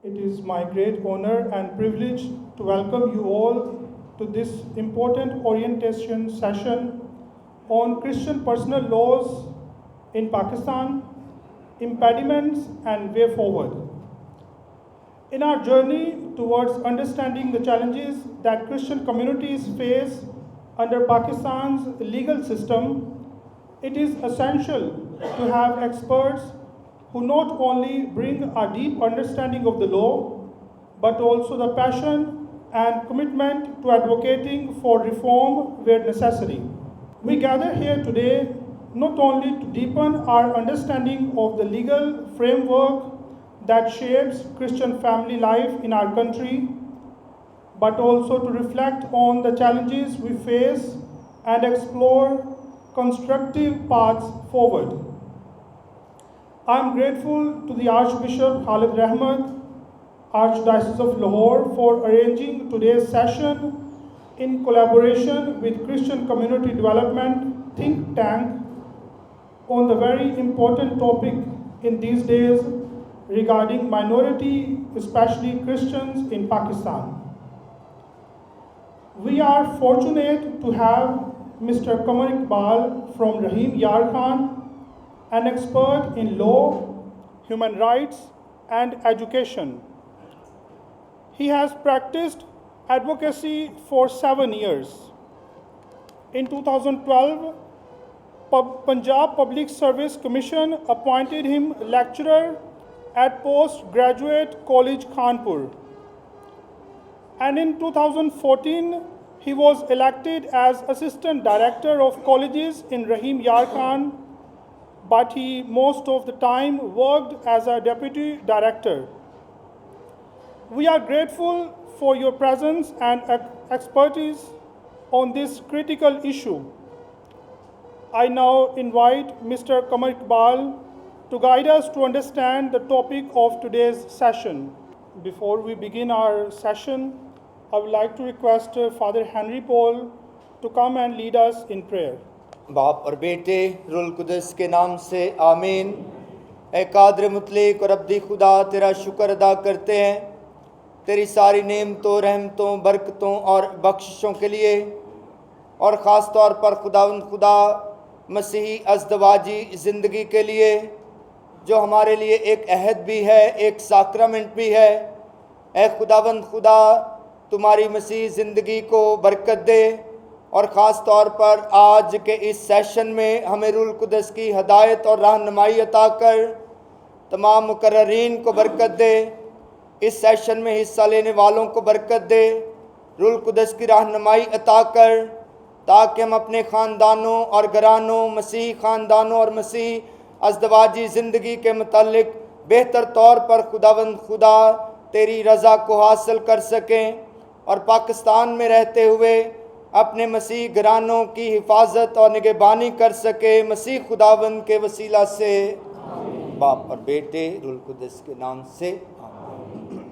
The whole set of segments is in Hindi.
It is my great honor and privilege to welcome you all to this important orientation session on Christian personal laws in Pakistan, impediments and way forward. In our journey towards understanding the challenges that Christian communities face under Pakistan's legal system, it is essential to have experts who not only bring a deep understanding of the law, but also the passion and commitment to advocating for reform where necessary. We gather here today not only to deepen our understanding of the legal framework that shapes Christian family life in our country, but also to reflect on the challenges we face and explore constructive paths forward. I am grateful to the Archbishop Khalid Rahmat, Archdiocese of Lahore, for arranging today's session in collaboration with Christian Community Development Think Tank on the very important topic in these days regarding minority, especially Christians in Pakistan. We are fortunate to have Mr. Qamar Iqbal from Rahim Yar Khan, an expert in law, human rights, and education. He has practiced advocacy for 7 years. In 2012, Punjab Public Service Commission appointed him lecturer at Postgraduate College Kanpur. And in 2014, he was elected as Assistant Director of Colleges in Rahim Yar Khan, but he most of the time worked as a Deputy Director. We are grateful for your presence and expertise on this critical issue. I now invite Mr. Qamar Iqbal to guide us to understand the topic of today's session. Before we begin our session, I would like to request Father Henry Paul to come and lead us in prayer. बाप और बेटे रुल कुदस के नाम से आमीन। ए कादर मुतलक और अब्दी खुदा, तेरा शुक्र अदा करते हैं तेरी सारी नेमतों, रहमतों, बरकतों और बख्शिशों के लिए, और ख़ास तौर पर खुदावंद खुदा मसीही अज़दवाजी ज़िंदगी के लिए, जो हमारे लिए एक अहद भी है, एक साक्रमेंट भी है। ए खुदावंद खुदा, तुम्हारी मसीही ज़िंदगी को बरकत दे, और ख़ास तौर पर आज के इस सेशन में हमें रूल कुदस की हदायत और रहनुमाई अता कर तमाम मुकर्ररीन को बरकत दे, इस सेशन में हिस्सा लेने वालों को बरकत दे, रूल कुदस की रहनुमाई अता कर, ताकि हम अपने ख़ानदानों और घरानों, मसीही ख़ानदानों और मसीही अज़दवाजी ज़िंदगी के मुतालिक बेहतर तौर पर खुदावंद खुदा तेरी रज़ा को हासिल कर सकें, और पाकिस्तान में रहते हुए अपने मसीह घरानों की हिफाजत और निगहबानी कर सके, मसीह खुदावंद के वसीला से। बाप और बेटे रूल कुदस के नाम से आमीन।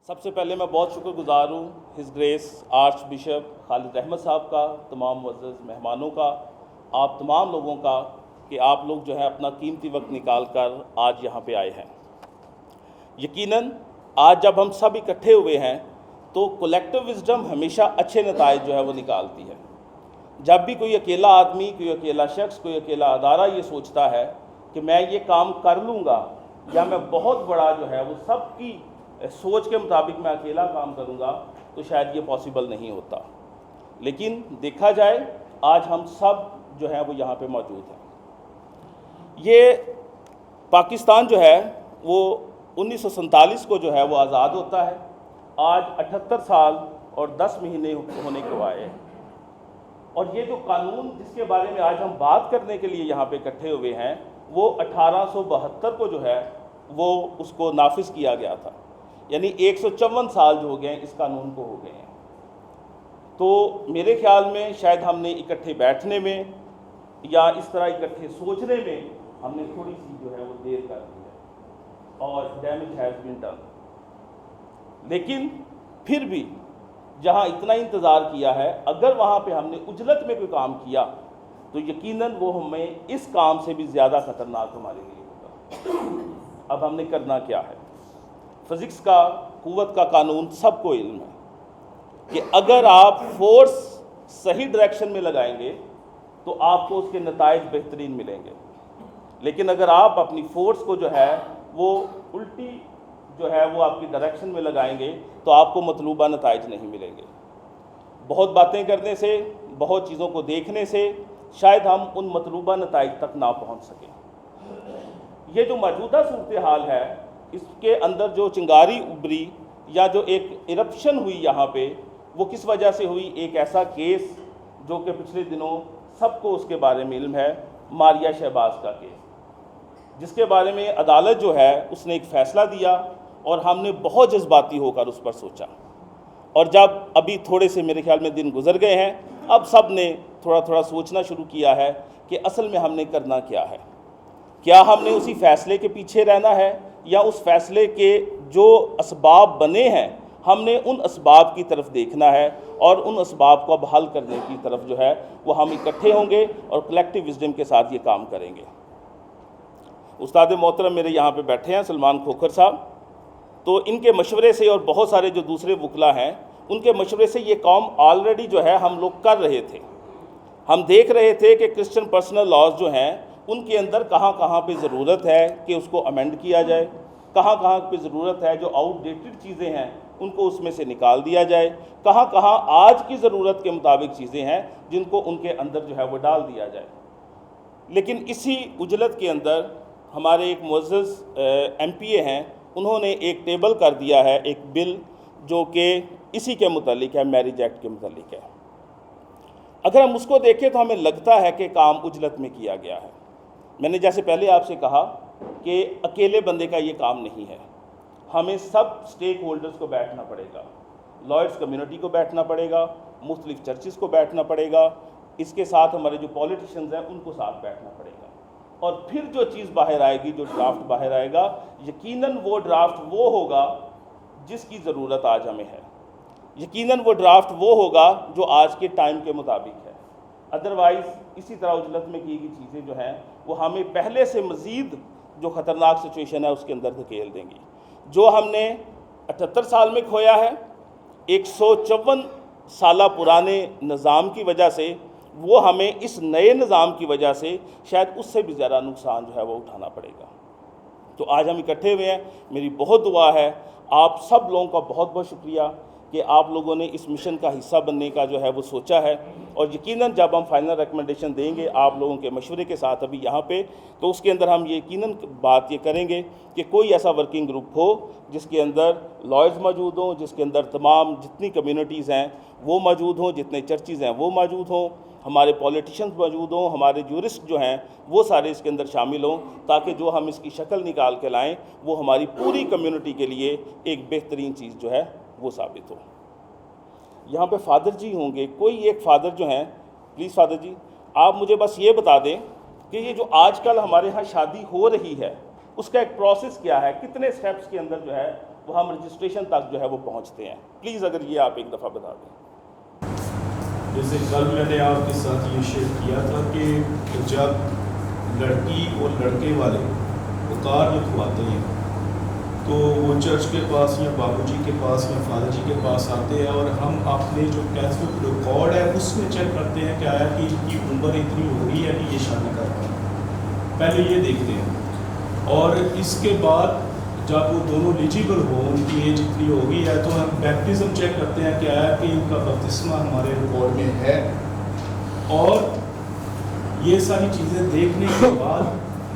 सबसे पहले मैं बहुत शुक्रगुजार हूँ his grace archbishop Khalid Ahmed साहब का, तमाम मुअज़्ज़ज़ मेहमानों का, आप तमाम लोगों का, कि आप लोग जो है अपना कीमती वक्त निकाल कर आज यहाँ पे आए हैं। यकीनन आज जब हम सब इकट्ठे हुए हैं तो कलेक्टिव विजडम हमेशा अच्छे नताइज जो है वो निकालती है। जब भी कोई अकेला आदमी, कोई अकेला शख्स, कोई अकेला अदारा ये सोचता है कि मैं ये काम कर लूँगा, या मैं बहुत बड़ा जो है वो सबकी सोच के मुताबिक मैं अकेला काम करूँगा, तो शायद ये पॉसिबल नहीं होता। लेकिन देखा जाए आज हम सब जो है वो यहाँ पे मौजूद हैं। ये पाकिस्तान जो है वो 1947 को जो है वो आज़ाद होता है। आज 78 साल और 10 महीने होने को आए, और ये जो कानून जिसके बारे में आज हम बात करने के लिए यहाँ पे इकट्ठे हुए हैं, वो 1872 को जो है वो उसको नाफिज किया गया था, यानी 154 साल जो हो गए हैं इस कानून को हो गए हैं। तो मेरे ख्याल में शायद हमने इकट्ठे बैठने में या इस तरह इकट्ठे सोचने में हमने थोड़ी सी जो है वो देर कर दी है, और डैमेज हैज़ बीन डन। लेकिन फिर भी जहाँ इतना इंतज़ार किया है, अगर वहाँ पे हमने उजलत में कोई काम किया तो यकीनन वो हमें इस काम से भी ज़्यादा ख़तरनाक हमारे लिए होगा। अब हमने करना क्या है? फिज़िक्स का, क़ुव्वत का कानून सबको इल्म है कि अगर आप फोर्स सही डायरेक्शन में लगाएंगे तो आपको उसके नताइज बेहतरीन मिलेंगे, लेकिन अगर आप अपनी फोर्स को जो है वो उल्टी जो है वो आपकी डायरेक्शन में लगाएंगे तो आपको मतलूबा नताइज नहीं मिलेंगे। बहुत बातें करने से, बहुत चीज़ों को देखने से शायद हम उन मतलूबा नताइज तक ना पहुंच सकें। ये जो मौजूदा सूरत हाल है, इसके अंदर जो चिंगारी उभरी या जो एक इरप्शन हुई यहाँ पे, वो किस वजह से हुई? एक ऐसा केस जो कि पिछले दिनों सबको उसके बारे में इल्म है, मारिया शहबाज का केस, जिसके बारे में अदालत जो है उसने एक फ़ैसला दिया और हमने बहुत जज्बाती होकर उस पर सोचा। और जब अभी थोड़े से मेरे ख्याल में दिन गुजर गए हैं, अब सब ने थोड़ा थोड़ा सोचना शुरू किया है कि असल में हमने करना क्या है। क्या हमने उसी फ़ैसले के पीछे रहना है या उस फ़ैसले के जो असबाब बने हैं हमने उन असबाब की तरफ देखना है और उन असबाब को अब हल करने की तरफ जो है वो हम इकट्ठे होंगे और कलेक्टिव विजडम के साथ ये काम करेंगे। उस्ताद मोहतरम मेरे यहाँ पे बैठे हैं सलमान खोखर साहब, तो इनके मशवरे से और बहुत सारे जो दूसरे वकला हैं उनके मशवरे से ये काम ऑलरेडी जो है हम लोग कर रहे थे। हम देख रहे थे कि क्रिश्चियन पर्सनल लॉज जो हैं उनके अंदर कहाँ कहाँ पे ज़रूरत है कि उसको अमेंड किया जाए, कहाँ कहाँ पे ज़रूरत है जो आउटडेटेड चीज़ें हैं उनको उसमें से निकाल दिया जाए, कहाँ कहाँ आज की ज़रूरत के मुताबिक चीज़ें हैं जिनको उनके अंदर जो है वो डाल दिया जाए। लेकिन इसी उजलत के अंदर हमारे एक मुअज़्ज़ज़ MPA हैं, उन्होंने एक टेबल कर दिया है, एक बिल जो कि इसी के मुतालिक है, मैरिज एक्ट के मुतालिक है। अगर हम उसको देखें तो हमें लगता है कि काम उजलत में किया गया है। मैंने जैसे पहले आपसे कहा कि अकेले बंदे का ये काम नहीं है, हमें सब स्टेक होल्डर्स को बैठना पड़ेगा, लॉयर्स कम्युनिटी को बैठना पड़ेगा, मुख्तलिफ चर्चेस को बैठना पड़ेगा, इसके साथ हमारे जो पॉलिटिशियंस हैं उनको साथ बैठना पड़ेगा। और फिर जो चीज़ बाहर आएगी, जो ड्राफ्ट बाहर आएगा, यकीनन वो ड्राफ्ट वो होगा जिसकी ज़रूरत आज हमें है, यकीनन वो ड्राफ्ट वो होगा जो आज के टाइम के मुताबिक है। अदरवाइज़ इसी तरह उजलत में की गई चीज़ें जो हैं वो हमें पहले से मज़ीद जो ख़तरनाक सिचुएशन है उसके अंदर धकेल देंगी। जो हमने 78 साल में खोया है 154 साल पुराने निज़ाम की वजह से, वो हमें इस नए निज़ाम की वजह से शायद उससे भी ज़्यादा नुकसान जो है वो उठाना पड़ेगा। तो आज हम इकट्ठे हुए हैं, मेरी बहुत दुआ है, आप सब लोगों का बहुत बहुत शुक्रिया कि आप लोगों ने इस मिशन का हिस्सा बनने का जो है वो सोचा है। और यकीनन जब हम फाइनल रिकमेंडेशन देंगे आप लोगों के मशवरे के साथ अभी यहाँ पे, तो उसके अंदर हम यकीनन बात ये करेंगे कि कोई ऐसा वर्किंग ग्रुप हो जिसके अंदर लॉयर्स मौजूद हों, जिसके अंदर तमाम जितनी कम्युनिटीज़ हैं वो मौजूद हों, जितने चर्चेज़ हैं वो मौजूद हों, हमारे पॉलिटिशियंस मौजूद हों, हमारे जूरिस्ट जो हैं वो सारे इसके अंदर शामिल हों, ताकि जो हम इसकी शक्ल निकाल के लाएँ वो हमारी पूरी कम्युनिटी के लिए एक बेहतरीन चीज़ जो है वो साबित हो। यहाँ पे फादर जी होंगे, कोई एक फ़ादर जो हैं, प्लीज़ फादर जी आप मुझे बस ये बता दें कि ये जो आजकल हमारे यहाँ शादी हो रही है उसका एक प्रोसेस क्या है, कितने स्टेप्स के अंदर जो है वो हम रजिस्ट्रेशन तक जो है वो पहुँचते हैं। प्लीज़ अगर ये आप एक दफ़ा बता दें। जैसे कल मैंने आपके साथ ये शेयर किया था कि जब लड़की और लड़के वाले उतार लिखवाते हैं तो वो चर्च के पास या बाबूजी के पास या फादर जी के पास आते हैं और हम अपने जो कैथोलिक रिकॉर्ड है उसमें चेक करते हैं कि आया कि इनकी उम्र इतनी हो रही है कि ये शादी कर पाए, पहले ये देखते हैं। और इसके बाद जब वो दोनों एलिजिबल हो, उनकी एज इतनी हो गई है, तो हम बैप्टिज्म चेक करते हैं कि आया कि इनका बपतिस्मा हमारे रिकॉर्ड में है। और ये सारी चीज़ें देखने के बाद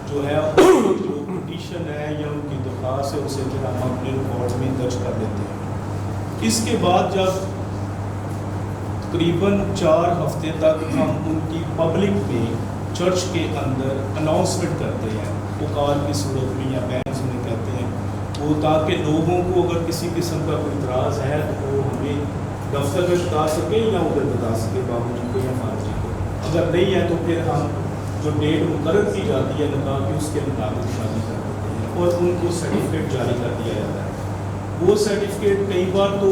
जो है जो पिटीशन है या उनकी दरख्वास्त है उसे फिर हम अपने रिकॉर्ड में दर्ज कर लेते हैं। इसके बाद जब तकरीबन 4 हफ्ते तक हम उनकी पब्लिक में चर्च के अंदर अनाउंसमेंट करते हैं, पुकार की सूरत में या बैंस में कहते हैं वो, ताकि लोगों को अगर किसी किस्म का कोई इतराज़ है तो वो हमें दफ्तर में बता सके या उधर बता सके बाबूजी को या फादर जी को। अगर नहीं है तो फिर हम जो डेट मुकर्रर की जाती है निकाह की उसके मुताबिक शादी कर देते हैं और उनको सर्टिफिकेट जारी कर दिया जाता है। वो सर्टिफिकेट कई बार तो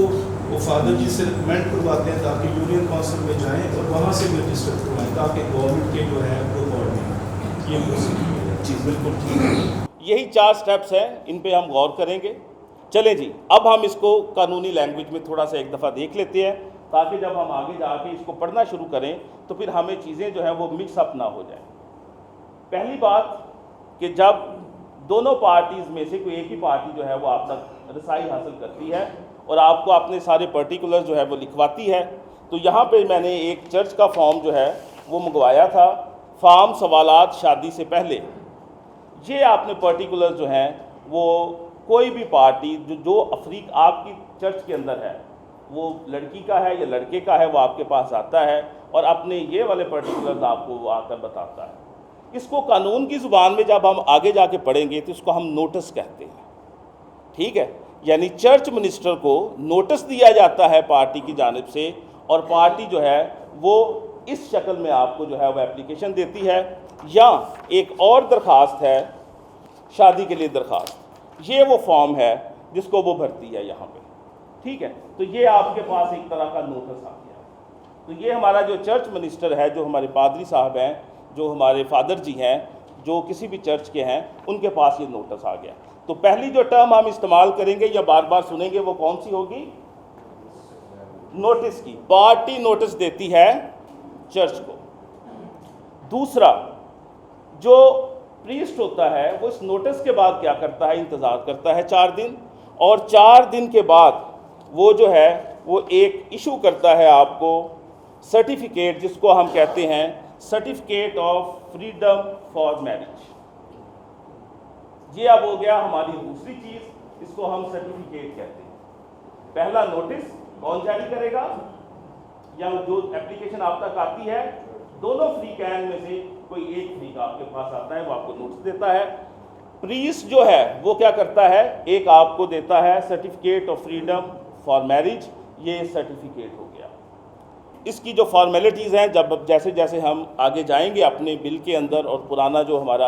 वो फादर जी से रिकमेंड करवाते हैं ताकि यूनियन काउंसिल में जाएं और वहाँ से भी रजिस्टर करवाएं ताकि गवर्नमेंट के जो है रिकॉर्ड में ये चीज़ बिल्कुल ठीक है। यही 4 स्टेप्स हैं, इन पे हम गौर करेंगे। चलें जी, अब हम इसको कानूनी लैंग्वेज में थोड़ा सा एक दफ़ा देख लेते हैं, ताकि जब हम आगे जाके इसको पढ़ना शुरू करें तो फिर हमें चीज़ें जो हैं वो मिक्सअप ना हो जाए। पहली बात कि जब दोनों पार्टीज़ में से कोई एक ही पार्टी जो है वो आप तक रसाई हासिल करती है और आपको अपने सारे पर्टिकुलर जो है वो लिखवाती है, तो यहाँ पे मैंने एक चर्च का फॉर्म जो है वो मंगवाया था, फॉर्म सवालात शादी से पहले। ये आपने पर्टिकुलर जो हैं वो कोई भी पार्टी जो अफरीक आपकी चर्च के अंदर है, वो लड़की का है या लड़के का है, वो आपके पास आता है और अपने ये वाले पर्टिकुलर्स आपको वो आकर बताता है। इसको कानून की ज़ुबान में जब हम आगे जाके पढ़ेंगे तो इसको हम नोटिस कहते हैं, ठीक है। यानी चर्च मिनिस्टर को नोटिस दिया जाता है पार्टी की जानिब से, और पार्टी जो है वो इस शक्ल में आपको जो है वो एप्लीकेशन देती है, या एक और दरख्वास्त है शादी के लिए दरख्वास्त, ये वो फॉर्म है जिसको वो भरती है यहाँ पे, ठीक है। तो ये आपके पास एक तरह का नोटिस आ गया। तो ये हमारा जो चर्च मिनिस्टर है, जो हमारे पादरी साहब हैं, जो हमारे फादर जी हैं, जो किसी भी चर्च के हैं, उनके पास ये नोटिस आ गया। तो पहली जो टर्म हम इस्तेमाल करेंगे या बार बार सुनेंगे वो कौन सी होगी? नोटिस की। पार्टी नोटिस देती है चर्च को। दूसरा, जो प्रीस्ट होता है वो इस नोटिस के बाद क्या करता है? इंतज़ार करता है 4 दिन, और 4 दिन के बाद वो जो है वो एक इशू करता है आपको सर्टिफिकेट, जिसको हम कहते हैं certificate of freedom for marriage. ये अब हो गया हमारी दूसरी चीज़, इसको हम सर्टिफिकेट कहते हैं। पहला नोटिस कौन जारी करेगा? या जो एप्लीकेशन आप तक आती है, दोनों फ्री कैन में से कोई एक फ्री का आपके पास आता है, वो आपको नोटिस देता है। प्रीस्ट जो है वो क्या करता है? एक आपको देता है certificate of freedom for marriage, ये सर्टिफिकेट हो गया। इसकी जो फॉर्मेलिटीज़ हैं, जब जैसे जैसे हम आगे जाएंगे अपने बिल के अंदर और पुराना जो हमारा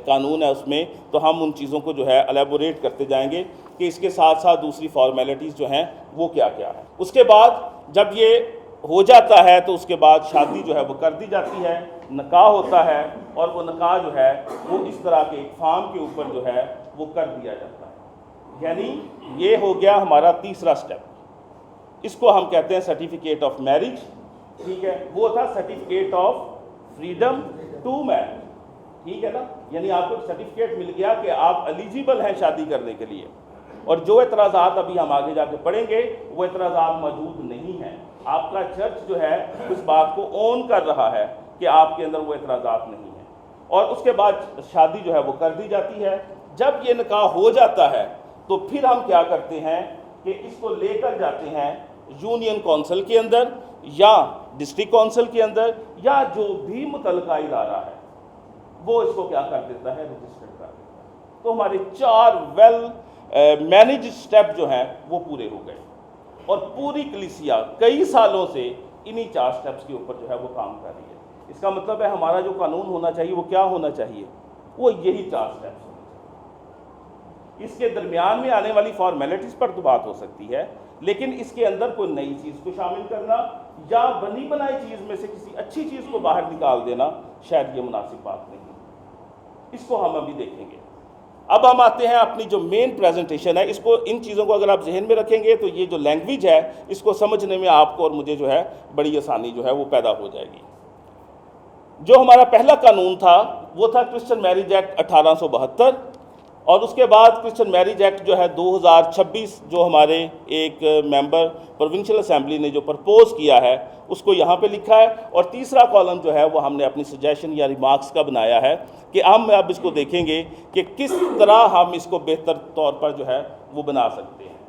कानून है उसमें, तो हम उन चीज़ों को जो है एलेबोरेट करते जाएंगे कि इसके साथ साथ दूसरी फॉर्मेलिटीज़ जो हैं वो क्या क्या है। उसके बाद जब ये हो जाता है तो उसके बाद शादी जो है वो कर दी जाती है, निकाह होता है, और वो निकाह जो है वो इस तरह के एक फॉर्म के ऊपर जो है वो कर दिया जाता है। यानी ये हो गया हमारा तीसरा स्टेप, इसको हम कहते हैं सर्टिफिकेट ऑफ मैरिज, ठीक है। वो था certificate of freedom to marriage, ठीक है ना। यानी आपको सर्टिफिकेट मिल गया कि आप एलिजिबल हैं शादी करने के लिए, और जो एतराज़ात अभी हम आगे जाके पढ़ेंगे वो एतराज़ात मौजूद नहीं हैं। आपका चर्च जो है उस बात को ओन कर रहा है कि आपके अंदर वो एतराज़ात नहीं है, और उसके बाद शादी जो है वो कर दी जाती है। जब ये निकाह हो जाता है तो फिर हम क्या करते हैं कि इसको लेकर जाते हैं यूनियन काउंसिल के अंदर या डिस्ट्रिक्ट काउंसिल के अंदर, या जो भी मुतलका इदारा है वो इसको क्या कर देता है? रजिस्टर कर देता है। तो हमारे 4 वेल मैनेज स्टेप जो हैं वो पूरे हो गए, और पूरी कलीसिया कई सालों से इन्हीं 4 स्टेप्स के ऊपर जो है वो काम कर रही है। इसका मतलब है हमारा जो कानून होना चाहिए वो क्या होना चाहिए? वो यही 4 स्टेप्स होने चाहिए। इसके दरमियान में आने वाली फॉर्मेलिटीज़ पर तो बात हो सकती है, लेकिन इसके अंदर कोई नई चीज़ को शामिल करना या बनी बनाई चीज़ में से किसी अच्छी चीज़ को बाहर निकाल देना शायद ये मुनासिब बात नहीं। इसको हम अभी देखेंगे। अब हम आते हैं अपनी जो मेन प्रेजेंटेशन है, इसको इन चीज़ों को अगर आप जहन में रखेंगे तो ये जो लैंग्वेज है इसको समझने में आपको और मुझे जो है बड़ी आसानी जो है वो पैदा हो जाएगी। जो हमारा पहला कानून था वो था क्रिश्चियन मैरिज एक्ट 1872, और उसके बाद क्रिश्चियन मैरिज एक्ट जो है 2026 जो हमारे एक मेंबर प्रोविंशियल असेंबली ने जो प्रपोज किया है उसको यहाँ पे लिखा है, और तीसरा कॉलम जो है वो हमने अपनी सजेशन या रिमार्क्स का बनाया है कि हम अब इसको देखेंगे कि किस तरह हम इसको बेहतर तौर पर जो है वो बना सकते हैं।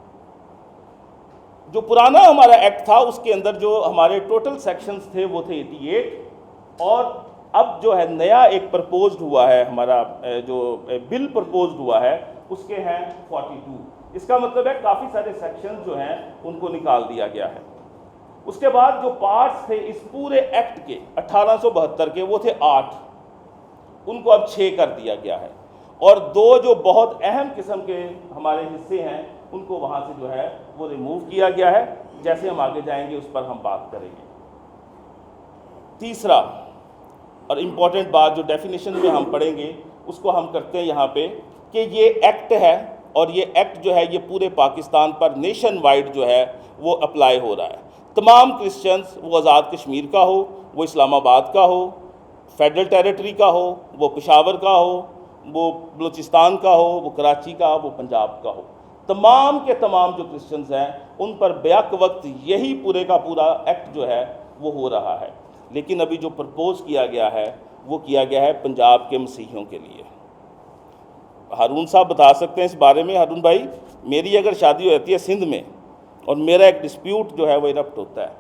जो पुराना हमारा एक्ट था उसके अंदर जो हमारे टोटल सेक्शंस थे वो थे 88, और अब जो है नया एक प्रपोज्ड हुआ है, हमारा जो बिल प्रपोज्ड हुआ है उसके हैं 42। इसका मतलब है काफ़ी सारे सेक्शंस जो हैं उनको निकाल दिया गया है। उसके बाद जो पार्ट्स थे इस पूरे एक्ट के 1872 के वो थे 8, उनको अब 6 कर दिया गया है, और 2 जो बहुत अहम किस्म के हमारे हिस्से हैं उनको वहाँ से जो है वो रिमूव किया गया है। जैसे हम आगे जाएंगे उस पर हम बात करेंगे। तीसरा और इम्पॉर्टेंट बात जो डेफिनेशन में हम पढ़ेंगे उसको हम करते हैं यहाँ पे कि ये एक्ट है और ये एक्ट जो है ये पूरे पाकिस्तान पर नेशन वाइड जो है वो अप्लाई हो रहा है। तमाम क्रिश्चियंस, वो आज़ाद कश्मीर का हो, वो इस्लामाबाद का हो, फेडरल टेरिटरी का हो, वो पेशावर का हो, वो बलूचिस्तान का हो, वो कराची का, वो पंजाब का हो, तमाम के तमाम जो क्रिश्चियंस हैं उन पर बैक वक्त यही पूरे का पूरा एक्ट जो है वो हो रहा है। लेकिन अभी जो प्रपोज़ किया गया है वो किया गया है पंजाब के मसीहियों के लिए। हारून साहब बता सकते हैं इस बारे में। हारून भाई, मेरी अगर शादी हो जाती है सिंध में और मेरा एक डिस्प्यूट जो है वो इरप्ट होता है,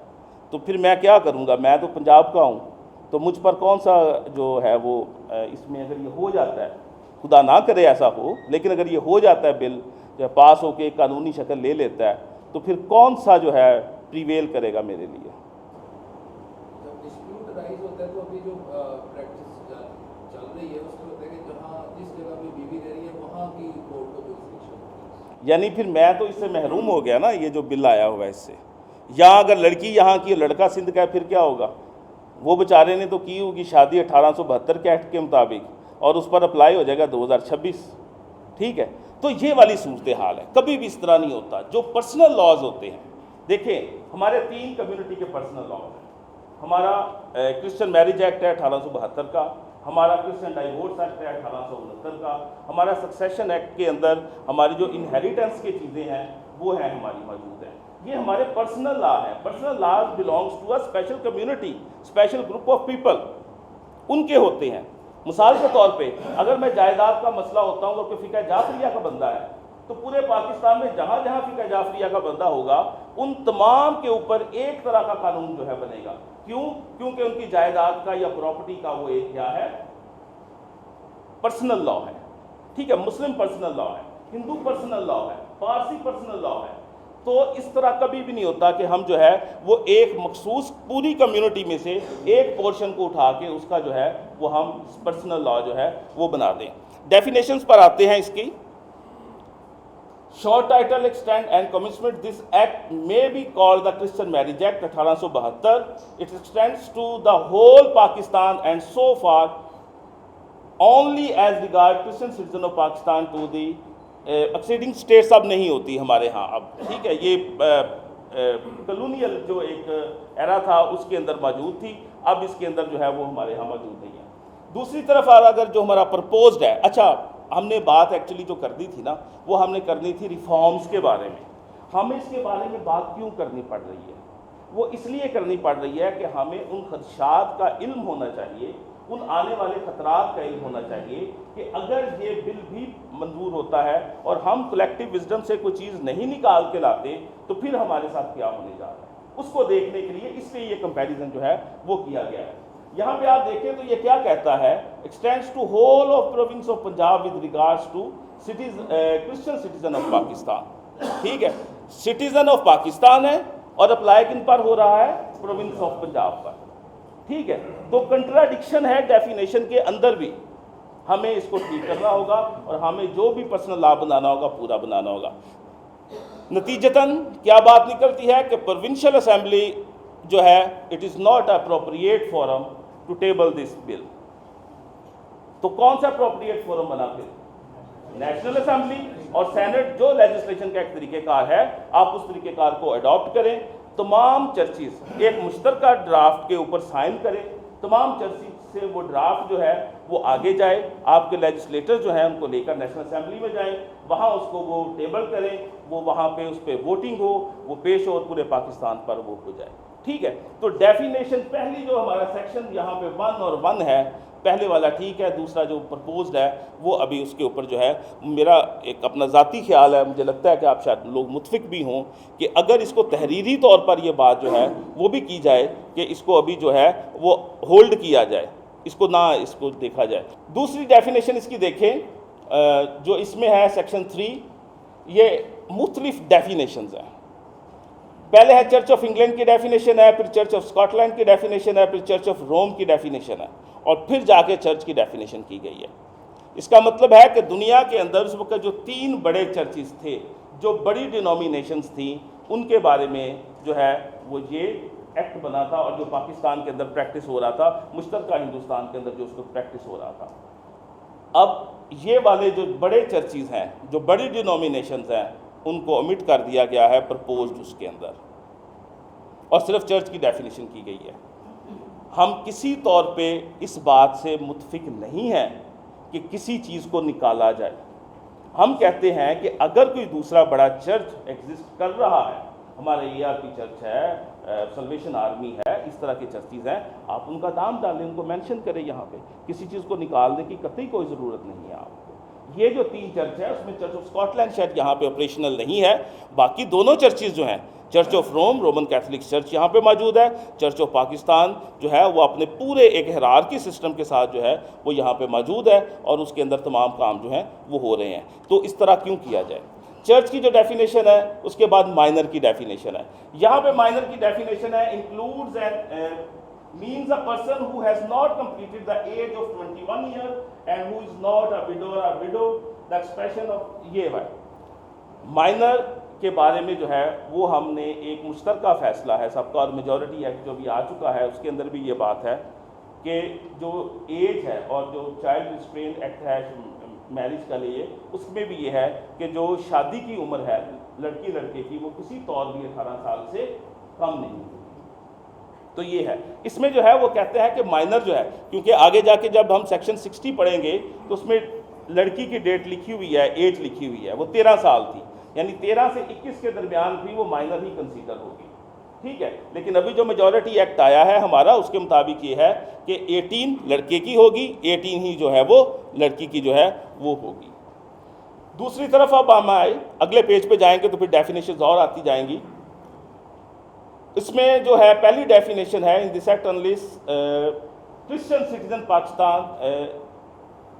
तो फिर मैं क्या करूँगा? मैं तो पंजाब का हूँ, तो मुझ पर कौन सा जो है वो इसमें अगर ये हो जाता है, खुदा ना करे ऐसा हो, लेकिन अगर ये हो जाता है, बिल जो पास होकर कानूनी शक्ल ले लेता है, तो फिर कौन सा जो है प्रीवेल करेगा मेरे लिए? जब डिस्प्यूट राइज होता है तो अभी जो प्रैक्टिस चल रही है उसमें होता है कि जहाँ जिस जगह पे बीवी रह रही है वहाँ की कोर्ट को जुरिस्डिक्शन, यानी फिर मैं तो इससे महरूम हो गया ना, ये जो बिल आया हुआ है इससे। यहाँ अगर लड़की यहाँ की, लड़का सिंध का है, फिर क्या होगा? वो बेचारे ने तो की होगी शादी 1872 के एक्ट के मुताबिक, और उस पर अप्लाई हो जाएगा 2026। ठीक है, तो ये वाली सूरत हाल है। कभी भी इस तरह नहीं होता। जो पर्सनल लॉज होते हैं, देखें हमारे 3 कम्युनिटी के पर्सनल लॉज हैं। हमारा क्रिश्चियन मैरिज एक्ट है 1872 का, हमारा क्रिश्चियन डाइवोर्स एक्ट है 1869 का, हमारा सक्सेशन एक्ट के अंदर हमारी जो इनहेरिटेंस की चीज़ें हैं वो हैं हमारी मौजूद हैं। ये हमारे पर्सनल लॉ है। Personal law belongs to a special community, special group of people, उनके होते हैं। मिसाल के तौर पे अगर मैं जायदाद का मसला होता हूँ और कोई फ़िक़्ह जाफरिया का बंदा है, तो पूरे पाकिस्तान में जहाँ जहाँ फ़िक़्ह जाफरिया का बंदा होगा उन तमाम के ऊपर एक तरह का कानून जो है बनेगा। क्यों? क्योंकि उनकी जायदाद का या प्रॉपर्टी का वो एक क्या है, पर्सनल लॉ है। ठीक है, मुस्लिम पर्सनल लॉ है, हिंदू पर्सनल लॉ है, पारसी पर्सनल लॉ है। तो इस तरह कभी भी नहीं होता कि हम जो है वो एक मखसूस पूरी कम्युनिटी में से एक पोर्शन को उठा के उसका जो है वो हम पर्सनल लॉ जो है वो बना दें। डेफिनेशंस पर आते हैं इसकी। Short title, extend and commitment, this act may be called the Christian marriage act 1872। It extends to the whole Pakistan and so far only as regard Christian citizen of Pakistan to the exceeding states अब नहीं होती हमारे यहाँ अब। ठीक है, ये कॉलोनियल जो एक एरा था उसके अंदर मौजूद थी, अब इसके अंदर जो है वो हमारे यहाँ मौजूद नहीं है। दूसरी तरफ अगर जो हमारा प्रपोज्ड है, अच्छा हमने बात एक्चुअली जो करनी थी ना वो हमने करनी थी रिफॉर्म्स के बारे में। हमें इसके बारे में बात क्यों करनी पड़ रही है? वो इसलिए करनी पड़ रही है कि हमें उन खदशात का इल्म होना चाहिए, उन आने वाले खतरात का इल्म होना चाहिए कि अगर ये बिल भी मंजूर होता है और हम कलेक्टिव विजडम से कोई चीज़ नहीं निकाल के लाते तो फिर हमारे साथ क्या होने जा रहा है, उसको देखने के लिए इसलिए ये कंपैरिजन जो है वो किया गया है। यहाँ पे आप देखें तो ये क्या कहता है, extends to whole of province of Punjab with regards to Christian citizen of Pakistan. ठीक है, सिटीजन ऑफ पाकिस्तान है और अप्लाई किन पर हो रहा है, प्रोविंस ऑफ पंजाब पर। ठीक है, तो कंट्राडिक्शन है डेफिनेशन के अंदर भी, हमें इसको ठीक करना होगा और हमें जो भी पर्सनल लॉ बनाना होगा पूरा बनाना होगा। नतीजतन क्या बात निकलती है कि प्रोविंशियल असेंबली जो है it is not appropriate forum to table this bill. तो कौन सा अप्रोप्रिएट फोरम बना फिर? नेशनल असेंबली और सेनेट जो लेजिस्लेशन का एक तरीक़ेकार है, आप उस तरीक़ेकार को अडॉप्ट करें। तमाम चर्चिस एक मुश्तरका ड्राफ्ट के ऊपर साइन करें, तमाम चर्चिस से वो ड्राफ्ट जो है वो आगे जाए, आपके लेजिस्लेटर जो हैं उनको लेकर नेशनल असेंबली में जाएं, वहाँ उसको वो टेबल करें, वो वहाँ पे उस पर वोटिंग हो, वो पेश हो और पूरे पाकिस्तान पर वो हो जाए। ठीक है, तो डेफिनेशन पहली जो हमारा सेक्शन यहाँ पे 1 और 1 है, पहले वाला ठीक है, दूसरा जो प्रपोज्ड है वो अभी उसके ऊपर जो है मेरा एक अपना ज़ाती ख्याल है, मुझे लगता है कि आप शायद लोग मुतफिक भी हों कि अगर इसको तहरीरी तौर पर ये बात जो है वो भी की जाए कि इसको अभी जो है वो होल्ड किया जाए, इसको ना इसको देखा जाए। दूसरी डेफिनेशन इसकी देखें जो इसमें है सेक्शन 3, ये मुख्तलिफ डेफिनेशंस हैं। पहले है चर्च ऑफ इंग्लैंड की डेफिनेशन है, फिर चर्च ऑफ स्कॉटलैंड की डेफिनेशन है, फिर चर्च ऑफ रोम की डेफिनेशन है और फिर जाके चर्च की डेफिनेशन की गई है। इसका मतलब है कि दुनिया के अंदर उस वक्त जो 3 बड़े चर्चिस थे, जो बड़ी डिनोमिनेशंस थी, उनके बारे में जो है वो ये एक्ट बना था और जो पाकिस्तान के अंदर प्रैक्टिस हो रहा था, मुश्तरका हिंदुस्तान के अंदर जो उसको प्रैक्टिस हो रहा था। अब ये वाले जो बड़े चर्चिज़ हैं, जो बड़ी डिनोमिनेशंस हैं, उनको ओमिट कर दिया गया है प्रपोज्ड उसके अंदर, और सिर्फ चर्च की डेफिनेशन की गई है। हम किसी तौर पे इस बात से मुत्फिक नहीं हैं कि किसी चीज़ को निकाला जाए। हम कहते हैं कि अगर कोई दूसरा बड़ा चर्च एग्जिस्ट कर रहा है, हमारा ERP चर्च है, सल्वेशन आर्मी है, इस तरह के चर्चेज़ हैं, आप उनका नाम डालें, उनको मेंशन करें। यहाँ पे किसी चीज़ को निकालने की कतई कोई ज़रूरत नहीं है आपको। ये जो 3 चर्च है उसमें चर्च ऑफ स्कॉटलैंड शायद यहाँ पे ऑपरेशनल नहीं है, बाकी दोनों चर्चेज़ जो हैं, church of Rome, Roman Catholic church यहाँ पे मौजूद है, चर्च ऑफ पाकिस्तान जो है वो अपने पूरे एक हायरार्की सिस्टम के साथ जो है वो यहाँ पे मौजूद है, और उसके अंदर तमाम काम जो हैं वो हो रहे हैं। तो इस तरह क्यों किया जाए? चर्च की जो डेफिनेशन है उसके बाद माइनर की डेफिनेशन है। यहाँ पे माइनर की डेफिनेशन है includes and means a person who has not completed the age of 21 year and who is not a widow और a widow. The expression of ये है माइनर के बारे में जो है वो हमने एक मुश्तरका फैसला है सबका, और मेजॉरिटी एक्ट जो भी आ चुका है उसके अंदर भी ये बात है कि जो एज है और जो चाइल्ड रिस्ट्रेंट एक्ट है मैरिज का लिए, उसमें भी ये है कि जो शादी की उम्र है लड़की लड़के की वो किसी तौर भी 18 साल से कम नहीं होगी। तो ये है, इसमें जो है वो कहते हैं कि माइनर जो है, क्योंकि आगे जाके जब हम सेक्शन 60 पढ़ेंगे तो उसमें लड़की की डेट लिखी हुई है, एज लिखी हुई है, वो 13 साल थी, यानी 13 से 21 के दरमियान भी वो माइनर ही कंसीडर होगी। ठीक है, लेकिन अभी जो मेजॉरिटी एक्ट आया है हमारा, उसके मुताबिक ये है कि 18 लड़के की होगी, 18 ही जो है वो लड़की की जो है वो होगी। दूसरी तरफ अब हम आए, अगले पेज पे जाएंगे तो फिर डेफिनेशंस और आती जाएंगी। इसमें जो है पहली डेफिनेशन है, in this act unless Christian citizen Pakistan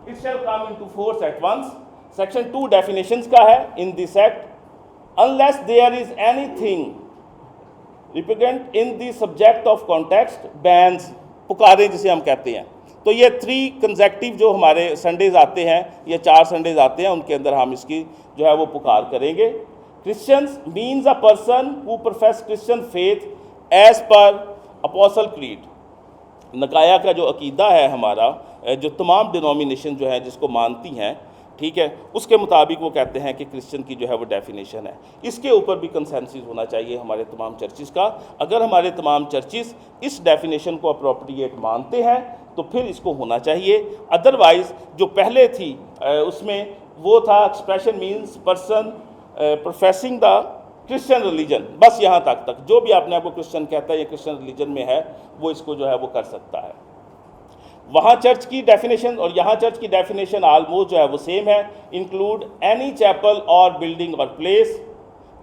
it shall come into force at once. Section 2 definitions का है, in this act unless there is anything represent in the subject of context bans, पुकारे जिसे हम कहते हैं। तो ये 3 कंसेक्टिव जो हमारे संडेज आते हैं, ये 4 संडेज आते हैं, उनके अंदर हम इसकी जो है वो पुकार करेंगे। Christians means a person who profess Christian faith as per apostle creed. Nicaea का जो अकीदा है हमारा, जो तमाम डिनोमिनेशन जो है जिसको मानती हैं, ठीक है, उसके मुताबिक वो कहते हैं कि क्रिश्चियन की जो है वो डेफिनेशन है। इसके ऊपर भी कंसेंसस होना चाहिए हमारे तमाम चर्चिज़ का। अगर हमारे तमाम चर्चिज़ इस डेफिनेशन को अप्रोप्रिएट मानते हैं तो फिर इसको होना चाहिए, अदरवाइज़ जो पहले थी उसमें वो था expression means person professing the Christian religion, बस यहाँ तक जो भी अपने आप को क्रिश्चियन कहता है या क्रिश्चियन रिलीजन में है वो इसको जो है वो कर सकता है। वहाँ चर्च की डेफिनेशन और यहाँ चर्च की डेफिनेशन आलमोस्ट जो है वो सेम है। इंक्लूड एनी चैपल और बिल्डिंग और प्लेस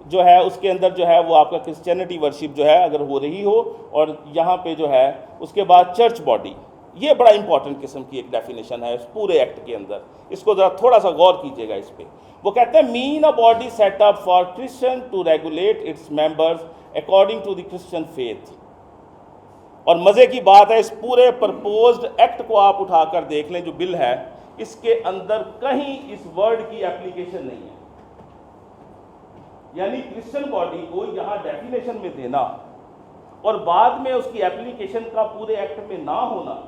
जो है उसके अंदर जो है वो आपका क्रिश्चियनिटी वर्शिप जो है अगर हो रही हो, और यहाँ पे जो है उसके बाद चर्च बॉडी, ये बड़ा इंपॉर्टेंट किस्म की एक डेफिनेशन है इस पूरे एक्ट के अंदर। इसको ज़रा थोड़ा सा गौर कीजिएगा इस पर। वो कहते हैं mean a body set up for Christian to regulate its members according to the Christian faith. और मज़े की बात है, इस पूरे प्रपोज्ड एक्ट को आप उठाकर देख लें, जो बिल है इसके अंदर कहीं इस वर्ड की एप्लीकेशन नहीं है। यानी क्रिश्चियन बॉडी को यहाँ डेफिनेशन में देना और बाद में उसकी एप्लीकेशन का पूरे एक्ट में ना होना,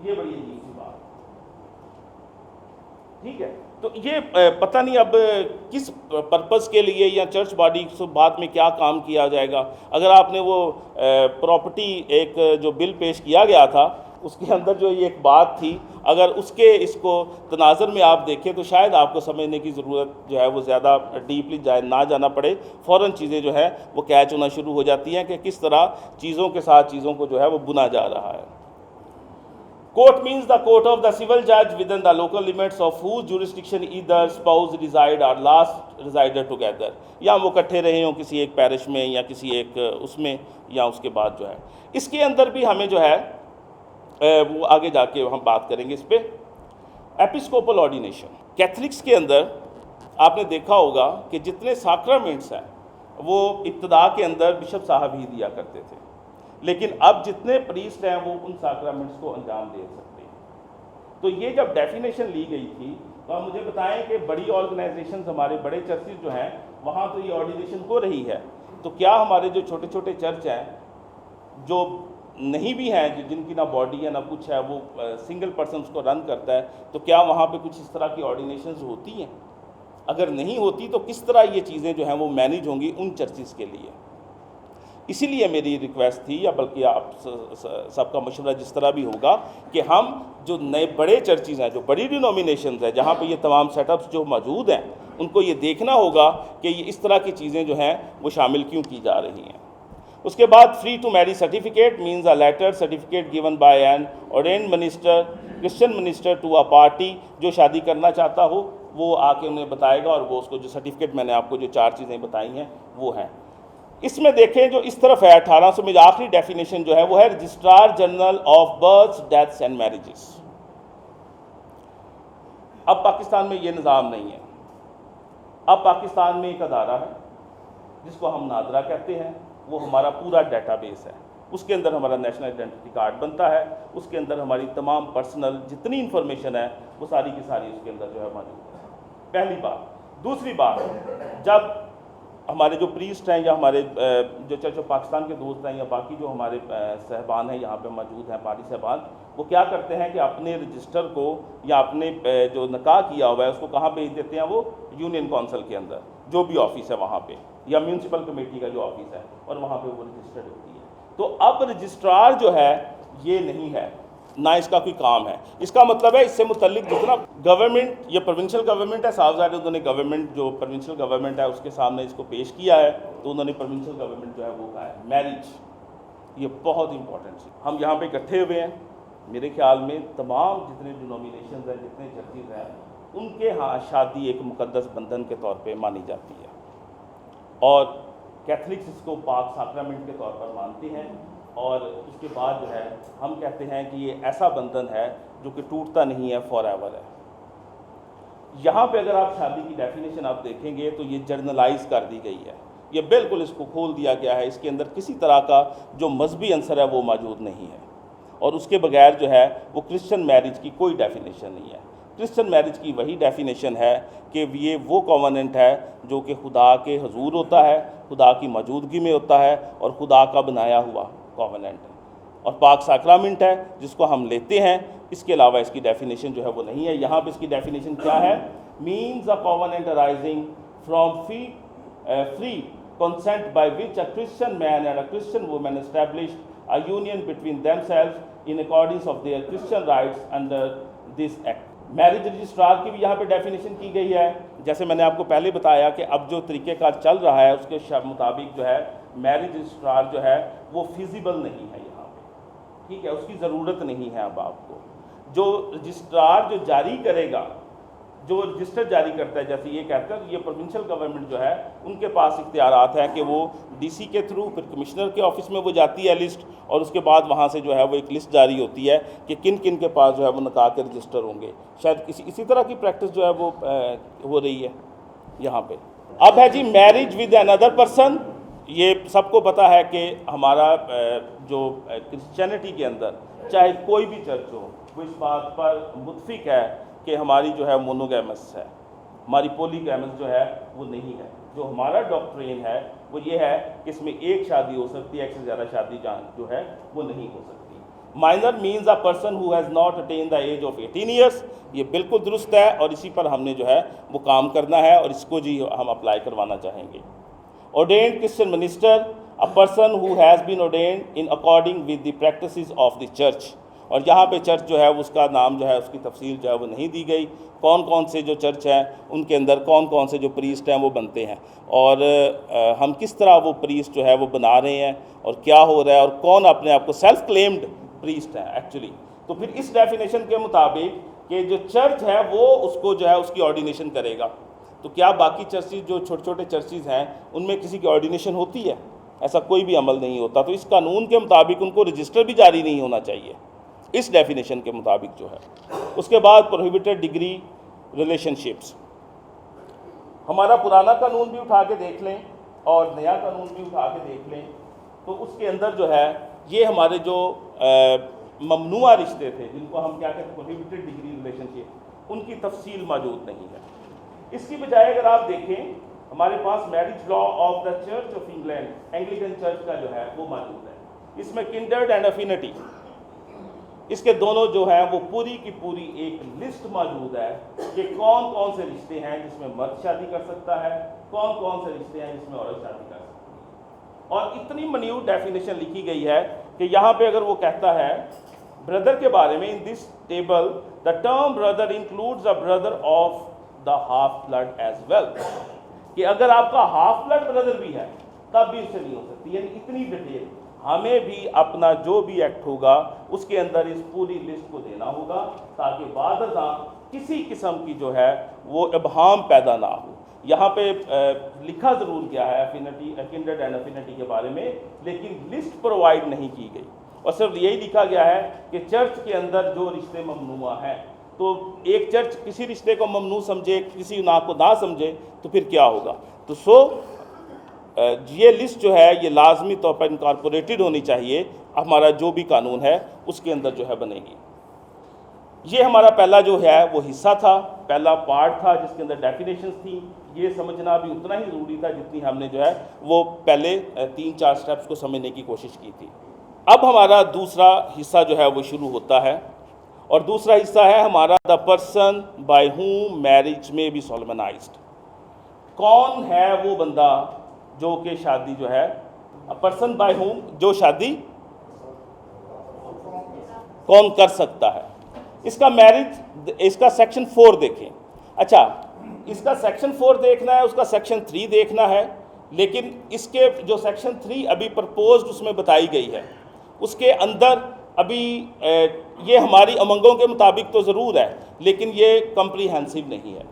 ये बड़ी अजीब सी बात। ठीक है, तो ये पता नहीं अब किस पर्पस के लिए या चर्च बॉडी से बाद में क्या काम किया जाएगा। अगर आपने वो प्रॉपर्टी एक जो बिल पेश किया गया था उसके अंदर जो ये एक बात थी, अगर उसके इसको तनाज़र में आप देखें तो शायद आपको समझने की ज़रूरत जो है वो ज़्यादा डीपली ना जाना पड़े। फ़ौरन चीज़ें जो है वो कैच होना शुरू हो जाती हैं कि किस तरह चीज़ों के साथ चीज़ों को जो है वो बुना जा रहा है। Court means the court of the civil judge within the local limits of whose jurisdiction either spouse reside or last resided together। या वो इकट्ठे रहे हों किसी एक पैरिश में या किसी एक उसमें, या उसके बाद जो है इसके अंदर भी हमें जो है वो आगे जाके हम बात करेंगे इस पर। एपिस्कोपल ऑर्डिनेशन, कैथलिक्स के अंदर आपने देखा होगा कि जितने साक्रामेंट्स हैं वो इब्तदा के अंदर बिशप साहब ही दिया करते थे, लेकिन अब जितने प्रीस्ट हैं वो उन साक्रामेंट्स को अंजाम दे सकते हैं। तो ये जब डेफिनेशन ली गई थी तो आप मुझे बताएं कि बड़ी ऑर्गेनाइजेशंस, हमारे बड़े चर्चेज जो हैं वहाँ तो ये ऑर्डिनेशन हो रही है, तो क्या हमारे जो छोटे छोटे चर्च हैं जो नहीं भी हैं, जिनकी ना बॉडी है ना कुछ है, वो सिंगल पर्सन उसको रन करता है, तो क्या वहाँ पे कुछ इस तरह की ऑर्डिनेशंस होती हैं? अगर नहीं होती तो किस तरह ये चीज़ें जो हैं वो मैनेज होंगी उन चर्चेज़ के लिए? इसीलिए मेरी रिक्वेस्ट थी, या बल्कि आप सबका मशवरा जिस तरह भी होगा, कि हम जो नए बड़े चर्चेज़ हैं, जो बड़ी डिनोमिनेशंस हैं, जहाँ पे ये तमाम सेटअप्स जो मौजूद हैं, उनको ये देखना होगा कि ये इस तरह की चीज़ें जो हैं वो शामिल क्यों की जा रही हैं। उसके बाद free to marry certificate means a letter certificate given by an ordained minister, Christian minister to a party. जो शादी करना चाहता हो वो आके उन्हें बताएगा और वो उसको जो सर्टिफिकेट, मैंने आपको जो 4 चीज़ें बताई हैं वो हैं। इसमें देखें जो इस तरफ है 1800 में आखिरी डेफिनेशन जो है वो है registrar general of births, deaths and marriages. अब पाकिस्तान में ये निज़ाम नहीं है। अब पाकिस्तान में एक अदारा है जिसको हम नादरा कहते हैं, वो हमारा पूरा डेटाबेस है। उसके अंदर हमारा नेशनल आइडेंटिटी कार्ड बनता है, उसके अंदर हमारी तमाम पर्सनल जितनी इंफॉर्मेशन है वो सारी की सारी उसके अंदर जो है मौजूद है। पहली बात। दूसरी बात, जब हमारे जो प्रीस्ट हैं या हमारे जो चर्च ऑफ पाकिस्तान के दोस्त हैं या बाकी जो हमारे सहबान हैं यहाँ पे मौजूद हैं, पारी सहबान, वो क्या करते हैं कि अपने रजिस्टर को या अपने जो निकाह किया हुआ है उसको कहाँ भेज देते हैं? वो यूनियन काउंसिल के अंदर जो भी ऑफिस है वहाँ पे, या म्यूनसिपल कमेटी का जो ऑफिस है, और वहाँ पे वो रजिस्टर्ड होती है। तो अब रजिस्ट्रार जो है ये नहीं है, ना इसका कोई काम है। इसका मतलब है इससे मुतल्लिक जितना गवर्नमेंट, ये प्रोविंशियल गवर्नमेंट है, साफ ज़ाहिर उन्होंने गवर्नमेंट जो प्रोविंशियल गवर्नमेंट है उसके सामने इसको पेश किया है, तो उन्होंने प्रोविंशियल गवर्नमेंट जो है वो कहा है मैरिज, ये बहुत इंपॉर्टेंट चीज़। हम यहाँ पे इकट्ठे हुए हैं, मेरे ख्याल में तमाम जितने डिनोमिनेशन हैं, जितने चर्चेज़ हैं, उनके यहाँ शादी एक मुकद्दस बंधन के तौर पर मानी जाती है, और कैथलिक्स इसको पाक साक्रामेंट के तौर पर मानते हैं। और उसके बाद जो है हम कहते हैं कि ये ऐसा बंधन है जो कि टूटता नहीं है, फॉर एवर है। यहाँ पे अगर आप शादी की डेफिनेशन आप देखेंगे तो ये जर्नलाइज कर दी गई है, ये बिल्कुल इसको खोल दिया गया है, इसके अंदर किसी तरह का जो मजहबी अंसर है वो मौजूद नहीं है। और उसके बगैर जो है वो क्रिश्चियन मैरिज की कोई डेफिनेशन नहीं है। क्रिश्चियन मैरिज की वही डेफिनेशन है कि ये वो कॉवेनेंट है जो कि खुदा के हुजूर होता है, खुदा की मौजूदगी में होता है, और खुदा का बनाया हुआ कॉवेनेंट है, और पाक साक्रामेंट है जिसको हम लेते हैं। इसके अलावा इसकी डेफिनेशन जो है वो नहीं है। यहाँ पे इसकी डेफिनेशन क्या है? Means a covenant arising from free consent by which a Christian man and a Christian woman established a union between themselves in accordance of their Christian rights under this act. Marriage registrar की भी यहाँ पे डेफिनेशन की गई है। जैसे मैंने आपको पहले बताया कि अब जो तरीक़ेकार चल रहा है उसके मुताबिक जो है मैरिज रजिस्ट्रार जो है वो फिजिबल नहीं है यहाँ पे, ठीक है, उसकी ज़रूरत नहीं है। अब आपको जो रजिस्ट्रार जो जारी करेगा, जो रजिस्टर जारी करता है, जैसे ये कहकर ये प्रोविंशियल गवर्नमेंट जो है उनके पास इख्तियारात हैं कि वो डीसी के थ्रू, फिर कमिश्नर के ऑफिस में वो जाती है लिस्ट, और उसके बाद वहाँ से जो है वो एक लिस्ट जारी होती है कि किन किन के पास जो है वो निकाह के रजिस्टर होंगे। शायद इसी तरह की प्रैक्टिस जो है वो हो रही है यहाँ पे। अब है जी मैरिज विद अनदर पर्सन। ये सबको पता है कि हमारा जो क्रिश्चियनिटी के अंदर चाहे कोई भी चर्च हो वो इस बात पर मुत्फिक है कि हमारी जो है मोनोगैमस है, हमारी पॉलीगैमस जो है वो नहीं है। जो हमारा डॉक्ट्रिन है वो ये है कि इसमें एक शादी हो सकती है, एक से ज़्यादा शादी जो है वो नहीं हो सकती। Minor means a person who has not attain the age of 18 years. ये बिल्कुल दुरुस्त है और इसी पर हमने जो है वो काम करना है और इसको जी हम अप्लाई करवाना चाहेंगे। Ordained Christian minister, a person who has been ordained in according with the practices of the church. और यहाँ पे चर्च जो है उसका नाम जो है उसकी तफसील जो है वो नहीं दी गई। कौन कौन से जो चर्च हैं उनके अंदर कौन कौन से जो प्रीस्ट हैं वो बनते हैं, और हम किस तरह वो प्रीस्ट जो है वो बना रहे हैं, और क्या हो रहा है, और कौन अपने आप को सेल्फ क्लेम्ड प्रीस्ट हैं एक्चुअली। तो फिर इस डेफिनेशन के मुताबिक कि जो चर्च है वो उसको जो है उसकी ऑर्डिनेशन करेगा। तो क्या बाकी चर्चेज जो छोटे छोटे चर्चेज हैं उनमें किसी की ऑर्डिनेशन होती है? ऐसा कोई भी अमल नहीं होता। तो इस कानून के मुताबिक उनको रजिस्टर भी जारी नहीं होना चाहिए इस डेफिनेशन के मुताबिक जो है। उसके बाद प्रोहिबिटेड डिग्री रिलेशनशिप्स, हमारा पुराना कानून भी उठा के देख लें और नया कानून भी उठा के देख लें, तो उसके अंदर जो है ये हमारे जो ममनुआ रिश्ते थे जिनको हम क्या कहते हैं प्रोहिबिटेड डिग्री रिलेशनशिप, उनकी तफसील मौजूद नहीं है। इसकी बजाय अगर आप देखें हमारे पास marriage law of the Church of England, Anglican Church का जो है वो मौजूद है। इसमें किंडर्ड एंड अफिनिटी, इसके दोनों जो हैं वो पूरी की पूरी एक लिस्ट मौजूद है कि कौन कौन से रिश्ते हैं जिसमें मर्द शादी कर सकता है, कौन कौन से रिश्ते हैं जिसमें औरत शादी कर सकती है। और इतनी मिन्यूट डेफिनेशन लिखी गई है कि यहाँ पे अगर वो कहता है ब्रदर के बारे में, in this table the term brother includes a brother of the half blood as well, कि अगर आपका हाफ ब्लड ब्रदर भी है तब भी उससे नहीं हो सकती। यानी इतनी डिटेल हमें भी अपना जो भी एक्ट होगा उसके अंदर इस पूरी लिस्ट को देना होगा, ताकि बाद किसी किस्म की जो है वो इबहम पैदा ना हो। यहाँ पे लिखा ज़रूर गया है अफिनिटी, किंडर्ड एंड अफिनिटी के बारे में, लेकिन लिस्ट प्रोवाइड नहीं की गई और सिर्फ यही लिखा गया है कि चर्च के अंदर जो रिश्ते ममनुआ हैं, तो एक चर्च किसी रिश्ते को ममनू समझे, किसी ना को ना समझे, तो फिर क्या होगा। तो ये लिस्ट जो है ये लाजमी तौर पर इनकॉर्पोरेटेड होनी चाहिए, हमारा जो भी कानून है उसके अंदर जो है बनेगी। ये हमारा पहला जो है वो हिस्सा था, पहला पार्ट था जिसके अंदर डेफिनेशंस थी। ये समझना भी उतना ही ज़रूरी था जितनी हमने जो है वो पहले 3-4 स्टेप्स को समझने की कोशिश की थी। अब हमारा दूसरा हिस्सा जो है वो शुरू होता है, और दूसरा हिस्सा है हमारा the person by whom marriage may be सोलमनाइज्ड। कौन है वो बंदा जो कि शादी जो है, पर्सन बाय होम जो शादी कौन कर सकता है। इसका मैरिज, इसका सेक्शन 4 देखें। अच्छा, इसका सेक्शन 4 देखना है, उसका सेक्शन 3 देखना है, लेकिन इसके जो सेक्शन 3 अभी प्रपोज्ड उसमें बताई गई है, उसके अंदर अभी ये हमारी उमंगों के मुताबिक तो ज़रूर है, लेकिन ये कम्प्रीहेंसिव नहीं है।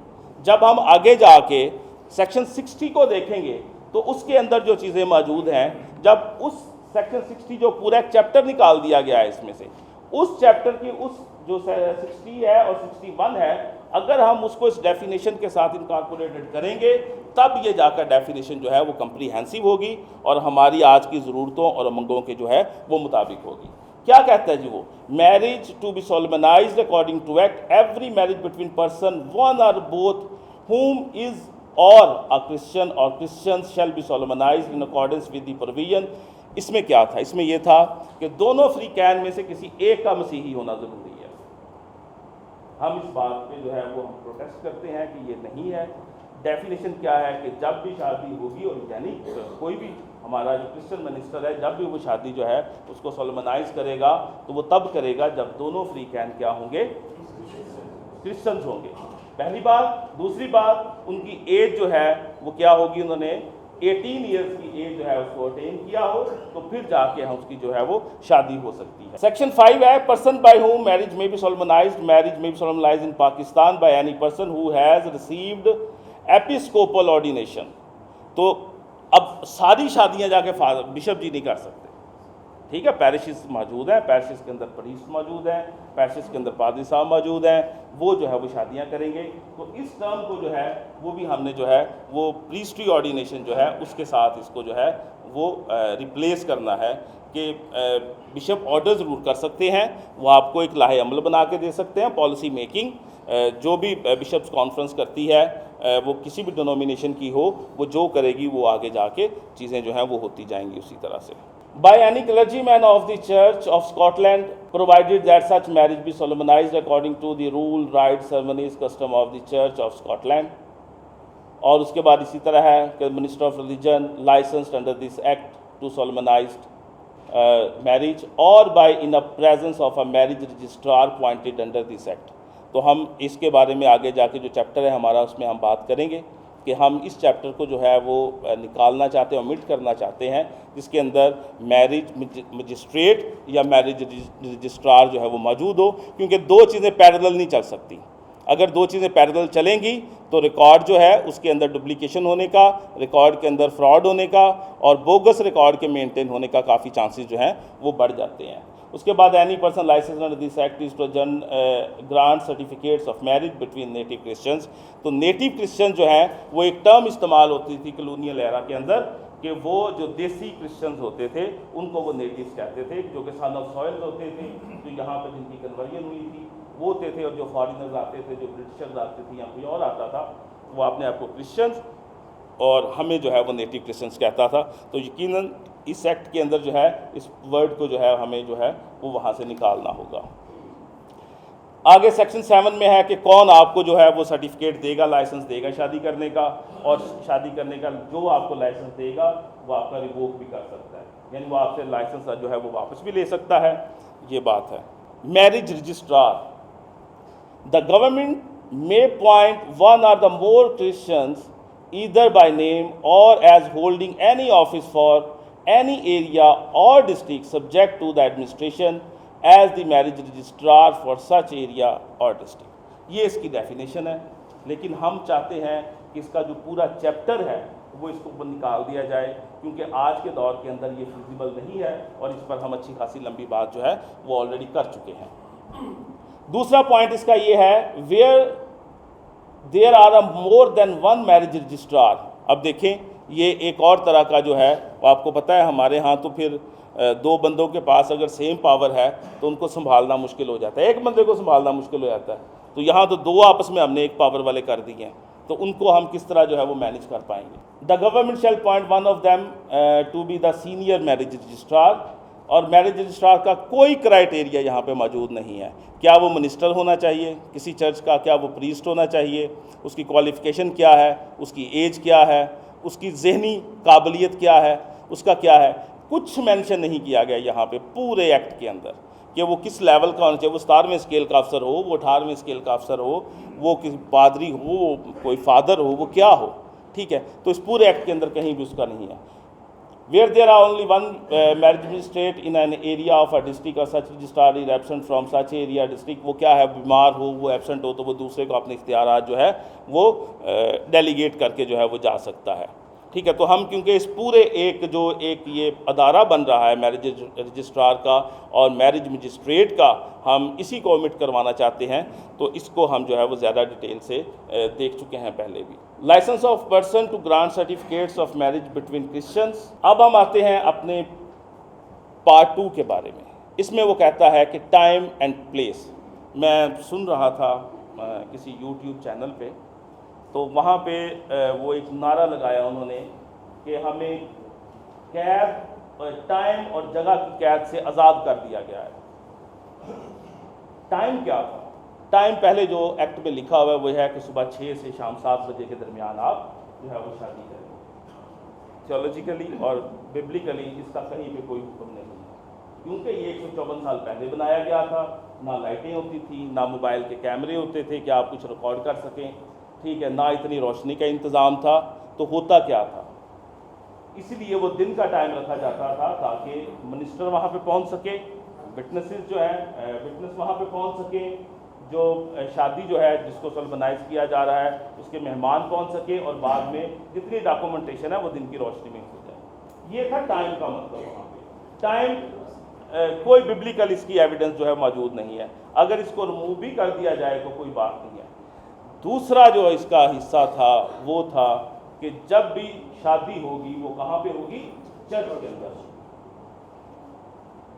जब हम आगे जाके सेक्शन 60 को देखेंगे तो उसके अंदर जो चीज़ें मौजूद हैं, जब उस सेक्शन 60 जो पूरा एक चैप्टर निकाल दिया गया है इसमें से, उस चैप्टर की उस जो 60 है और 61 है, अगर हम उसको इस डेफिनेशन के साथ इनकॉर्पोरेटेड करेंगे तब ये जाकर डेफिनेशन जो है वो कम्प्रीहेंसिव होगी और हमारी आज की ज़रूरतों और उमंगों के जो है वो मुताबिक होगी। क्या कहता है जी वो, marriage to be solemnised according to act every marriage between person one और both whom is or a Christian or Christians shall be solemnized in accordance with the provision। इसमें क्या था, इसमें यह था कि दोनों फ्री कैन में से किसी एक का मसीही होना ज़रूरी है। हम इस बात पे जो है वो हम प्रोटेस्ट करते हैं कि ये नहीं है। डेफिनेशन क्या है कि जब भी शादी होगी, और यानी कोई भी हमारा जो क्रिश्चियन मिनिस्टर है जब भी वो शादी जो है उसको सोलमनाइज करेगा तो वो तब करेगा जब दोनों फ्री कैन क्या होंगे, क्रिश्चियंस होंगे, पहली बात। दूसरी बात, उनकी एज जो है वो क्या होगी, उन्होंने 18 ईयर्स की एज जो है उसको अटेन किया हो, तो फिर जाके हम उसकी जो है वो शादी हो सकती है। सेक्शन 5 है, person by whom marriage may be solemnised, marriage may be solemnised in Pakistan by any person who has received episcopal ordination. तो अब सारी शादियां जाके बिशप जी नहीं कर सकते, ठीक है। पैरिशेस मौजूद हैं, पैरिशेस के अंदर प्रीस्ट मौजूद हैं, पैरिशेस के अंदर पादरी साहब मौजूद हैं, वो जो है वो शादियां करेंगे। तो इस टर्म को जो है वो भी हमने जो है वो प्रीस्ट्री ऑर्डिनेशन जो है उसके साथ इसको जो है वो रिप्लेस करना है कि बिशप ऑर्डर ज़रूर कर सकते हैं, वो आपको एक लाहे अमल बना के दे सकते हैं। पॉलिसी मेकिंग जो भी बिशप्स कॉन्फ्रेंस करती है वो किसी भी डिनोमिनेशन की हो, वो जो करेगी वो आगे जाके चीज़ें जो हैं वो होती जाएंगी उसी तरह से। By any clergyman of the Church of Scotland, provided that such marriage be solemnized according to the rule, rites, ceremonies, custom of the Church of Scotland। और उसके बाद इसी तरह है कि minister of religion licensed under this act to solemnize marriage or by in the presence of a marriage registrar appointed under this act। तो हम इसके बारे में आगे जाके जो चैप्टर है हमारा उसमें हम बात करेंगे कि हम इस चैप्टर को जो है वो निकालना चाहते हैं, ओमिट करना चाहते हैं, जिसके अंदर मैरिज मजिस्ट्रेट या मैरिज रजिस्ट्रार जो है वो मौजूद हो, क्योंकि दो चीज़ें पैरेलल नहीं चल सकती। अगर दो चीज़ें पैरेलल चलेंगी तो रिकॉर्ड जो है उसके अंदर डुप्लीकेशन होने का, रिकॉर्ड के अंदर फ्रॉड होने का और बोगस रिकॉर्ड के मेंटेन होने का काफ़ी चांसेस जो हैं वो बढ़ जाते हैं। उसके बाद any person license under this act is to grant certificates of marriage between native Christians. तो नेटिव क्रिश्चियन जो हैं वो एक टर्म इस्तेमाल होती थी कॉलोनियल एरा के अंदर कि वो जो देसी क्रिश्चियंस होते थे उनको वो नेटिव्स कहते थे, जो कि सन ऑफ सॉइल होते थे, जो यहाँ पर जिनकी कन्वर्जन हुई थी वो होते थे, और जो फॉरेनर्स आते थे, जो ब्रिटिशर्स आते थे या कोई और आता था, वो अपने आप को क्रिश्चियंस और हमें जो है वो नेटिव क्रिश्चियंस कहता था। तो यकीनन इस एक्ट के अंदर जो है इस वर्ड को जो है हमें जो है वो वहाँ से निकालना होगा। आगे सेक्शन 7 में है कि कौन आपको जो है वो सर्टिफिकेट देगा, लाइसेंस देगा शादी करने का, और शादी करने का जो आपको लाइसेंस देगा वो आपका रिवोक भी कर सकता है, यानी वो आपसे लाइसेंस जो है वो वापस भी ले सकता है। ये बात है। Marriage registrar, the government may appoint one or the more Christians either by name or as holding any office for any area or district subject to the administration as the marriage registrar for such area or district। ये इसकी डेफिनेशन है, लेकिन हम चाहते हैं कि इसका जो पूरा चैप्टर है वो इसको ऊपर निकाल दिया जाए, क्योंकि आज के दौर के अंदर ये फिजिबल नहीं है और इस पर हम अच्छी खासी लंबी बात जो है वो ऑलरेडी कर चुके हैं। दूसरा पॉइंट इसका ये है, where there are a more than one marriage registrar. अब देखें, ये एक और तरह का जो है आपको पता है हमारे यहाँ तो फिर दो बंदों के पास अगर सेम पावर है तो उनको संभालना मुश्किल हो जाता है, एक बंदे को संभालना मुश्किल हो जाता है। तो यहाँ तो दो आपस में हमने एक पावर वाले कर दिए हैं, तो उनको हम किस तरह जो है वो मैनेज कर पाएंगे। The government shall appoint one of them to be the senior marriage registrar, और मैरिज रजिस्ट्रार का कोई क्राइटेरिया यहाँ पे मौजूद नहीं है। क्या वो मिनिस्टर होना चाहिए किसी चर्च का, क्या वो प्रीस्ट होना चाहिए, उसकी क्वालिफ़िकेशन क्या है, उसकी एज क्या है, उसकी जहनी काबिलियत क्या है, उसका क्या है, कुछ मेंशन नहीं किया गया यहाँ पे पूरे एक्ट के अंदर कि वो किस लेवल का होना चाहिए। वो 17वें स्केल का अफसर हो, वो 18वें स्केल का अफसर हो, वो किस पादरी हो, कोई फादर हो, वो क्या हो, ठीक है। तो इस पूरे एक्ट के अंदर कहीं भी उसका नहीं है। Where there are only one marriage magistrate in an area of a district or such registrar is absent from such area district, वो क्या है, बीमार हो, वो एबसेंट हो, तो वो दूसरे को अपने इख्तियारात जो है वो डेलीगेट करके जो है वो जा सकता है, ठीक है। तो हम क्योंकि इस पूरे एक ये अदारा बन रहा है मैरिज रजिस्ट्रार का और मैरिज मजिस्ट्रेट का, हम इसी को ओमिट करवाना चाहते हैं, तो इसको हम जो है वो ज़्यादा डिटेल से देख चुके हैं पहले भी। License of person to grant certificates of marriage between Christians. अब हम आते हैं अपने पार्ट 2 के बारे में। इसमें वो कहता है कि टाइम एंड प्लेस। मैं सुन रहा था किसी यूट्यूब चैनल पे, तो वहाँ पे वो एक नारा लगाया उन्होंने कि हमें कैद, टाइम और जगह की कैद से आज़ाद कर दिया गया है। टाइम क्या था? टाइम पहले जो एक्ट में लिखा हुआ है वो है कि सुबह 6 से शाम 7 बजे के दरमियान आप जो है वो शादी करें। थियोलॉजिकली और बिब्लिकली इसका कहीं पे कोई हुक्म नहीं है, क्योंकि ये 154 साल पहले बनाया गया था। ना लाइटें होती थी, ना मोबाइल के कैमरे होते थे कि आप कुछ रिकॉर्ड कर सकें, ठीक है, ना इतनी रोशनी का इंतज़ाम था। तो होता क्या था, इसलिए वो दिन का टाइम रखा जाता था ताकि मिनिस्टर वहाँ पे पहुँच सके, विटनेसेस जो है विटनेस वहाँ पे पहुँच सके, जो शादी जो है जिसको सोलमनाइज किया जा रहा है उसके मेहमान पहुँच सके, और बाद में जितनी डॉक्यूमेंटेशन है वो दिन की रोशनी में हो जाए। ये था टाइम का मतलब। वहाँ पे टाइम कोई बिब्लिकल इसकी एविडेंस जो है मौजूद नहीं है। अगर इसको रिमूव भी कर दिया जाए तो कोई बात नहीं है। दूसरा जो इसका हिस्सा था वो था कि जब भी शादी होगी वो कहाँ पे होगी? चर्च के अंदर।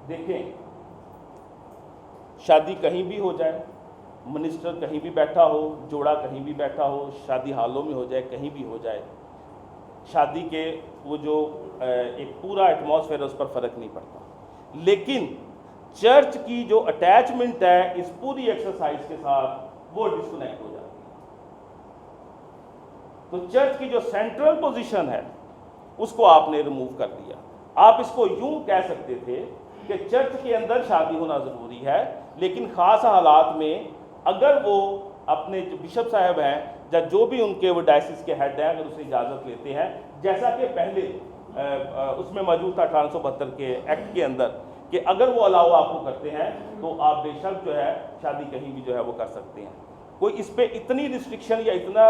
देखें, शादी कहीं भी हो जाए, मिनिस्टर कहीं भी बैठा हो, जोड़ा कहीं भी बैठा हो, शादी हालों में हो जाए, कहीं भी हो जाए, शादी के वो जो एक पूरा एटमॉस्फेयर है उस पर फ़र्क नहीं पड़ता। लेकिन चर्च की जो अटैचमेंट है इस पूरी एक्सरसाइज के साथ वो डिस्कनेक्ट हो जाती है। तो चर्च की जो सेंट्रल पोजीशन है उसको आपने रिमूव कर दिया। आप इसको यूं कह सकते थे कि चर्च के अंदर शादी होना ज़रूरी है, लेकिन ख़ास हालात में अगर वो अपने जो बिशप साहब हैं या जो भी उनके वो डायसिस के हेड हैं अगर उससे इजाज़त लेते हैं, जैसा कि पहले उसमें मौजूद था 1872 के एक्ट के अंदर कि अगर वो अलाउ आपको करते हैं तो आप बेशक जो है शादी कहीं भी जो है वो कर सकते हैं। कोई इस पर इतनी रिस्ट्रिक्शन या इतना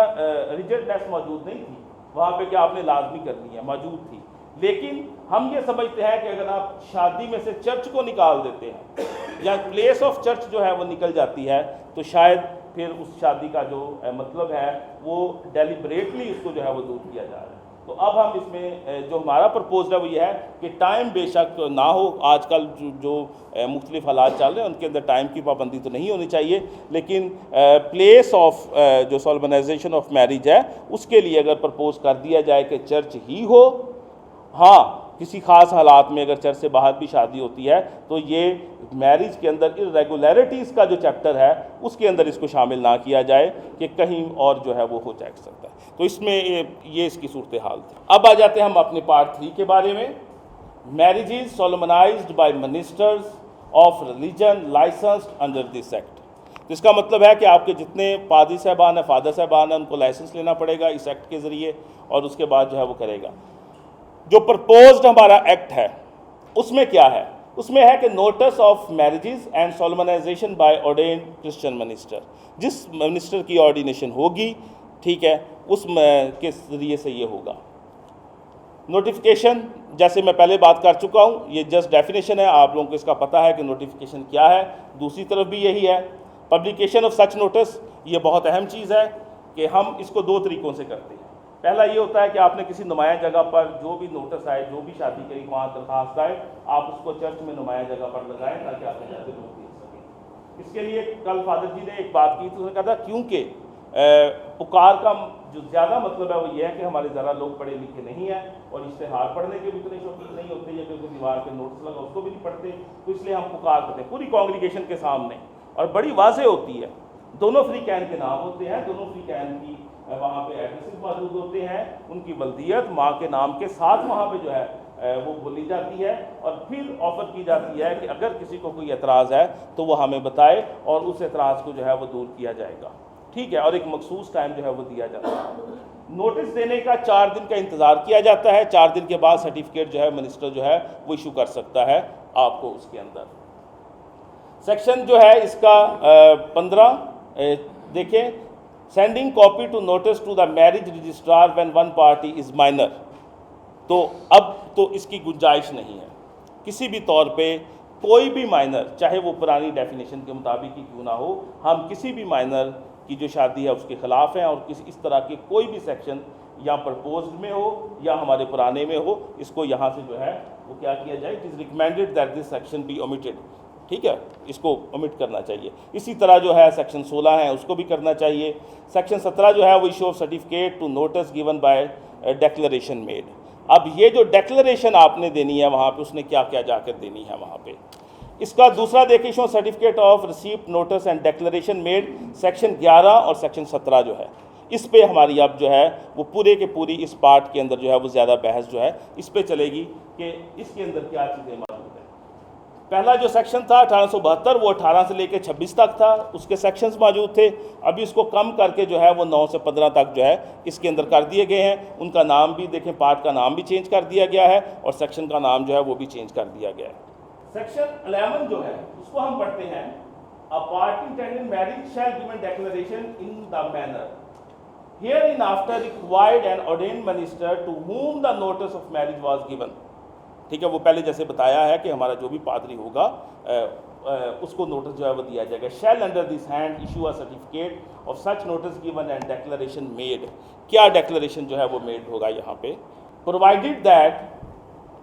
रिजिडनेस मौजूद नहीं थी वहाँ पे कि आपने लाजमी करनी है, मौजूद थी। लेकिन हम ये समझते हैं कि अगर आप शादी में से चर्च को निकाल देते हैं या प्लेस ऑफ चर्च जो है वो निकल जाती है, तो शायद फिर उस शादी का जो मतलब है वो डेलिबरेटली उसको जो है वो दूर किया जा रहा है। तो अब हम इसमें जो हमारा प्रपोज है वो ये है कि टाइम बेशक ना हो। आजकल जो मुख्तलिफ हालात चल रहे हैं उनके अंदर टाइम की पाबंदी तो नहीं होनी चाहिए, लेकिन प्लेस ऑफ जो सोलमनाइजेशन ऑफ मैरिज है उसके लिए अगर प्रपोज कर दिया जाए कि चर्च ही हो, हाँ किसी खास हालात में अगर चर्च से बाहर भी शादी होती है तो ये मैरिज के अंदर इरेगुलरिटीज़ का जो चैप्टर है उसके अंदर इसको शामिल ना किया जाए कि कहीं और जो है वो हो जा सकता है। तो इसमें ये इसकी सूरत हाल थी। अब आ जाते हैं हम अपने पार्ट 3 के बारे में। Marriages solemnised by ministers of religion licensed under this act. तो इसका मतलब है कि आपके जितने पादी साहबान हैं, फादर साहबान हैं, उनको लाइसेंस लेना पड़ेगा इस एक्ट के ज़रिए और उसके बाद जो है वो करेगा। जो प्रपोज्ड हमारा एक्ट है उसमें क्या है? उसमें है कि notice of marriages and solemnisation by ordained Christian minister. जिस मिनिस्टर की ऑर्डिनेशन होगी, ठीक है, उस के ज़रिए से ये होगा। नोटिफिकेशन, जैसे मैं पहले बात कर चुका हूँ, ये जस्ट डेफिनेशन है, आप लोगों को इसका पता है कि नोटिफिकेशन क्या है। दूसरी तरफ भी यही है, पब्लिकेशन ऑफ सच नोटिस। ये बहुत अहम चीज़ है कि हम इसको 2 तरीक़ों से करते हैं। पहला ये होता है कि आपने किसी नुमाया जगह पर जो भी नोटिस आए, जो भी शादी करी, वहाँ दरखास्त आए, आप उसको चर्च में नुमाया जगह पर लगाएं ताकि आपके घर से लोग देख सकें। इसके लिए कल फादर जी ने एक बात की थी, उन्होंने कहा था क्योंकि पुकार का जो ज़्यादा मतलब है वो ये है कि हमारे ज़रा लोग पढ़े लिखे नहीं हैं और इश्तेहार पढ़ने के भी उतने शौकीन नहीं होते, या कोई दीवार पे नोट्स लगा उसको भी नहीं पढ़ते, तो इसलिए हम पुकार करते हैं पूरी कांग्रीगेशन के सामने और बड़ी वाज़ेह होती है। दोनों फ्री कैन के नाम होते हैं, दोनों फ्री कैन की वहाँ पे एड्रेसेस मौजूद होते हैं, उनकी बल्दियत माँ के नाम के साथ वहाँ पे जो है वो बोली जाती है और फिर ऑफ़र की जाती है कि अगर किसी को कोई एतराज़ है तो वो हमें बताए और उस एतराज़ को जो है वो दूर किया जाएगा, ठीक है, और एक मखसूस टाइम जो है वो दिया जाता है। नोटिस देने का 4 दिन का इंतज़ार किया जाता है। 4 दिन के बाद सर्टिफिकेट जो है मिनिस्टर जो है वो इशू कर सकता है आपको उसके अंदर। सेक्शन जो है इसका 15 देखें, sending copy to notice to the marriage registrar when one party is minor. तो अब तो इसकी गुंजाइश नहीं है किसी भी तौर पे, कोई भी माइनर, चाहे वो पुरानी डेफिनेशन के मुताबिक ही क्यों ना हो, हम किसी भी माइनर की जो शादी है उसके ख़िलाफ़ हैं और किसी इस तरह के कोई भी सेक्शन या प्रपोज्ड में हो या हमारे पुराने में हो, इसको यहाँ से जो है वो क्या किया जाए, it is recommended that this section be omitted, ठीक है, इसको ओमिट करना चाहिए। इसी तरह जो है सेक्शन 16 है उसको भी करना चाहिए। सेक्शन 17 जो है वो issue of certificate to notice given by declaration made. अब ये जो डेक्लेरेशन आपने देनी है वहाँ पे, उसने क्या क्या जाकर देनी है वहाँ पे, इसका दूसरा देखिए, issue certificate of receipt notice and declaration made, section 11 और सेक्शन 17 जो है इस पे हमारी अब जो है वो पूरे के पूरी इस पार्ट के अंदर जो है वो ज़्यादा बहस जो है इस पे चलेगी कि इसके अंदर क्या चीज़ें मौजूद है। पहला जो सेक्शन था 1872, वो 18 से लेकर 26 तक था, उसके सेक्शंस मौजूद थे। अभी इसको कम करके जो है वो 9 से 15 तक जो है इसके अंदर कर दिए गए हैं। उनका नाम भी देखें, पार्ट का नाम भी चेंज कर दिया गया है और सेक्शन का नाम जो है वो भी चेंज कर दिया गया है। सेक्शन 11 जो है उसको हम पढ़ते हैं, a party intending marriage shall give an declaration in the manner herein after required and ordained minister to whom the notice of marriage was given. ठीक है, वो पहले जैसे बताया है कि हमारा जो भी पादरी होगा उसको नोटिस जो है वो दिया जाएगा। Shall under this hand issue a certificate of such notice given and declaration made. क्या डेक्लेरेशन जो है वो मेड होगा यहाँ पे, provided that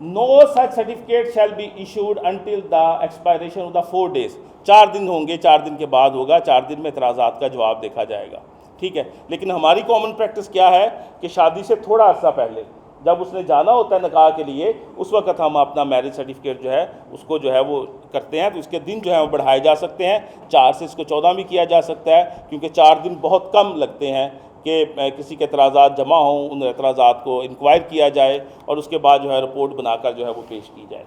no such certificate shall be issued until the expiration of the 4 days। 4 दिन होंगे, 4 दिन के बाद होगा, 4 दिन में एतराज़ात का जवाब देखा जाएगा, ठीक है। लेकिन हमारी कॉमन प्रैक्टिस क्या है कि शादी से थोड़ा अर्सा पहले जब उसने जाना होता है निकाह के लिए, उस वक्त हम अपना मैरिज सर्टिफिकेट जो है उसको जो है वो करते हैं, तो इसके दिन जो है वो बढ़ाए जा सकते हैं। 4 से इसको 14 भी किया जा सकता है, क्योंकि 4 दिन बहुत कम लगते हैं कि किसी के एतराज़ात जमा हों, उन एतराज़ात को इंक्वायर किया जाए और उसके बाद जो है रिपोर्ट बनाकर जो है वो पेश की जाए।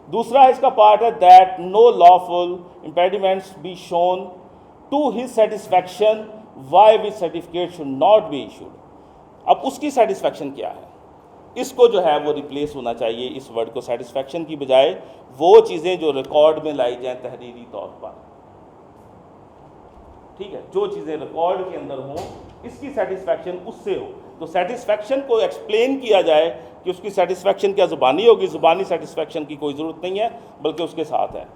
दूसरा इसका पार्ट है that no lawful impediments be shown to his satisfaction why which certificate should not be issued. अब उसकी सेटिस्फैक्शन क्या है, इसको जो है वो रिप्लेस होना चाहिए, इस वर्ड को सेटिस्फैक्शन की बजाय वो चीज़ें जो रिकॉर्ड में लाई जाएं तहरीरी तौर पर, ठीक है, जो चीज़ें रिकॉर्ड के अंदर हों इसकी सेटिस्फैक्शन उससे हो। तो सेटिस्फैक्शन को एक्सप्लेन किया जाए कि उसकी सेटिस्फैक्शन क्या ज़ुबानी होगी, ज़ुबानी सेटिस्फैक्शन की कोई ज़रूरत नहीं है बल्कि उसके साथ है।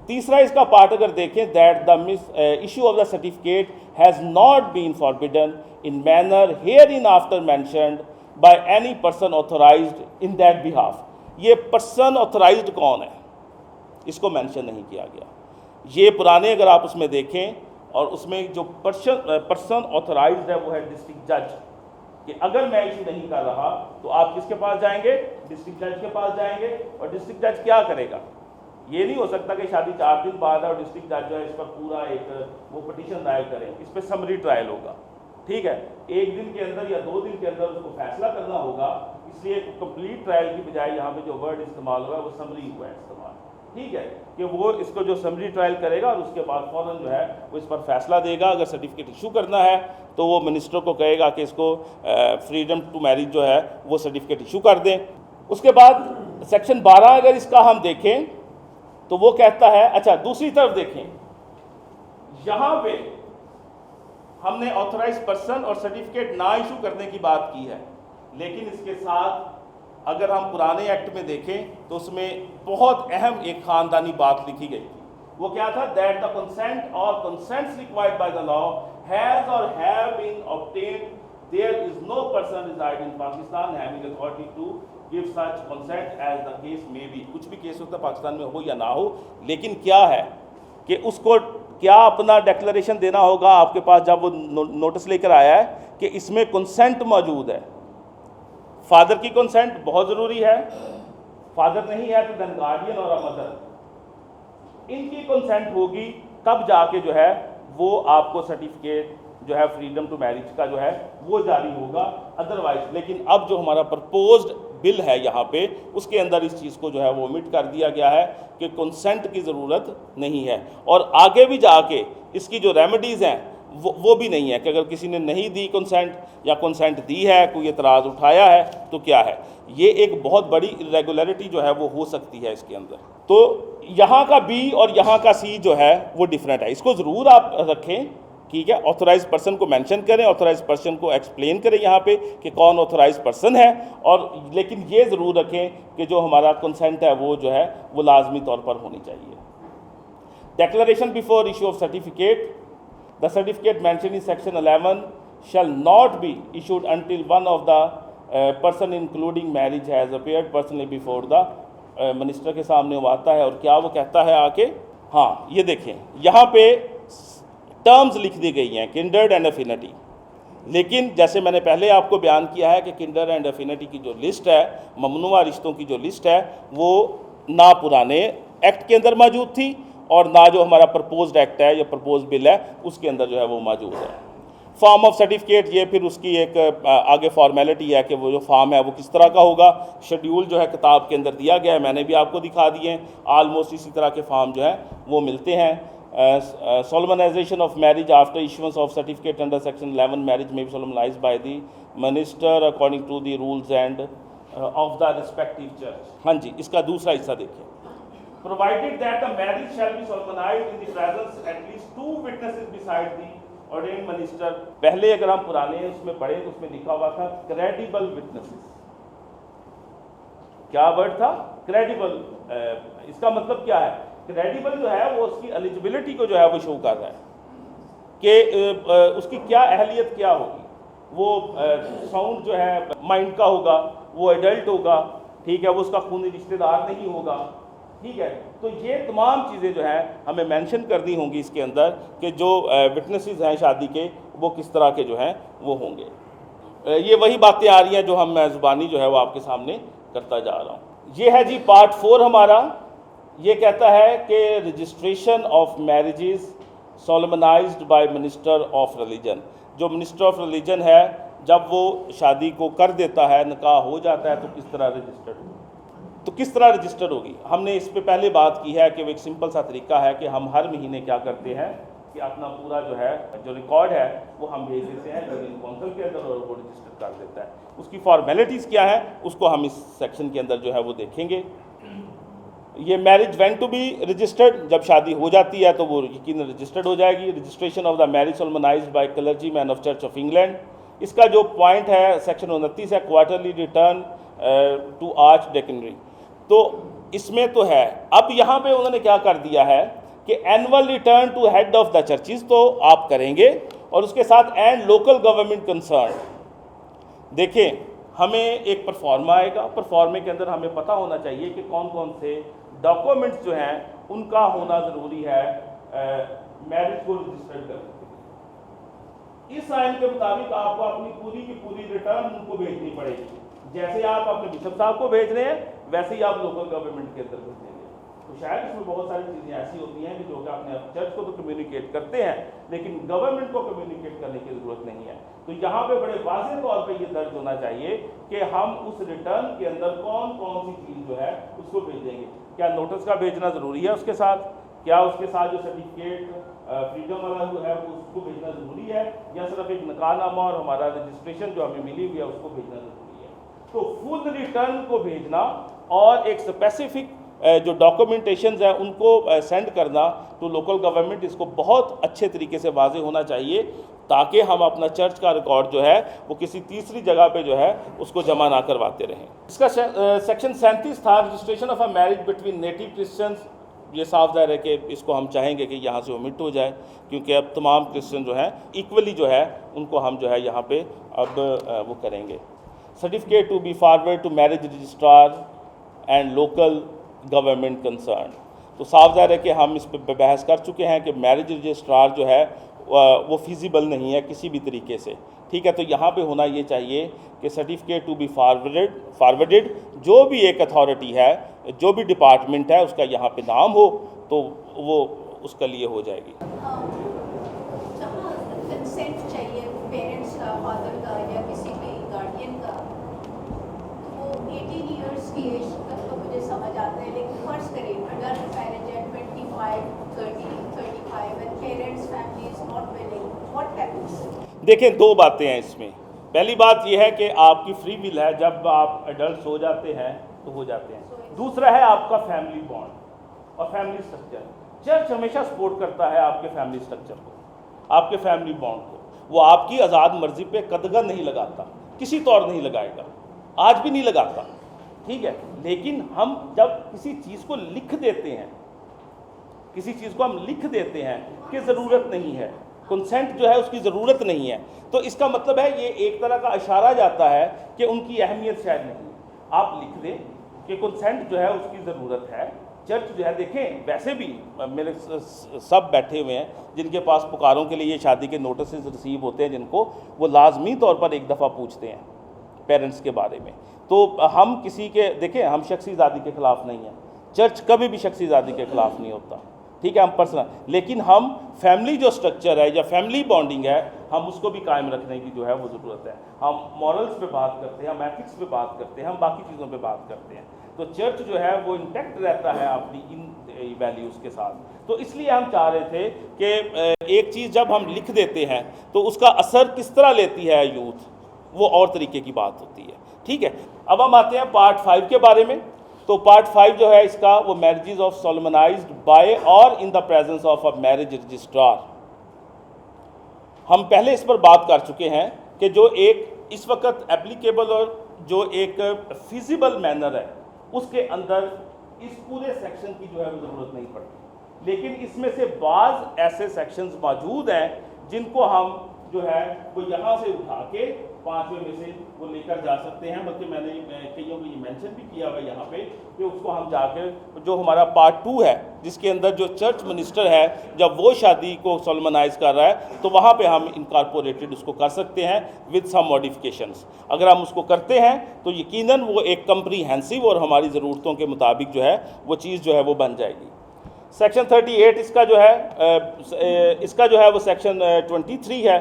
तीसरा इसका पार्ट अगर देखें, that the issue of the certificate has not been forbidden in manner hereinafter mentioned by any person authorised in that behalf. ये पर्सन ऑथोराइज्ड कौन है, इसको मेंशन नहीं किया गया। ये पुराने अगर आप उसमें देखें और उसमें जो पर्सन ऑथोराइज्ड है वो है डिस्ट्रिक्ट जज, कि अगर मैं इशू नहीं कर रहा तो आप किसके पास जाएंगे? डिस्ट्रिक्ट जज के पास जाएंगे। और डिस्ट्रिक्ट जज क्या करेगा? ये नहीं हो सकता कि शादी 4 दिन बाद है और डिस्ट्रिक्ट जज जो है इस पर पूरा एक वो पिटीशन दायर करें। इस पर समरी ट्रायल होगा, ठीक है, 1 दिन के अंदर या 2 दिन के अंदर उसको फैसला करना होगा। इसलिए कंप्लीट ट्रायल की बजाय यहाँ पे जो वर्ड इस्तेमाल हुआ है वो समरी हुआ है इस्तेमाल, ठीक है, कि वो इसको जो समरी ट्रायल करेगा और उसके बाद फ़ौरन जो है वो इस पर फैसला देगा। अगर सर्टिफिकेट इशू करना है तो वो मिनिस्टर को कहेगा कि इसको फ्रीडम टू मैरिज जो है वो सर्टिफिकेट इशू कर दें। उसके बाद सेक्शन 12 अगर इसका हम देखें तो वो कहता है, अच्छा दूसरी तरफ देखें, यहाँ पे हमने ऑथराइज पर्सन और सर्टिफिकेट ना इशू करने की बात की है, लेकिन इसके साथ अगर हम पुराने एक्ट में देखें तो उसमें बहुत अहम एक ख़ानदानी बात लिखी गई थी। वो क्या था? That the consent or consents required by the law has or have been obtained there is no person resided in Pakistan having authority to give such consent as the case may be. कुछ भी केस होता है पाकिस्तान में हो या ना हो, लेकिन क्या है कि उसको क्या अपना डिक्लेरेशन देना होगा आपके पास जब वो नोटिस लेकर आया है कि इसमें कंसेंट मौजूद है। फादर की कंसेंट बहुत ज़रूरी है, फादर नहीं है तो देन गार्डियन और मदर, इनकी कंसेंट होगी तब जाके जो है वो आपको सर्टिफिकेट जो है फ्रीडम टू मैरिज का जो है वो जारी होगा, अदरवाइज। लेकिन अब जो हमारा प्रपोज्ड बिल है यहाँ पे उसके अंदर इस चीज़ को जो है वो ओमिट कर दिया गया है कि कंसेंट की ज़रूरत नहीं है। और आगे भी जाके इसकी जो रेमेडीज़ हैं वो भी नहीं है कि अगर किसी ने नहीं दी कंसेंट या कंसेंट दी है, कोई एतराज़ उठाया है तो क्या है, ये एक बहुत बड़ी इरेगुलरिटी जो है वो हो सकती है इसके अंदर। तो यहाँ का बी और यहाँ का सी जो है वो डिफरेंट है, इसको ज़रूर आप रखें, ठीक है। ऑथराइज पर्सन को मेंशन करें, ऑथराइज पर्सन को एक्सप्लेन करें यहाँ पे कि कौन ऑथराइज पर्सन है, और लेकिन ये ज़रूर रखें कि जो हमारा कंसेंट है वो जो है वो लाजमी तौर पर होनी चाहिए। Declaration before issue of certificate, the certificate mentioned in section 11 shall not be issued until one of the person including marriage has appeared personally before the minister के सामने वो आता है। और क्या वो कहता है आके, हाँ ये देखें यहाँ पे टर्म्स लिख दी गई हैं, किंडर्ड एंड अफिनिटी, लेकिन जैसे मैंने पहले आपको बयान किया है कि किंडर एंड अफिनिटी की जो लिस्ट है, ममनुआ रिश्तों की जो लिस्ट है, वो ना पुराने एक्ट के अंदर मौजूद थी और ना जो हमारा प्रपोज्ड एक्ट है या प्रपोज बिल है उसके अंदर जो है वो मौजूद है। फॉर्म ऑफ सर्टिफिकेट, ये फिर उसकी एक आगे फॉर्मेलिटी है कि वो जो फॉर्म है वो किस तरह का होगा। शेड्यूल जो है किताब के अंदर दिया गया है, मैंने भी आपको दिखा दिए हैं। ऑलमोस्ट इसी तरह के फॉर्म जो है वो मिलते हैं। Solemnisation of marriage after issuance of certificate under section 11 marriage may be solemnised by the minister according to the rules and of the respective church. हाँ जी, इसका दूसरा हिस्सा देखिए। Provided that the marriage shall be solemnized in the presence at least 2 witnesses beside the ordained minister। पहले अगर हम पुराने उसमें पढ़े तो उसमें लिखा हुआ था credible witnesses। क्या वर्ड था? credible। इसका मतलब क्या है? credible जो है वो उसकी एलिजिबिलिटी को जो है वो शो कर रहा है कि उसकी क्या अहलियत क्या होगी, वो साउंड जो है माइंड का होगा, वो एडल्ट होगा, ठीक है, वो उसका खूनी रिश्तेदार नहीं होगा, ठीक है। तो ये तमाम चीज़ें जो हैं हमें मेंशन करनी होंगी इसके अंदर कि जो विटनेसेस हैं शादी के वो किस तरह के जो हैं वो होंगे। ये वही बातें आ रही हैं जो हम मैं ज़ुबानी जो है वो आपके सामने करता जा रहा हूँ। ये है जी पार्ट 4 हमारा। ये कहता है कि registration of marriages solemnised by minister of religion. जो मिनिस्टर ऑफ रिलीजन है जब वो शादी को कर देता है, निकाह हो जाता है, तो किस तरह रजिस्टर्ड होगी, तो किस तरह रजिस्टर्ड होगी। हमने इस पे पहले बात की है कि वो एक सिंपल सा तरीका है कि हम हर महीने क्या करते हैं कि अपना पूरा जो है जो रिकॉर्ड है वो हम भेज देते हैं यूनियन काउंसिल के अंदर और वो रजिस्टर कर देता है। उसकी फॉर्मेलिटीज़ क्या है उसको हम इस सेक्शन के अंदर जो है वो देखेंगे। ये marriage went to be registered, जब शादी हो जाती है तो वो यकीन रजिस्टर्ड हो जाएगी। Registration of the marriage solemnised by clergyman of Church of England. इसका जो पॉइंट है सेक्शन 29 है, quarterly return to archdeaconry. तो इसमें तो है, अब यहाँ पे उन्होंने क्या कर दिया है कि annual return to head of the churches तो आप करेंगे और उसके साथ एंड लोकल गवर्नमेंट कंसर्न। देखें, हमें एक परफॉर्मा आएगा, परफॉर्मे के अंदर हमें पता होना चाहिए कि कौन कौन से डॉक्यूमेंट्स जो हैं उनका होना ज़रूरी है मैरिज को रजिस्टर्ड करने के लिए। इस आइन के मुताबिक आपको अपनी पूरी की पूरी रिटर्न उनको भेजनी पड़ेगी। जैसे आप अपने बिशप साहब को भेज रहे हैं वैसे ही आप लोकल गवर्नमेंट के अंदर भेजेंगे। तो शायद इसमें बहुत सारी चीज़ें ऐसी होती हैं कि जो कि अपने चर्च को तो कम्युनिकेट करते हैं लेकिन गवर्नमेंट को कम्युनिकेट करने की ज़रूरत नहीं है। तो यहाँ पे बड़े वाज़ेह तौर पे ये दर्ज होना चाहिए कि हम उस रिटर्न के अंदर कौन कौन सी चीज़ जो है उसको भेजेंगे। क्या नोटिस का भेजना ज़रूरी है उसके साथ, क्या उसके साथ जो सर्टिफिकेट फ्रीडम वाला जो है उसको भेजना ज़रूरी है, या सिर्फ एक निकाहनामा और हमारा रजिस्ट्रेशन जो हमें मिली हुई है उसको भेजना ज़रूरी है। तो फुल रिटर्न को भेजना और एक स्पेसिफिक जो डॉक्यूमेंटेशंस हैं उनको सेंड करना टू लोकल गवर्नमेंट, इसको बहुत अच्छे तरीके से वाज़ेह होना चाहिए ताकि हम अपना चर्च का रिकॉर्ड जो है वो किसी तीसरी जगह पे जो है उसको जमा ना करवाते रहें। इसका सेक्शन 37 था, registration of a marriage between native Christians. ये साफ ज़ाहिर है कि इसको हम चाहेंगे कि यहाँ से ओमिट हो जाए क्योंकि अब तमाम क्रिश्चियन जो हैं इक्वली जो है उनको हम जो है यहाँ पे अब वो करेंगे। Certificate to be forward to marriage registrar and local government concern. तो साफ ज़ाहिर है कि हम इस पर बहस कर चुके हैं कि मैरिज रजिस्ट्रार जो है वो फिजिबल नहीं है किसी भी तरीके से, ठीक है। तो यहाँ पे होना ये चाहिए कि सर्टिफिकेट टू बी फॉरवर्डेड जो भी एक अथॉरिटी है, जो भी डिपार्टमेंट है उसका यहाँ पे नाम हो तो वो उसका लिए हो जाएगी। जहाँ कंसेंट चाहिए पेरेंट्स का, फादर का या किसी भी गार्डियन का, तो वो 18 इयर्स की एज तक तो मुझे समझ आता है, लेकिन फर्ज करें adult marriage at 25, 30, 35 and parents family is not willing, what happens? देखें, दो बातें हैं इसमें। पहली बात यह है कि आपकी फ्री विल है, जब आप एडल्ट हो जाते हैं तो हो जाते हैं। दूसरा है आपका फैमिली बॉन्ड और फैमिली स्ट्रक्चर। चर्च हमेशा सपोर्ट करता है आपके फैमिली स्ट्रक्चर को, आपके फैमिली बॉन्ड को। वो आपकी आज़ाद मर्जी पे कदगन नहीं लगाता, किसी तौर नहीं लगाएगा, आज भी नहीं लगाता, ठीक है। लेकिन हम जब किसी चीज़ को लिख देते हैं, किसी चीज़ को हम लिख देते हैं कि ज़रूरत नहीं है, कंसेंट जो है उसकी ज़रूरत नहीं है, तो इसका मतलब है ये एक तरह का इशारा जाता है कि उनकी अहमियत शायद नहीं है। आप लिख दें कि कंसेंट जो है उसकी ज़रूरत है। चर्च जो है, देखें वैसे भी मेरे सब बैठे हुए हैं जिनके पास पुकारों के लिए शादी के नोटिस रिसीव होते हैं, जिनको वो लाजमी तौर पर एक दफ़ा पूछते हैं पेरेंट्स के बारे में। तो हम किसी के, देखें हम शख्सी आज़ादी के ख़िलाफ़ नहीं हैं, चर्च कभी भी शख्सी आज़ादी के ख़िलाफ़ नहीं होता, ठीक है, हम पर्सनल। लेकिन हम फैमिली जो स्ट्रक्चर है या फैमिली बॉन्डिंग है, हम उसको भी कायम रखने की जो है वो ज़रूरत है। हम मॉरल्स पे बात करते हैं, हम एथिक्स पे बात करते हैं, हम बाकी चीज़ों पे बात करते हैं। तो चर्च जो है वो इंटैक्ट रहता है अपनी इन वैल्यूज़ के साथ। तो इसलिए हम चाह रहे थे कि एक चीज़ जब हम लिख देते हैं तो उसका असर किस तरह लेती है यूथ, वो और तरीके की बात होती है, ठीक है। अब हम आते हैं पार्ट 5 के बारे में। तो पार्ट 5 जो है इसका, वो मैरिजेस ऑफ सोलमनाइज्ड बाय और इन the presence of a marriage registrar. हम पहले इस पर बात कर चुके हैं कि जो एक इस वक्त एप्लीकेबल और जो एक फिजिबल मैनर है उसके अंदर इस पूरे सेक्शन की जो है वो ज़रूरत नहीं पड़ती। लेकिन इसमें से बाज़ ऐसे सेक्शंस मौजूद हैं जिनको हम जो है वो यहाँ से उठा के 5वें में से वो लेकर जा सकते हैं। बल्कि मैंने कईयों को ये मेंशन भी किया हुआ यहाँ पे कि उसको हम जाकर, जो हमारा पार्ट 2 है जिसके अंदर जो चर्च मिनिस्टर है जब वो शादी को सोलमनाइज कर रहा है, तो वहाँ पे हम इनकॉर्पोरेटेड उसको कर सकते हैं विद सम मॉडिफिकेशंस। अगर हम उसको करते हैं तो यकीनन वो एक कम्प्रीहेंसिव और हमारी ज़रूरतों के मुताबिक जो है वो चीज़ जो है वो बन जाएगी। सेक्शन 38 इसका जो है वो सेक्शन 23 है।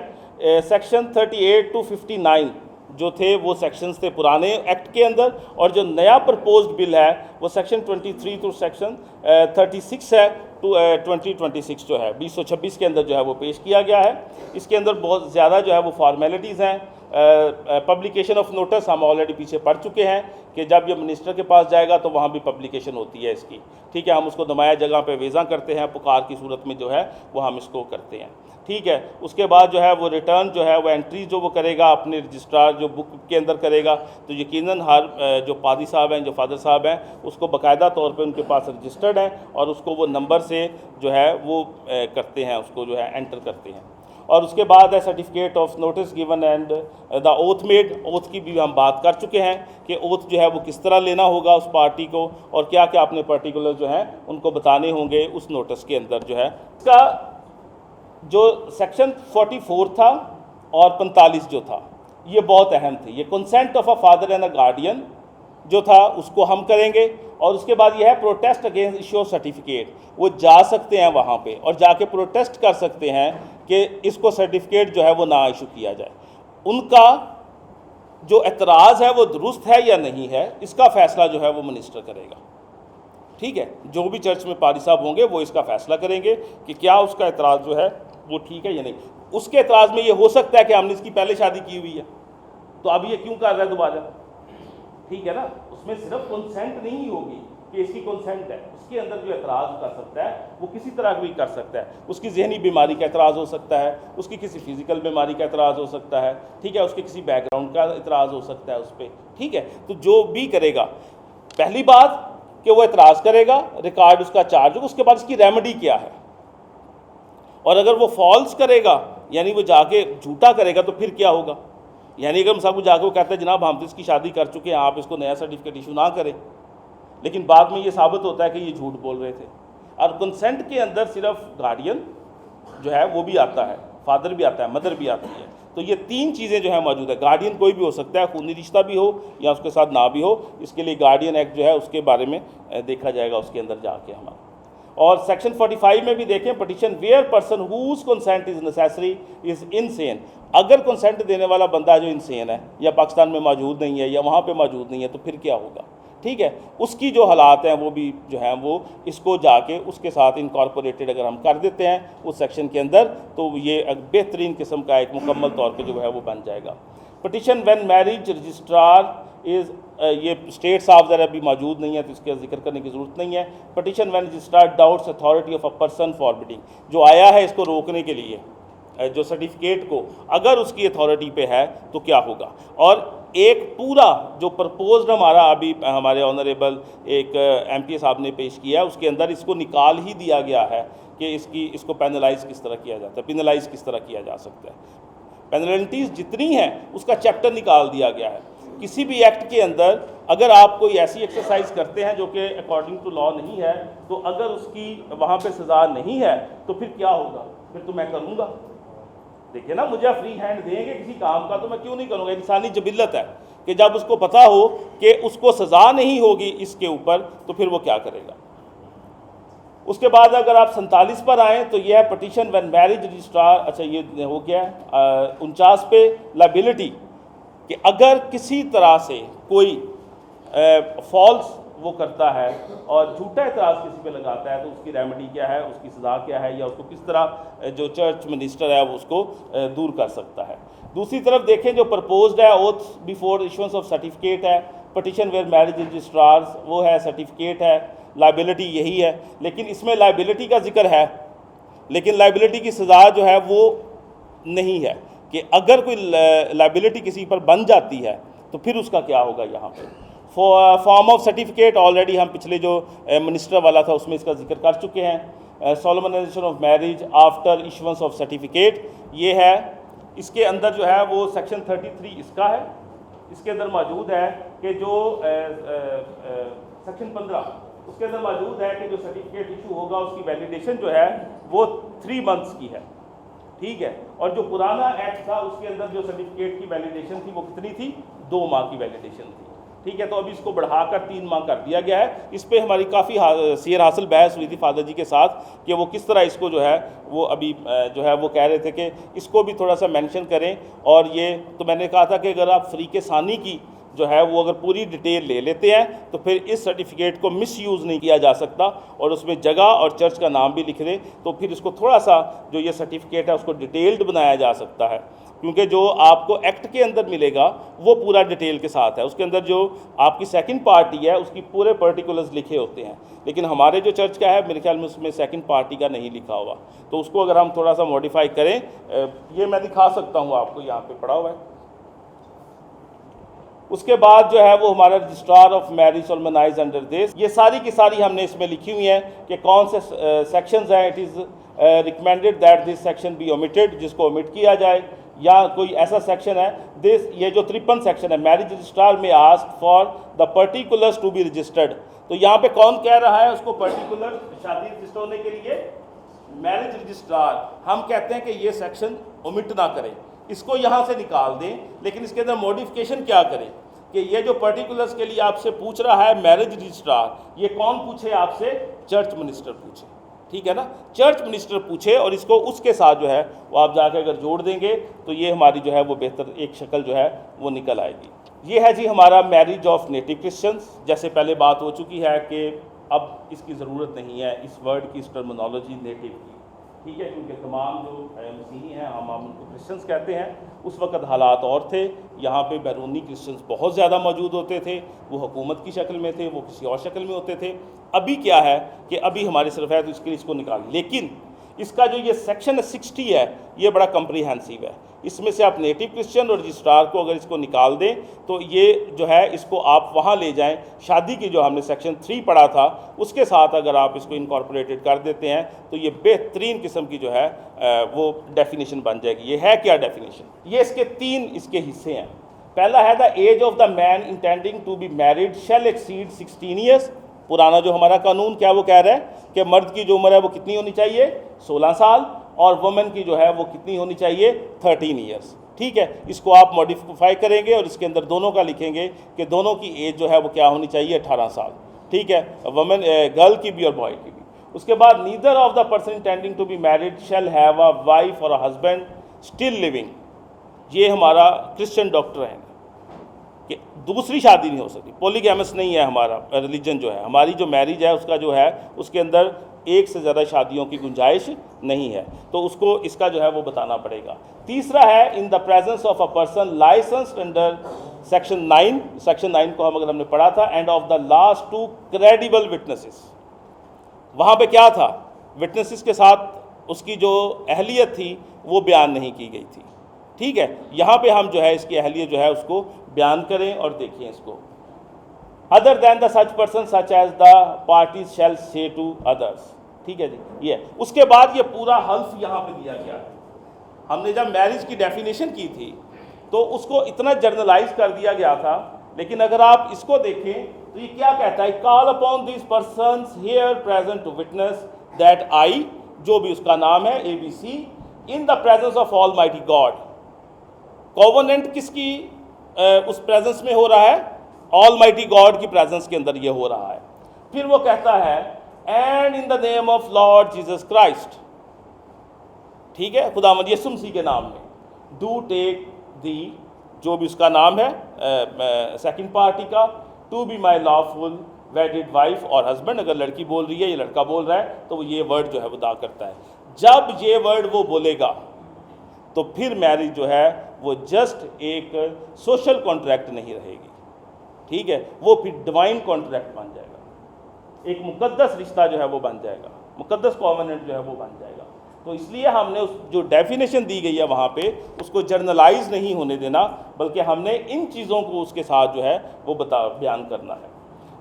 सेक्शन 38 to 59 जो थे वो सेक्शंस थे पुराने एक्ट के अंदर, और जो नया प्रपोज्ड बिल है वो सेक्शन 23 टू सेक्शन 36 है टू 2026 जो है 2026 के अंदर जो है वो पेश किया गया है। इसके अंदर बहुत ज़्यादा जो है वो फॉर्मेलिटीज़ हैं। पब्लिकेशन ऑफ नोटिस हम ऑलरेडी पीछे पढ़ चुके हैं कि जब ये मिनिस्टर के पास जाएगा तो वहाँ भी पब्लिकेशन होती है इसकी, ठीक है। हम उसको नुमाया जगह पे वेज़ा करते हैं, पुकार की सूरत में जो है वो हम इसको करते हैं, ठीक है। उसके बाद जो है वो रिटर्न जो है वो एंट्री जो वो करेगा अपने रजिस्ट्रार जो बुक के अंदर करेगा, तो यकीनन हर जो पादी साहब हैं, जो फादर साहब हैं, उसको बाकायदा तौर पे उनके पास रजिस्टर्ड है और उसको वो नंबर से जो है वो करते हैं, उसको जो है एंटर करते हैं। और उसके बाद है certificate of notice given and the oath made. Oath की भी हम बात कर चुके हैं कि ओथ जो है वो किस तरह लेना होगा उस पार्टी को, और क्या क्या अपने पर्टिकुलर जो है उनको बताने होंगे उस नोटिस के अंदर जो है। इसका जो सेक्शन 44 था और 45 जो था, ये बहुत अहम थे। ये consent of a father and a guardian जो था उसको हम करेंगे, और उसके बाद यह है protest against issue of certificate. वो जा सकते हैं वहाँ पे और जाके प्रोटेस्ट कर सकते हैं कि इसको सर्टिफिकेट जो है वो ना इशू किया जाए। उनका जो एतराज़ है वो दुरुस्त है या नहीं है, इसका फ़ैसला जो है वो मिनिस्टर करेगा। ठीक है, जो भी चर्च में पारी साहब होंगे वो इसका फ़ैसला करेंगे कि क्या उसका एतराज़ जो है वो ठीक है या नहीं। उसके एतराज़ में ये हो सकता है कि हमने इसकी पहले शादी की हुई है, तो अब ये क्यों कर रहा है दोबारा, ठीक है ना। उसमें सिर्फ कंसेंट नहीं होगी कि इसकी कंसेंट है, उसके अंदर जो एतराज़ कर सकता है वो किसी तरह भी कर सकता है। उसकी जहनी बीमारी का एतराज़ हो सकता है, उसकी किसी फिजिकल बीमारी का एतराज़ हो सकता है, ठीक है, उसके किसी बैकग्राउंड का एतराज़ हो सकता है उस पर, ठीक है। तो जो भी करेगा, पहली बात कि वो एतराज़ करेगा, रिकॉर्ड उसका चार्ज होगा, उसके बाद उसकी रेमेडी क्या है। और अगर वो फॉल्स करेगा, यानी वो जाके झूठा करेगा, तो फिर क्या होगा। यानी अगर हम सबको जाकर वो कहते हैं जनाब हम तो इसकी शादी कर चुके हैं, आप इसको नया सर्टिफिकेट इशू ना करें, लेकिन बाद में ये साबित होता है कि ये झूठ बोल रहे थे। और कंसेंट के अंदर सिर्फ गार्डियन जो है वो भी आता है, फादर भी आता है, मदर भी आती है। तो ये तीन चीज़ें जो है मौजूद है। गार्डियन कोई भी हो सकता है, खूनी रिश्ता भी हो या उसके साथ ना भी हो, इसके लिए गार्डियन एक्ट जो है उसके बारे में देखा जाएगा उसके अंदर जाके हमारा। और सेक्शन 45 में भी देखें, petition where person whose consent is necessary is insane. अगर कंसेंट देने वाला बंदा जो इनसेन है या पाकिस्तान में मौजूद नहीं है या वहाँ पे मौजूद नहीं है, तो फिर क्या होगा, ठीक है। उसकी जो हालात हैं वो भी जो हैं वो इसको जाके उसके साथ इनकॉर्पोरेटेड अगर हम कर देते हैं उस सेक्शन के अंदर, तो ये एक बेहतरीन किस्म का एक मुकम्मल तौर पे जो है वो बन जाएगा। Petition when marriage registrar is, ये स्टेट साहब ज़रा अभी मौजूद नहीं है तो इसका जिक्र करने की ज़रूरत नहीं है। Petition when registrar doubts authority of a person forbidding, जो आया है इसको रोकने के लिए जो सर्टिफिकेट को, अगर उसकी अथॉरिटी पे है तो क्या होगा। और एक पूरा जो प्रपोज्ड हमारा अभी हमारे ऑनरेबल एक MP साहब ने पेश किया है, उसके अंदर इसको निकाल ही दिया गया है कि इसको पेनलाइज़ किस तरह किया जाता है, पेनलाइज़ किस तरह किया जा सकता है। पेनल्टीज़ जितनी हैं उसका चैप्टर निकाल दिया गया है। किसी भी एक्ट के अंदर अगर आप कोई ऐसी एक्सरसाइज करते हैं जो कि अकॉर्डिंग टू लॉ नहीं है, तो अगर उसकी वहाँ पे सज़ा नहीं है तो फिर क्या होगा, फिर तो मैं करूँगा। देखिए ना, मुझे फ्री हैंड देंगे किसी काम का तो मैं क्यों नहीं करूँगा। इंसानी जबिलत है कि जब उसको पता हो कि उसको सज़ा नहीं होगी इसके ऊपर, तो फिर वो क्या करेगा। उसके बाद अगर आप 47 पर आएँ तो यह है पटिशन व्हेन मैरिज रजिस्ट्रार, अच्छा ये हो गया 49 पे लायबिलिटी, कि अगर किसी तरह से कोई फॉल्स वो करता है और झूठा एतराज़ किसी पे लगाता है तो उसकी रेमेडी क्या है, उसकी सज़ा क्या है, या उसको किस तरह जो चर्च मिनिस्टर है वो उसको दूर कर सकता है। दूसरी तरफ देखें जो प्रपोज्ड है oath before issuance of certificate है, पटिशन वेयर मैरिज रजिस्ट्रार्स वो है, सर्टिफिकेट है, लायबिलिटी यही है। लेकिन इसमें लायबिलिटी का जिक्र है, लेकिन लायबिलिटी की सज़ा जो है वो नहीं है कि अगर कोई लायबिलिटी किसी पर बन जाती है तो फिर उसका क्या होगा। यहाँ पे फॉर्म ऑफ सर्टिफिकेट ऑलरेडी हम पिछले जो मिनिस्टर वाला था उसमें इसका जिक्र कर चुके हैं। Solemnisation of marriage after issuance of certificate ये है, इसके अंदर जो है वो सेक्शन 33 इसका है, इसके अंदर मौजूद है कि जो सेक्शन 15 उसके अंदर मौजूद है कि जो सर्टिफिकेट इशू होगा उसकी वैलिडेशन जो है वो 3 मंथ्स की है, ठीक है। और जो पुराना एक्ट था उसके अंदर जो सर्टिफिकेट की वैलिडेशन थी वो कितनी थी, 2 माह की वैलिडेशन थी, ठीक है। तो अभी इसको बढ़ाकर 3 माह कर दिया गया है। इस पे हमारी काफ़ी शेर हासिल बहस हुई थी फादर जी के साथ कि वो किस तरह इसको जो है वो अभी जो है वो कह रहे थे कि इसको भी थोड़ा सा मेंशन करें। और ये तो मैंने कहा था कि अगर आप फरीक़े सानी की जो है वो अगर पूरी डिटेल ले लेते हैं तो फिर इस सर्टिफिकेट को मिसयूज़ नहीं किया जा सकता, और उसमें जगह और चर्च का नाम भी लिख दें तो फिर इसको थोड़ा सा जो ये सर्टिफिकेट है उसको डिटेल्ड बनाया जा सकता है, क्योंकि जो आपको एक्ट के अंदर मिलेगा वो पूरा डिटेल के साथ है। उसके अंदर जो आपकी सेकंड पार्टी है उसकी पूरे पर्टिकुलर्स लिखे होते हैं, लेकिन हमारे जो चर्च का है मेरे ख्याल में उसमें सेकंड पार्टी का नहीं लिखा हुआ। तो उसको अगर हम थोड़ा सा मॉडिफाई करें, ये मैं दिखा सकता हूँ आपको, यहाँ पे पड़ा हुआ है। उसके बाद जो है वो हमारा registrar of marriage solemnise under this, ये सारी की सारी हमने इसमें लिखी हुई हैं कि कौन से सेक्शंस हैं। It is recommended that this section be omitted, जिसको ओमिट किया जाए, या कोई ऐसा सेक्शन है दिस, ये जो 53 सेक्शन है, marriage registrar may ask for the particulars to be registered. तो यहाँ पे कौन कह रहा है उसको पर्टिकुलर शादी रजिस्टर होने के लिए, मैरिज रजिस्ट्रार। हम कहते हैं कि ये सेक्शन ओमिट ना करें, इसको यहाँ से निकाल दें, लेकिन इसके अंदर मॉडिफिकेशन क्या करें कि ये जो पर्टिकुलर्स के लिए आपसे पूछ रहा है मैरिज रजिस्ट्रार, ये कौन पूछे आपसे? चर्च मिनिस्टर पूछे, ठीक है ना, चर्च मिनिस्टर पूछे, और इसको उसके साथ जो है वो आप जाकर अगर जोड़ देंगे तो ये हमारी जो है वो बेहतर एक शक्ल जो है वो निकल आएगी। ये है जी हमारा मैरिज ऑफ नेटिव क्रिश्चियंस। जैसे पहले बात हो चुकी है कि अब इसकी ज़रूरत नहीं है इस वर्ड की, इस टर्मिनोलॉजी नेटिव की, ठीक है, क्योंकि तमाम जो मसीही हैं हम उनको क्रिश्चियंस कहते हैं। उस वक्त हालात और थे, यहाँ पे बैरूनी क्रिश्चियंस बहुत ज़्यादा मौजूद होते थे, वो हुकूमत की शक्ल में थे, वो किसी और शक्ल में होते थे। अभी क्या है कि अभी हमारे सिर्फ है तो इसके लिए इसको निकाल, लेकिन इसका जो ये सेक्शन 60 है ये बड़ा कम्प्रीहेंसिव है। इसमें से आप नेटिव क्रिश्चियन और रजिस्ट्रार को अगर इसको निकाल दें तो ये जो है इसको आप वहाँ ले जाएं, शादी की जो हमने सेक्शन 3 पढ़ा था उसके साथ अगर आप इसको इनकॉर्पोरेटेड कर देते हैं तो ये बेहतरीन किस्म की जो है वो डेफिनेशन बन जाएगी। ये है क्या डेफिनेशन? ये इसके 3 इसके हिस्से हैं। पहला है the age of the man intending to be married shall exceed 16 years. पुराना जो हमारा कानून क्या वो कह रहा है कि मर्द की जो उम्र है वो कितनी होनी चाहिए? 16 साल, और वुमेन की जो है वो कितनी होनी चाहिए? 13 ईयर्स, ठीक है। इसको आप मॉडिफाई करेंगे और इसके अंदर दोनों का लिखेंगे कि दोनों की एज जो है वो क्या होनी चाहिए? 18 साल, ठीक है, वुमेन गर्ल की भी और बॉय की भी। उसके बाद neither of the person intending to be married shall have a wife और अ हस्बैंड स्टिल लिविंग। ये हमारा क्रिश्चियन डॉक्टर है कि दूसरी शादी नहीं हो सकती, पॉलीगैमस नहीं है हमारा रिलीजन जो है, हमारी जो मैरिज है उसका जो है उसके अंदर एक से ज़्यादा शादियों की गुंजाइश नहीं है, तो उसको इसका जो है वो बताना पड़ेगा। तीसरा है इन the presence of a person licensed under section 9, section 9 को हम अगर हमने पढ़ा था, and of the last 2 credible witnesses. वहाँ पे क्या था? विटनेसेस के साथ उसकी जो अहलियत थी वो बयान नहीं की गई थी, ठीक है। यहाँ पे हम जो है इसकी अहलियत जो है उसको बयान करें और देखिए इसको, other than the such person such as the parties shall say to others, ठीक है जी। ये उसके बाद ये पूरा हल्फ यहाँ पे दिया गया है। हमने जब मैरिज की डेफिनेशन की थी तो उसको इतना जर्नलाइज कर दिया गया था, लेकिन अगर आप इसको देखें तो ये क्या कहता है? Call upon this persons here present to witness that I, जो भी उसका नाम है ABC, in the presence of almighty God. Covenant किसकी उस प्रेजेंस में हो रहा है? ऑल माइटी गॉड की प्रेजेंस के अंदर ये हो रहा है। फिर वो कहता है and in the name of Lord Jesus Christ, ठीक है, खुदावंद यीशु मसीह के नाम में, डू टेक दी, जो भी उसका नाम है सेकंड पार्टी का, to be my lawful wedded wife और हस्बैंड। अगर लड़की बोल रही है या लड़का बोल रहा है तो ये वर्ड जो है वो अदा करता है। जब ये वर्ड वो बोलेगा तो फिर मैरिज जो है वो जस्ट एक सोशल कॉन्ट्रैक्ट नहीं रहेगी, ठीक है, वो फिर डिवाइन कॉन्ट्रैक्ट बन जाएगा, एक मुकद्दस रिश्ता जो है वो बन जाएगा, मुकद्दस कॉवेनेंट जो है वो बन जाएगा। तो इसलिए हमने उस जो डेफिनेशन दी गई है वहाँ पे उसको जर्नलाइज नहीं होने देना, बल्कि हमने इन चीज़ों को उसके साथ जो है वो बयान करना है।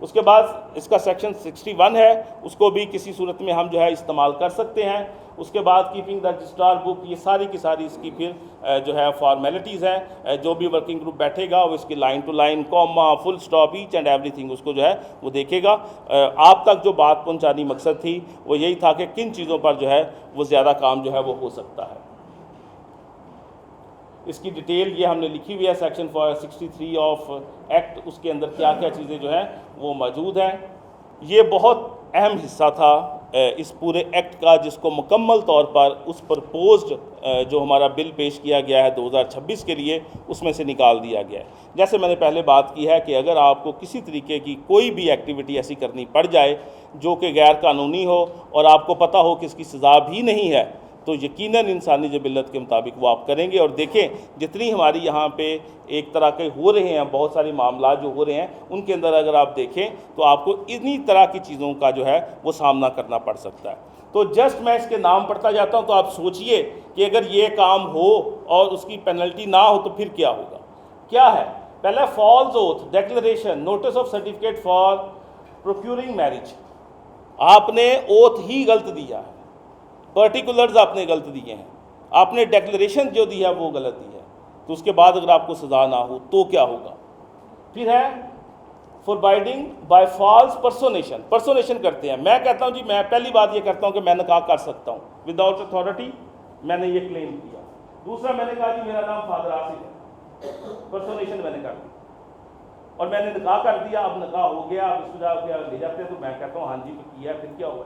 उसके बाद इसका सेक्शन 61 है, उसको भी किसी सूरत में हम जो है इस्तेमाल कर सकते हैं। उसके बाद कीपिंग द रजिस्ट्रार बुक, ये सारी की सारी इसकी फिर जो है फॉर्मेलिटीज़ हैं। जो भी वर्किंग ग्रुप बैठेगा वो इसकी line to line, comma, full stop, each and everything उसको जो है वो देखेगा। आप तक जो बात पहुंचानी मकसद थी वो यही था कि किन चीज़ों पर जो है वो ज़्यादा काम जो है वो हो सकता है। इसकी डिटेल ये हमने लिखी हुई है सेक्शन 63 ऑफ एक्ट, उसके अंदर क्या क्या चीज़ें जो हैं वो मौजूद हैं। ये बहुत अहम हिस्सा था इस पूरे एक्ट का, जिसको मुकम्मल तौर पर उस प्रपोज्ड जो हमारा बिल पेश किया गया है 2026 के लिए, उसमें से निकाल दिया गया है। जैसे मैंने पहले बात की है कि अगर आपको किसी तरीके की कोई भी एक्टिविटी ऐसी करनी पड़ जाए जो कि गैर कानूनी हो और आपको पता हो कि इसकी सज़ा भी नहीं है, तो यकीनन इंसानी जबिलत के मुताबिक वो आप करेंगे। और देखें जितनी हमारी यहाँ पे एक तरह के हो रहे हैं, बहुत सारे मामला जो हो रहे हैं, उनके अंदर अगर आप देखें तो आपको इन्हीं तरह की चीज़ों का जो है वो सामना करना पड़ सकता है। तो जस्ट मैं इसके नाम पढ़ता जाता हूँ, तो आप सोचिए कि अगर ये काम हो और उसकी पेनल्टी ना हो तो फिर क्या होगा। क्या है? पहला false oath declaration, notice of certificate for procuring marriage. आपने ओथ ही गलत दिया है, पर्टिकुलर्स आपने गलत दिए हैं, आपने डेक्लेरेशन जो दी है वो गलत दी है, तो उसके बाद अगर आपको सज़ा ना हो तो क्या होगा। फिर है फॉरबाइडिंग बाय फॉल्स पर्सोनेशन, पर्सोनेशन करते हैं। मैं कहता हूँ जी, मैं पहली बात ये करता हूँ कि मैं निकाह कर सकता हूँ विदाउट अथॉरिटी, मैंने ये क्लेम किया, दूसरा मैंने कहा कि मेरा नाम फादर आसिफ है, पर्सोनेशन मैंने कर दी और मैंने निकाह कर दिया। अब निकाह हो गया, अब इसको जाकर ले जाते हैं तो मैं कहता हूँ हाँ जी किया, फिर क्या हुआ?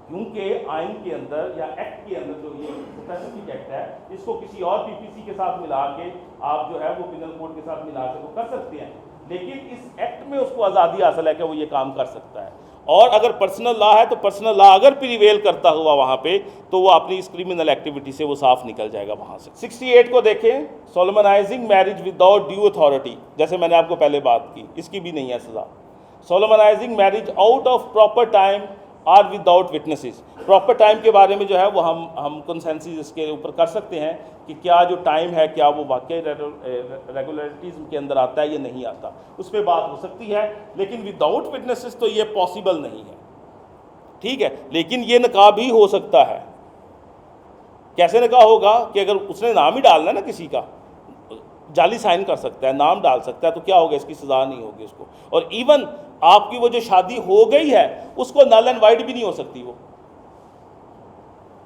क्योंकि आइन के अंदर या एक्ट के अंदर जो ये स्पेसिफिक एक्ट है, इसको किसी और पीपीसी के साथ मिला के आप जो है वो पिनल कोड के साथ मिला के तो कर सकते हैं, लेकिन इस एक्ट में उसको आज़ादी हासिल है कि वो ये काम कर सकता है। और अगर पर्सनल लॉ है तो पर्सनल लॉ अगर प्रिवेल करता हुआ वहाँ पे तो वो अपनी इस क्रिमिनल एक्टिविटी से वो साफ निकल जाएगा वहाँ से। 68 को देखें, सोलोमनाइजिंग मैरिज विदाउट ड्यू अथॉरिटी, जैसे मैंने आपको पहले बात की, इसकी भी नहीं है सज़ा। Solemnising marriage out of proper time or without witnesses, proper time के बारे में जो है वो हम कंसेंसस इसके ऊपर कर सकते हैं कि क्या जो टाइम है क्या वो वाकई रेगुलरिटीज़ के अंदर आता है या नहीं आता, उस पर बात हो सकती है, लेकिन विदाउट विटनेसेस तो ये पॉसिबल नहीं है। ठीक है, लेकिन ये निकाह भी हो सकता है। कैसे निकाह होगा कि अगर उसने नाम ही डालना है ना किसी का, जाली साइन कर सकता है, नाम डाल सकता है, तो क्या होगा? इसकी सज़ा नहीं होगी उसको। और इवन आपकी वो जो शादी हो गई है उसको नल एंड वाइड भी नहीं हो सकती वो।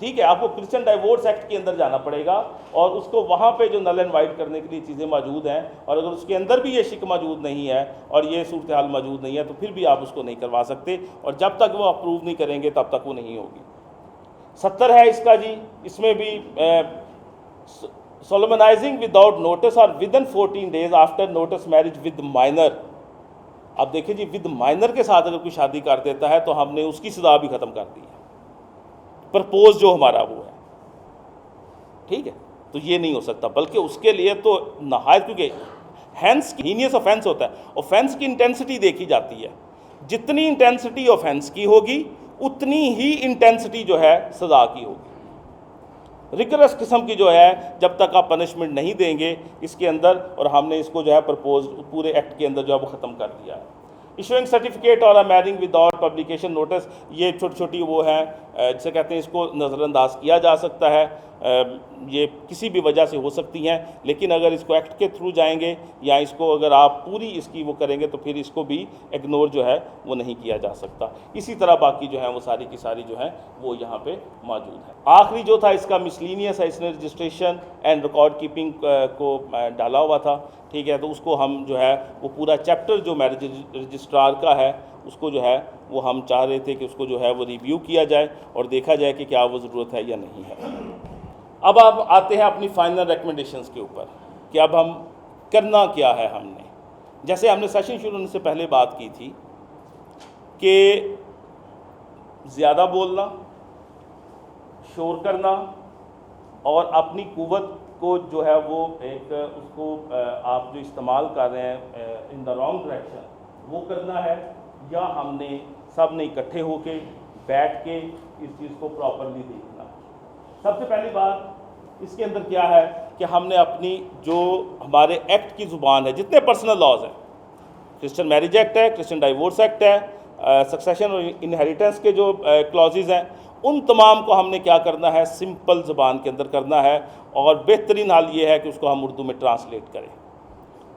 ठीक है, आपको क्रिश्चियन डाइवोर्स एक्ट के अंदर जाना पड़ेगा और उसको वहाँ पे जो नल एंड वाइड करने के लिए चीज़ें मौजूद हैं, और अगर उसके अंदर भी ये शिक मौजूद नहीं है और ये सूरत हाल मौजूद नहीं है तो फिर भी आप उसको नहीं करवा सकते, और जब तक वो अप्रूव नहीं करेंगे तब तक वो नहीं होगी। 70 है इसका जी, इसमें भी सोलोमनाइजिंग विदाउट नोटिस और with in 14 days after notice marriage with minor. अब देखिए जी, विद माइनर के साथ अगर कोई शादी कर देता है तो हमने उसकी सज़ा भी ख़त्म कर दी है, प्रपोज जो हमारा वो है। ठीक है, तो ये नहीं हो सकता, बल्कि उसके लिए तो नहायत, क्योंकि हैंस की हीनियस ऑफेंस होता है, ऑफेंस की इंटेंसिटी देखी जाती है, जितनी इंटेंसिटी ऑफेंस की होगी उतनी ही इंटेंसिटी जो है सज़ा की होगी। रिगरस किस्म की जो है जब तक आप पनिशमेंट नहीं देंगे इसके अंदर, और हमने इसको जो है प्रपोज पूरे एक्ट के अंदर जो है वो ख़त्म कर दिया है। इशूइंग सर्टिफिकेट और मैरिंग विदाउट पब्लिकेशन नोटिस, ये छोटी छोटी वो है जिसे कहते हैं, इसको नज़रअंदाज किया जा सकता है, ये किसी भी वजह से हो सकती हैं, लेकिन अगर इसको एक्ट के थ्रू जाएंगे या इसको अगर आप पूरी इसकी वो करेंगे तो फिर इसको भी इग्नोर जो है वो नहीं किया जा सकता। इसी तरह बाकी जो है वो सारी की सारी जो है वो यहाँ पे मौजूद है। आखिरी जो था इसका मिसलीनियस है, इसने रजिस्ट्रेशन एंड रिकॉर्ड कीपिंग को डाला हुआ था। ठीक है, तो उसको हम जो है वो पूरा चैप्टर जो मैरिज रजिस्ट्रार का है उसको जो है वो हम चाह रहे थे कि उसको जो है वो रिव्यू किया जाए और देखा जाए कि क्या वो ज़रूरत है या नहीं है। अब आप आते हैं अपनी फाइनल रिकमेंडेशंस के ऊपर कि अब हम करना क्या है। हमने जैसे हमने सेशन शुरू होने से पहले बात की थी कि ज़्यादा बोलना, शोर करना और अपनी कुव्वत को जो है वो एक उसको आप जो इस्तेमाल कर रहे हैं इन द रॉन्ग डायरेक्शन वो करना है, या हमने सब ने इकट्ठे होके बैठ के इस चीज़ को प्रॉपरली देखना है। सबसे पहली बात इसके अंदर क्या है कि हमने अपनी जो हमारे एक्ट की ज़ुबान है, जितने पर्सनल लॉज हैं, क्रिश्चियन मैरिज एक्ट है, क्रिश्चियन डाइवोर्स एक्ट है, सक्सेशन और इनहेरिटेंस के जो क्लॉजेज़ हैं, उन तमाम को हमने क्या करना है, सिंपल ज़ुबान के अंदर करना है। और बेहतरीन हाल ये है कि उसको हम उर्दू में ट्रांसलेट करें।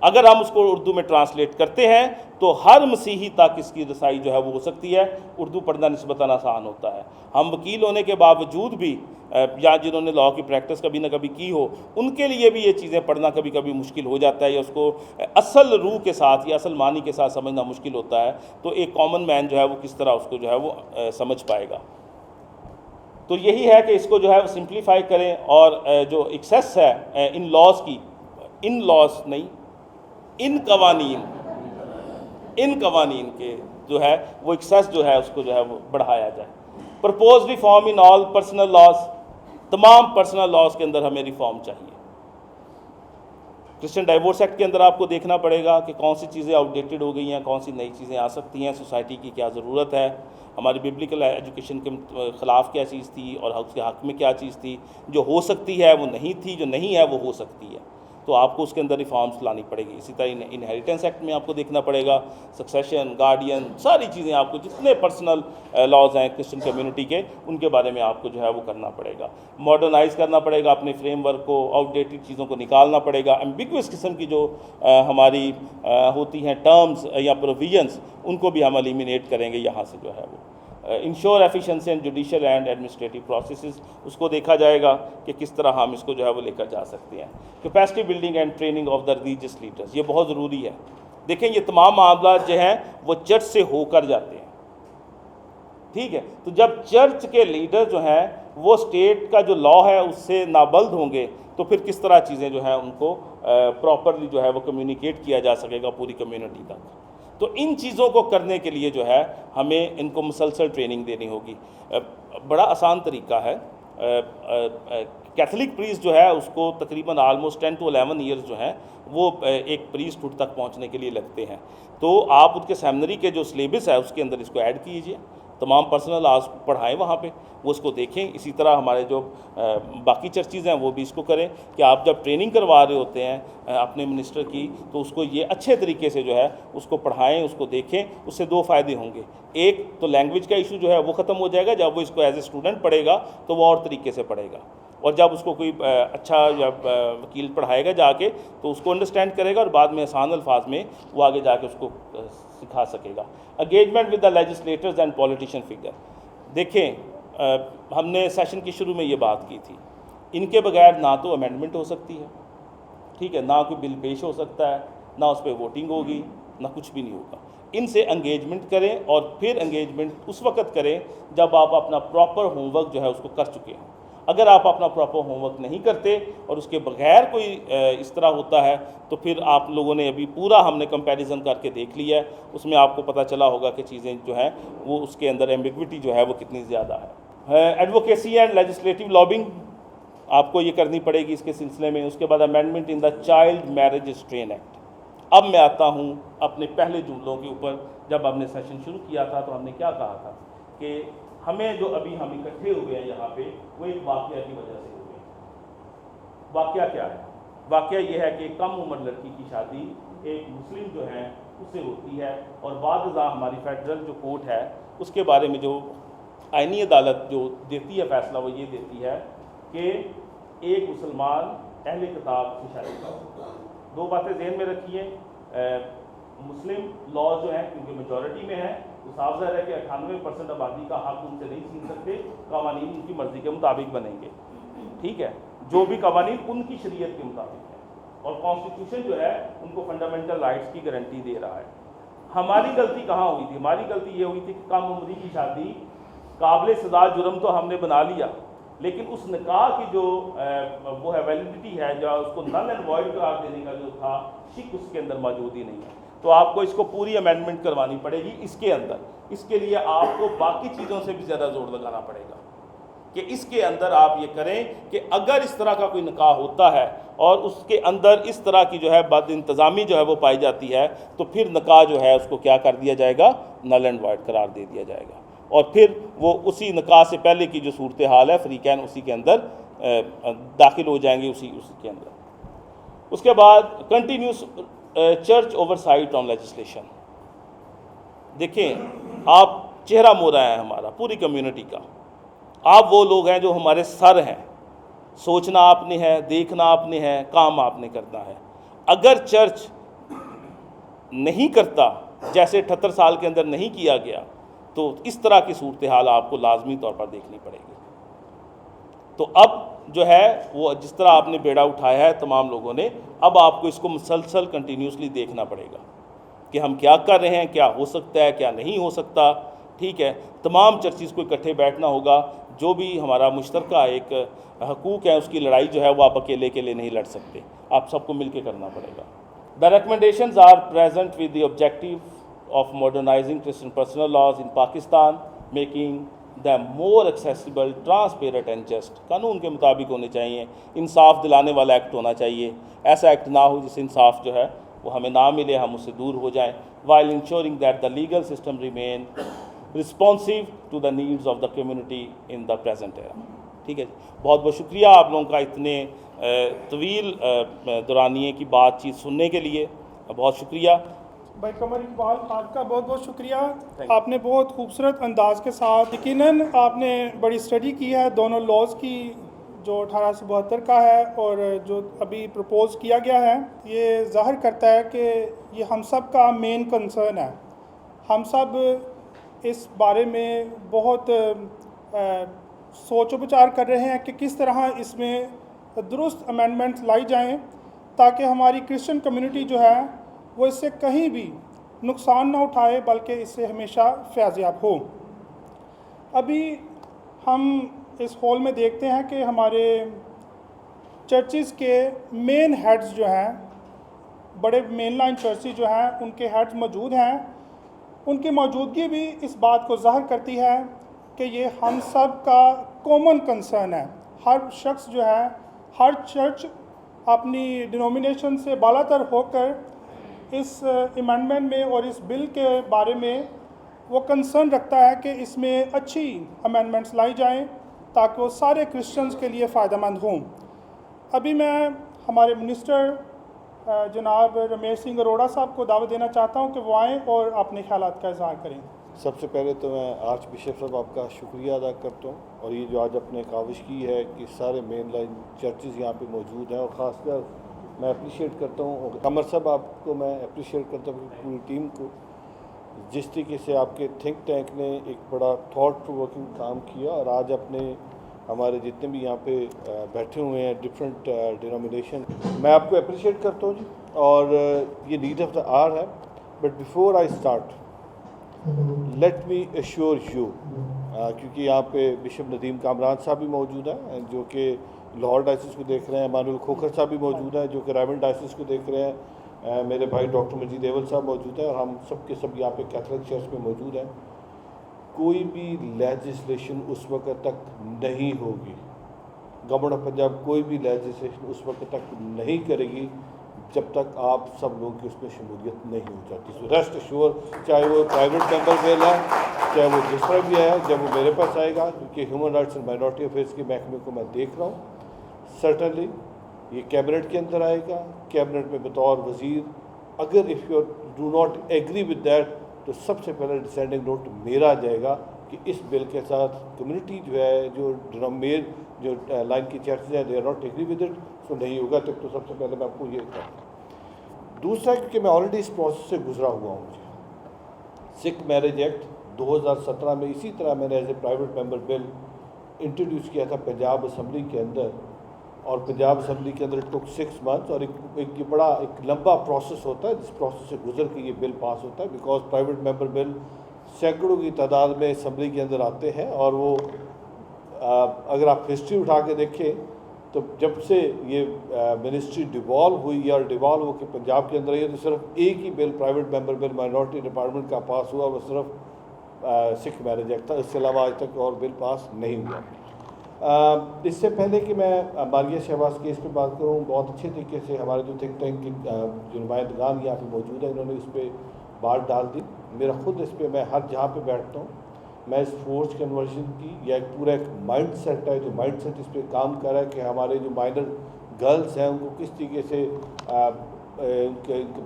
अगर हम उसको उर्दू में ट्रांसलेट करते हैं तो हर मसीही तक इसकी रसाई जो है वो हो सकती है। उर्दू पढ़ना निस्बतन आसान होता है। हम वकील होने के बावजूद भी या जिन्होंने लॉ की प्रैक्टिस कभी ना कभी की हो, उनके लिए भी ये चीज़ें पढ़ना कभी कभी मुश्किल हो जाता है, या उसको असल रूह के साथ या असल मानी के साथ समझना मुश्किल होता है। तो एक कॉमन मैन जो है वो किस तरह उसको जो है वो समझ पाएगा। तो यही है कि इसको जो है वो सिंप्लीफाई करें, और जो एक्सेस है इन लॉज की, इन लॉज नहीं, इन कवानीन के जो है वो एक्सेस जो है उसको जो है वो बढ़ाया जाए। Propose reform in all personal laws, तमाम पर्सनल लॉज के अंदर हमें रिफॉर्म चाहिए। क्रिश्चियन डाइवोर्स एक्ट के अंदर आपको देखना पड़ेगा कि कौन सी चीज़ें आउटडेटेड हो गई हैं, कौन सी नई चीज़ें आ सकती हैं, सोसाइटी की क्या ज़रूरत है, हमारी बिब्लिकल एजुकेशन के ख़िलाफ़ क्या चीज़ थी और उसके हक़ में क्या चीज़ थी, जो हो सकती है वो नहीं थी, जो नहीं है वो हो सकती है। तो आपको उसके अंदर रिफॉर्म्स लानी पड़ेगी। इसी तरह इनहेरिटेंस एक्ट में आपको देखना पड़ेगा, सक्सेशन, गार्डियन, सारी चीज़ें आपको जितने पर्सनल लॉज हैं क्रिश्चियन कम्युनिटी के, उनके बारे में आपको जो है वो करना पड़ेगा। मॉडर्नाइज़ करना पड़ेगा अपने फ्रेमवर्क को, आउटडेटेड चीज़ों को निकालना पड़ेगा। एम्बिगुअस किस्म की जो हमारी होती हैं टर्म्स या प्रोविजंस, उनको भी हम एलिमिनेट करेंगे यहाँ से जो है वो। Ensure efficiency and judicial and administrative processes, उसको देखा जाएगा कि किस तरह हम इसको जो है वो लेकर जा सकते हैं। Capacity building and training of the religious leaders, ये बहुत ज़रूरी है। देखें, ये तमाम मामला जो हैं वो चर्च से होकर जाते हैं, ठीक है। तो जब चर्च के लीडर जो हैं वो स्टेट का जो लॉ है उससे नाबल्द होंगे, तो फिर किस तरह चीज़ें जो है उनको प्रॉपरली जो है वो कम्युनिकेट किया जा सकेगा पूरी कम्युनिटी तक। तो इन चीज़ों को करने के लिए जो है हमें इनको मुसलसल ट्रेनिंग देनी होगी। बड़ा आसान तरीका है। कैथलिक प्रीस्ट जो है उसको तकरीबन आलमोस्ट 10 to 11 ईयर्स जो हैं वो एक प्रीस्टहुड तक पहुंचने के लिए लगते हैं। तो आप उनके सेमिनरी के जो सिलेबस है उसके अंदर इसको ऐड कीजिए, तमाम पर्सनल आज पढ़ाएँ वहाँ पे, वो इसको देखें। इसी तरह हमारे जो बाकी चर्चेज़ हैं वो भी इसको करें कि आप जब ट्रेनिंग करवा रहे होते हैं अपने मिनिस्टर की, तो उसको ये अच्छे तरीके से जो है उसको पढ़ाएं, उसको देखें। उससे दो फ़ायदे होंगे। एक तो लैंग्वेज का इशू जो है वो ख़त्म हो जाएगा, जब वो इसको एज ए स्टूडेंट पढ़ेगा तो वो और तरीके से पढ़ेगा, और जब उसको कोई अच्छा जब वकील पढ़ाएगा जाके तो उसको अंडरस्टैंड करेगा और बाद में आसान अल्फाज में वो आगे जाके उसको सिखा सकेगा। Engagement with the legislators and politician figure, देखें हमने सेशन के शुरू में ये बात की थी, इनके बगैर ना तो अमेंडमेंट हो सकती है, ठीक है, ना कोई बिल पेश हो सकता है, ना उस पर वोटिंग होगी, ना कुछ भी नहीं होगा। इनसे एंगेजमेंट करें और फिर एंगेजमेंट उस वक्त करें जब आप अपना प्रॉपर होमवर्क जो है उसको कर चुके हैं। अगर आप अपना प्रॉपर होमवर्क नहीं करते और उसके बगैर कोई इस तरह होता है तो फिर आप लोगों ने अभी पूरा हमने कंपैरिजन करके देख लिया है, उसमें आपको पता चला होगा कि चीज़ें जो हैं वो उसके अंदर एम्बिग्विटी जो है वो कितनी ज़्यादा है। एडवोकेसी एंड लेजिस्लेटिव लॉबिंग आपको ये करनी पड़ेगी इसके सिलसिले में। उसके बाद amendment in the child marriage restrain act. अब मैं आता हूँ अपने पहले जुमलों के ऊपर। जब हमने सेशन शुरू किया था तो हमने क्या कहा था कि हमें जो अभी हम इकट्ठे हुए हैं यहाँ पे वो एक वाक़या की वजह से हुए हैं। वाक़या क्या है? वाक़या ये है कि कम उम्र लड़की की शादी एक मुस्लिम जो है उससे होती है, और बाद हमारी फेडरल जो कोर्ट है उसके बारे में जो आईनी अदालत जो देती है फैसला वो ये देती है कि एक मुसलमान अहले किताब से शादी करो। दो बातें ज़हन में रखिए, मुस्लिम लॉ जो है क्योंकि मेजॉरिटी में है तो साफ ज़ाहिर है कि 98% आबादी का हक उनसे नहीं छीन सकते, कवानीन उनकी मर्ज़ी के मुताबिक बनेंगे, ठीक है, जो भी कवानीन उनकी शरीयत के मुताबिक है, और कॉन्स्टिट्यूशन जो है उनको फंडामेंटल राइट्स की गारंटी दे रहा है। हमारी गलती कहाँ हुई थी? हमारी गलती ये हुई थी कि कम उम्री की शादी काबिल सज़ा जुर्म तो हमने बना लिया, लेकिन उस निकाह की जो वो है वैलिडिटी है, जो उसको नल एंड वॉइड करार देने का जो था शिक उसके अंदर मौजूद ही नहीं है। तो आपको इसको पूरी अमेंडमेंट करवानी पड़ेगी इसके अंदर। इसके लिए आपको बाकी चीज़ों से भी ज़्यादा जोर लगाना पड़ेगा कि इसके अंदर आप ये करें कि अगर इस तरह का कोई निकाह होता है और उसके अंदर इस तरह की जो है बद इंतज़ामी जो है वो पाई जाती है तो फिर निकाह जो है उसको क्या कर दिया जाएगा? नल एंड वॉइड करार दे दिया जाएगा, और फिर वो उसी निकाह से पहले की जो सूरत हाल है फ्रीकैन उसी के अंदर दाखिल हो जाएंगे उसी के अंदर। उसके बाद continuous church oversight on legislation. देखें, आप चेहरा मोहरा है हमारा पूरी कम्युनिटी का, आप वो लोग हैं जो हमारे सर हैं, सोचना आपने है, देखना आपने है, काम आपने करना है। अगर चर्च नहीं करता, जैसे 78 साल के अंदर नहीं किया गया, तो इस तरह की सूरत हाल आपको लाजमी तौर पर देखनी पड़ेगी। तो अब जो है वो जिस तरह आपने बेड़ा उठाया है तमाम लोगों ने, अब आपको इसको मुसलसल कंटिन्यूसली देखना पड़ेगा कि हम क्या कर रहे हैं, क्या हो सकता है, क्या नहीं हो सकता, ठीक है। तमाम चर्चिज़ को इकट्ठे बैठना होगा। जो भी हमारा मुश्तरका एक हकूक़ है उसकी लड़ाई जो है वो आप अकेले के लिए नहीं लड़ सकते, आप सबको मिल के करना पड़ेगा। The recommendations are present with the objective of modernizing Christian personal laws in Pakistan, making them more accessible, transparent and just। कानून के मुताबिक होने चाहिए, इंसाफ दिलाने वाला एक्ट होना चाहिए। ऐसा एक्ट ना हो जिससे इंसाफ जो है वो हमें ना मिले, हम उससे दूर हो जाएं, while ensuring that the legal system remain responsive to the needs of the community in the present era। ठीक है, बहुत बहुत शुक्रिया आप लोगों का इतने तवील दौरानिए की बातचीत सुनने के लिए, बहुत शुक्रिया। भाई कमर इकबाल, आपका बहुत बहुत शुक्रिया। आपने बहुत खूबसूरत अंदाज के साथ, यकीनन आपने बड़ी स्टडी की है दोनों लॉज की, जो 1872 का है और जो अभी प्रपोज किया गया है। ये ज़ाहिर करता है कि ये हम सब का मेन कंसर्न है। हम सब इस बारे में बहुत सोच विचार कर रहे हैं कि किस तरह इसमें दुरुस्त अमेंडमेंट्स लाई जाएं ताकि हमारी क्रिश्चियन कम्युनिटी जो है वो इससे कहीं भी नुकसान ना उठाए बल्कि इससे हमेशा फैज़याब हो। अभी हम इस हॉल में देखते हैं कि हमारे चर्चिज़ के मेन हेड्स जो हैं, बड़े मेन लाइन चर्चिज़ जो हैं, उनके हेड्स मौजूद हैं। उनकी मौजूदगी भी इस बात को ज़ाहिर करती है कि ये हम सब का कॉमन कंसर्न है। हर शख्स जो है, हर चर्च अपनी डिनोमिनेशन से बालातर होकर इस अमेंडमेंट में और इस बिल के बारे में वो कंसर्न रखता है कि इसमें अच्छी अमेंडमेंट्स लाई जाएं ताकि वो सारे क्रिश्चियंस के लिए फ़ायदेमंद हों। अभी मैं हमारे मिनिस्टर जनाब रमेश सिंह अरोड़ा साहब को दावत देना चाहता हूं कि वो आएँ और अपने ख़यालात का इज़हार करें। सबसे पहले तो मैं आर्च बिशप साहब आपका शुक्रिया अदा करता हूँ, और ये जो आज अपने काविश की है कि सारे मेन लाइन चर्चेज़ यहाँ पे मौजूद हैं, और ख़ासकर मैं अप्रिशिएट करता हूँ कमर साहब, आपको मैं अप्रिशिएट करता हूँ पूरी टीम को, जिस तरीके से आपके थिंक टैंक ने एक बड़ा थॉट प्रोवोकिंग काम किया, और आज अपने हमारे जितने भी यहाँ पे बैठे हुए हैं डिफरेंट डिनोमिनेशन, मैं आपको अप्रिशिएट करता हूँ जी, और ये नीड ऑफ द आवर है। But before I start let me assure you, क्योंकि यहाँ पे बिशप नदीम कामरान साहब भी मौजूद हैं जो कि लाहौर डायसिस को देख रहे हैं, मानुल खोखर साहब भी मौजूद हैं जो कि रावल डायसिस को देख रहे हैं, मेरे भाई डॉक्टर मजीद एवल साहब मौजूद हैं, और हम सब के सब यहाँ पे कैथलिक चर्च में मौजूद हैं। कोई भी लेजिस्लेशन उस वक्त तक नहीं होगी, गवर्नमेंट ऑफ पंजाब कोई भी लेजिस्लेशन उस वक्त तक नहीं करेगी जब तक आप सब लोगों की उसमें शमूलियत नहीं हो जाती। सो रेस्ट एश्योर, चाहे वो प्राइवेट मेंबर बिल है, चाहे वो जिस तरह भी है, जब वो मेरे पास आएगा, क्योंकि human rights and minority affairs के महकमे को मैं देख रहा हूँ, सर्टनली ये कैबिनेट के अंदर आएगा। कैबिनेट में बतौर वज़ीर अगर if you do not agree with that, तो सबसे पहले डिसेंडिंग नोट मेरा जाएगा कि इस बिल के साथ कम्युनिटी जो है, जो मेन जो लाइन की चर्चेज हैं, they are not agree with it, so नहीं होगा तब। तो सबसे पहले मैं आपको ये कहता हूँ। दूसरा, क्योंकि मैं ऑलरेडी इस प्रोसेस से गुजरा हुआ हूँ, सिख मैरिज एक्ट 2017 में इसी तरह मैंने as a private member bill introduce किया था पंजाब असम्बली के अंदर, और पंजाब असम्बली के अंदर टुक 6 मंथ्स, और एक बड़ा एक लंबा प्रोसेस होता है जिस प्रोसेस से गुजर के ये बिल पास होता है, बिकॉज प्राइवेट मेंबर बिल सैकड़ों की तादाद में असम्बली के अंदर आते हैं। और वो अगर आप हिस्ट्री उठा के देखें तो जब से ये मिनिस्ट्री डिवॉल्व हुई और डिवॉल्व होकर पंजाब के अंदर आई, तो सिर्फ एक ही bill private member bill minority department का पास हुआ, वो सिर्फ सिख मैरिज एक्ट था। इसके अलावा आज तक और बिल पास नहीं हुआ। इससे पहले कि मैं मारिया शहबाज केस पे बात करूँ, बहुत अच्छे तरीके से हमारे जो थिंक टैंक के जो नुमाइंदगान यहाँ पे मौजूद है, इन्होंने इस पर बात डाल दी। मेरा खुद इस पर, मैं हर जहाँ पे बैठता हूँ, मैं इस फोर्स कन्वर्जन की या एक पूरा एक माइंड सेट है जो माइंड सेट इस पर काम कर रहा है कि हमारे जो माइनर गर्ल्स हैं उनको किस तरीके से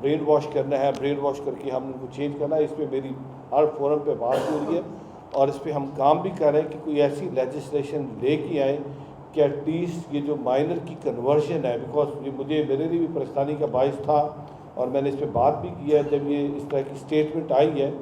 ब्रेन वॉश करना है, ब्रेन वॉश करके हम उनको चेंज करना है। इस पर मेरी हर फोरम पे बात हो रही है, और इस पर हम काम भी कर रहे हैं कि कोई ऐसी लेजिस्लेशन लेके आए कि एटलीस्ट ये जो माइनर की कन्वर्जन है, बिकॉज ये मुझे मेरे लिए भी परेशानी का बायस था, और मैंने इस पर बात भी की है। जब ये इस तरह की स्टेटमेंट आई है,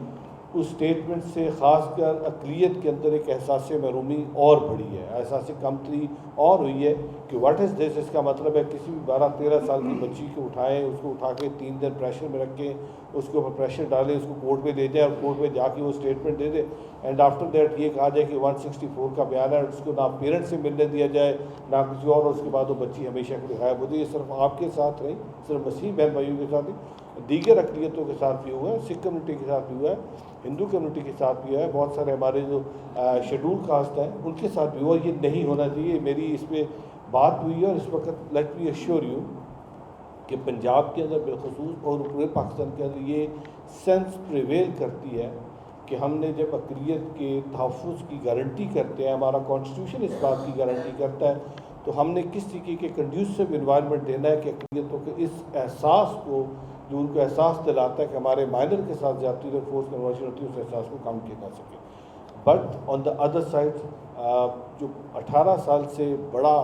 उस स्टेटमेंट से ख़ासकर अक़लियत के अंदर एक एहसास महरूमी और बढ़ी है, एहसास कमतरी और हुई है कि व्हाट इज़ दिस। इसका मतलब है किसी भी 12-13 साल की बच्ची को उठाएं, उसको उठा के 3 दिन प्रेशर में रखें, उसके ऊपर प्रेशर डालें, उसको कोर्ट में ले जाए, और कोर्ट में जाके वो statement they they, and after that ये कहा जाए कि 164 का बयान है, उसको ना पेरेंट्स से मिलने दिया जाए ना किसी और उसके बाद वो बच्ची हमेशा के लिए गायब होती है। ये सिर्फ आपके साथ नहीं, सिर्फ मसीह बहन भाइयों के साथ ही, दीगर अक़लियतों के साथ भी हुआ है, सिख कम्युनिटी के साथ भी हुआ है, हिंदू कम्युनिटी के साथ भी है, बहुत सारे हमारे जो शेड्यूल कास्ट हैं उनके साथ भी हुआ। ये नहीं होना चाहिए। मेरी इस पर बात हुई है, और इस वक्त लेट मी एश्योर यू कि पंजाब के अंदर बिलखसूस और पूरे पाकिस्तान के अंदर ये सेंस प्रिवेल करती है कि हमने जब अक़लियत के तहफ़्फ़ुज़ की गारंटी करते हैं, हमारा कॉन्स्टिट्यूशन इस बात की गारंटी करता है, तो हमने किस तरीके के कंड्यूसिव इन्वायरमेंट देना है कि अक़लियतों के इस एहसास को, जो उनको एहसास दिलाता है कि हमारे माइनर के साथ ज़्यादती और फोर्स कन्वर्जन होती है, उस एहसास को कम किया जा सके। But on the other side, जो 18 साल से बड़ा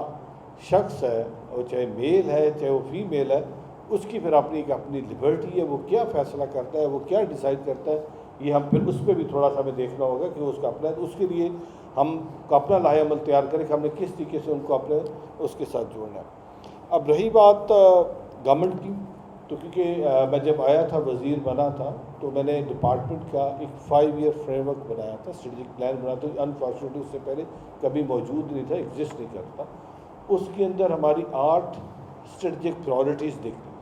शख्स है, और चाहे मेल है चाहे वो फीमेल है, उसकी फिर अपनी एक अपनी लिबर्टी है, वो क्या फ़ैसला करता है, वो क्या डिसाइड करता है, ये हम फिर उस पर भी थोड़ा सा हमें देखना होगा कि उसका अपना, उसके लिए हम अपना लाहेअमल तैयार करें कि हमने किस तरीके से उनको अपने उसके साथ जोड़ना है। अब रही बात गवर्नमेंट की, तो क्योंकि मैं जब आया था वज़ीर बना था तो मैंने डिपार्टमेंट का एक 5 ईयर फ्रेमवर्क बनाया था, स्ट्रेटजिक प्लान बनाया था। अनफॉर्चुनेटली उससे पहले कभी मौजूद नहीं था, एग्जिस्ट नहीं करता। उसके अंदर हमारी 8 स्ट्रेटजिक प्रायोरिटीज़ निकली।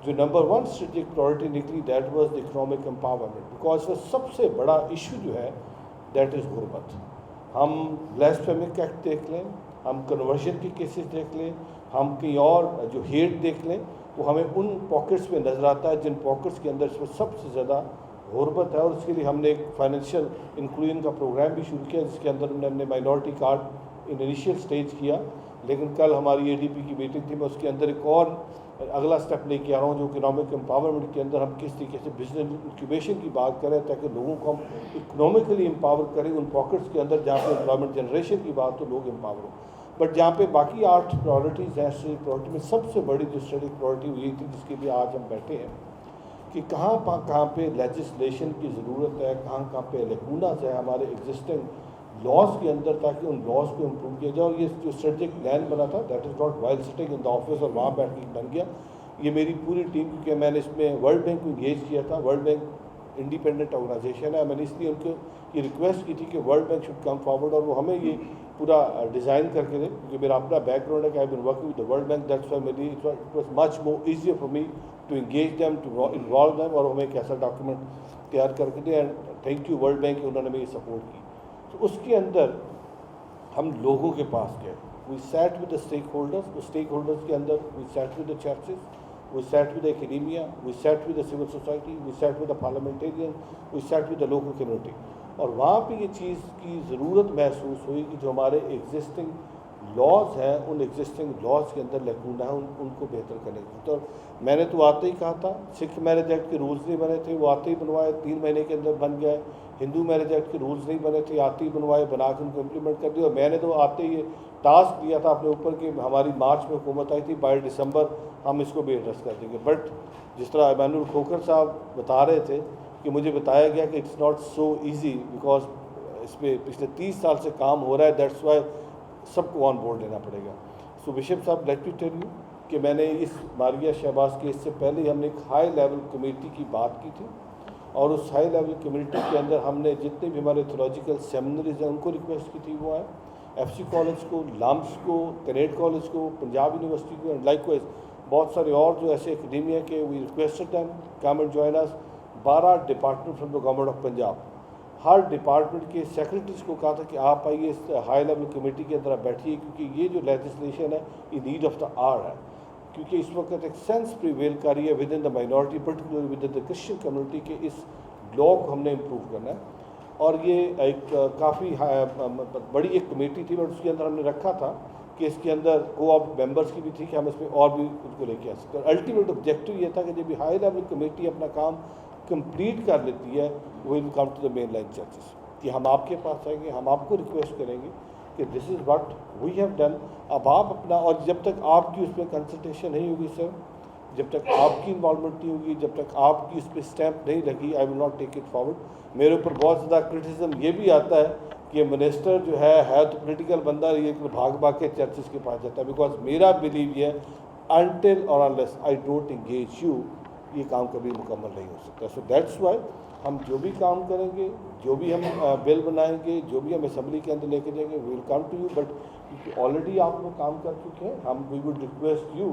जो नंबर 1 स्ट्रेटजिक प्रायोरिटी निकली that was the economic empowerment, because वो सबसे बड़ा इशू जो है दैट इज़ गुर्बत। हम ब्लास्फेमिक एक्ट देख लें, हम कन्वर्जन के केसेस देख लें, हम कहीं और जो हेट देख लें, तो हमें उन पॉकेट्स में नज़र आता है जिन पॉकेट्स के अंदर इसमें सबसे ज़्यादा गुर्बत है। और उसके लिए हमने एक फाइनेंशियल इंक्लूजन का प्रोग्राम भी शुरू किया, जिसके अंदर हमने minority card in initial stage किया। लेकिन कल हमारी ADP की मीटिंग थी, मैं उसके अंदर एक और अगला स्टेप लेके आ रहा हूँ, जो इकोनॉमिक एम्पावरमेंट के अंदर हम किस तरीके से बिजनेस इंक्यूबेशन की बात करें ताकि लोगों को हम इकोनॉमिकली एम्पावर करें उन पॉकेट्स के अंदर जहाँ पे एम्प्लॉयमेंट जनरेशन की बात हो, लोग एम्पावर हो। बट जहाँ पे बाकी 8 प्रायोरिटीज़ हैं, स्ट्रेटजिक प्रायोरिटी में सबसे बड़ी जो स्ट्रेटजिक प्रायोरिटी हुई थी, जिसके लिए आज हम बैठे हैं, कि कहाँ पे लेजिस्लेशन की ज़रूरत है, कहाँ पे लेकुनास है हमारे एग्जिस्टिंग लॉज के अंदर, ताकि उन लॉज को इम्प्रूव किया जाए। और ये जो स्ट्रेटजिक प्लान बना था that is not while sitting in the office और वहाँ बैठ के बन गया। ये मेरी पूरी टीम, क्योंकि मैंने इसमें वर्ल्ड बैंक को इंगेज किया था। वर्ल्ड बैंक इंडिपेंडेंट ऑर्गेनाइजेशन है, मैंने इसलिए उनको ये रिक्वेस्ट की थी कि world bank should come forward और वो हमें ये पूरा डिज़ाइन करके दें, क्योंकि मेरा अपना बैकग्राउंड है कि I been working with the World Bank, that's why मेरी it was much more easier for me to engage them, to involve them और हमें एक ऐसा डॉक्यूमेंट तैयार करके दें। And thank you World Bank, उन्होंने मेरी सपोर्ट की। तो उसके अंदर हम लोगों के पास गए, we sat with the stakeholders, उस स्टेक होल्डर्स के अंदर we sat with the churches, we sat with the academia, we sat with the civil society, we sat with the parliamentarian, we sat with the local community. और वहाँ पे ये चीज़ की ज़रूरत महसूस हुई कि जो हमारे एग्जिस्टिंग लॉज हैं, उन एग्जिस्टिंग लॉज के अंदर लैकूना है, उनको बेहतर करने की। तो मैंने तो आते ही कहा था, सिख मैरिज एक्ट के रूल्स नहीं बने थे, वो आते ही बनवाए, 3 महीने के अंदर बन गए। हिंदू मैरिज एक्ट के रूल्स नहीं बने थे, आते ही बनवाए, बना के उनको इम्प्लीमेंट कर दिया। और मैंने तो आते ही ये टास्क लिया था अपने ऊपर कि हमारी मार्च में हुकूमत आई थी, बाय दिसंबर हम इसको भी एड्रेस कर देंगे। बट जिस तरह इमानुल खोखर साहब बता रहे थे कि मुझे बताया गया कि it's not so easy, because इसमें पिछले 30 साल से काम हो रहा है, दैट्स वाई सबको ऑन बोर्ड लेना पड़ेगा। सो बिशप साहब, लेट मी टेल यू कि मैंने इस मारिया शहबाज केस से पहले हमने एक हाई लेवल कमेटी की बात की थी, और उस हाई लेवल कमेटी के अंदर हमने जितने भी हमारे थियोलॉजिकल सेमिनरीज हैं उनको रिक्वेस्ट की थी, वो आए FC कॉलेज को, लाम्स को, कनेड कॉलेज को, पंजाब यूनिवर्सिटी को, एंड लाइकवाइज बहुत सारे और जो ऐसे एकेडेमिया के, we requested them come and join us. 12 department from the government of Punjab, हर डिपार्टमेंट के सेक्रेटरीज को कहा था कि आप आइए इस हाई लेवल कमेटी के अंदर बैठिए, क्योंकि ये जो लेजिस्लेशन है ये नीड ऑफ द आवर है। क्योंकि इस वक्त एक सेंस प्रिवेल कर रही है with in the minority, particularly with in the Christian community के इस लॉ को हमने इम्प्रूव करना है। और ये एक काफ़ी बड़ी एक कमेटी थी, बट उसके अंदर हमने रखा था कि इसके अंदर को-ऑप मेंबर्स की भी थी कि हम इसमें और भी उनको लेके आ सकते हैं। अल्टीमेट ऑब्जेक्टिव ये था कि जब हाई लेवल कमेटी अपना काम कंप्लीट कर लेती है, will come to the main line churches, कि हम आपके पास आएंगे, हम आपको रिक्वेस्ट करेंगे कि this is what we have done. अब आप अपना, और जब तक आपकी उसमें कंसल्टेशन नहीं होगी सर, जब तक आपकी इन्वॉल्वमेंट नहीं होगी, जब तक आपकी उस पर स्टैंप नहीं लगी, I will not take it forward. मेरे ऊपर बहुत ज़्यादा क्रिटिसिज्म ये भी आता है कि मिनिस्टर जो है तो पॉलिटिकल बंदा, ये भाग के चर्चेस के पास जाता है। बिकॉज मेरा बिलीव ये है, अनटिल और unless I don't engage you, ये काम कभी मुकम्मल नहीं हो सकता। सो दैट्स वाई हम जो भी काम करेंगे, जो भी हम बिल बनाएंगे, जो भी हम असेंबली के अंदर लेके जाएंगे, we will come to you. But क्योंकि ऑलरेडी आप लोग काम कर चुके हैं, हम वी वुड रिक्वेस्ट यू,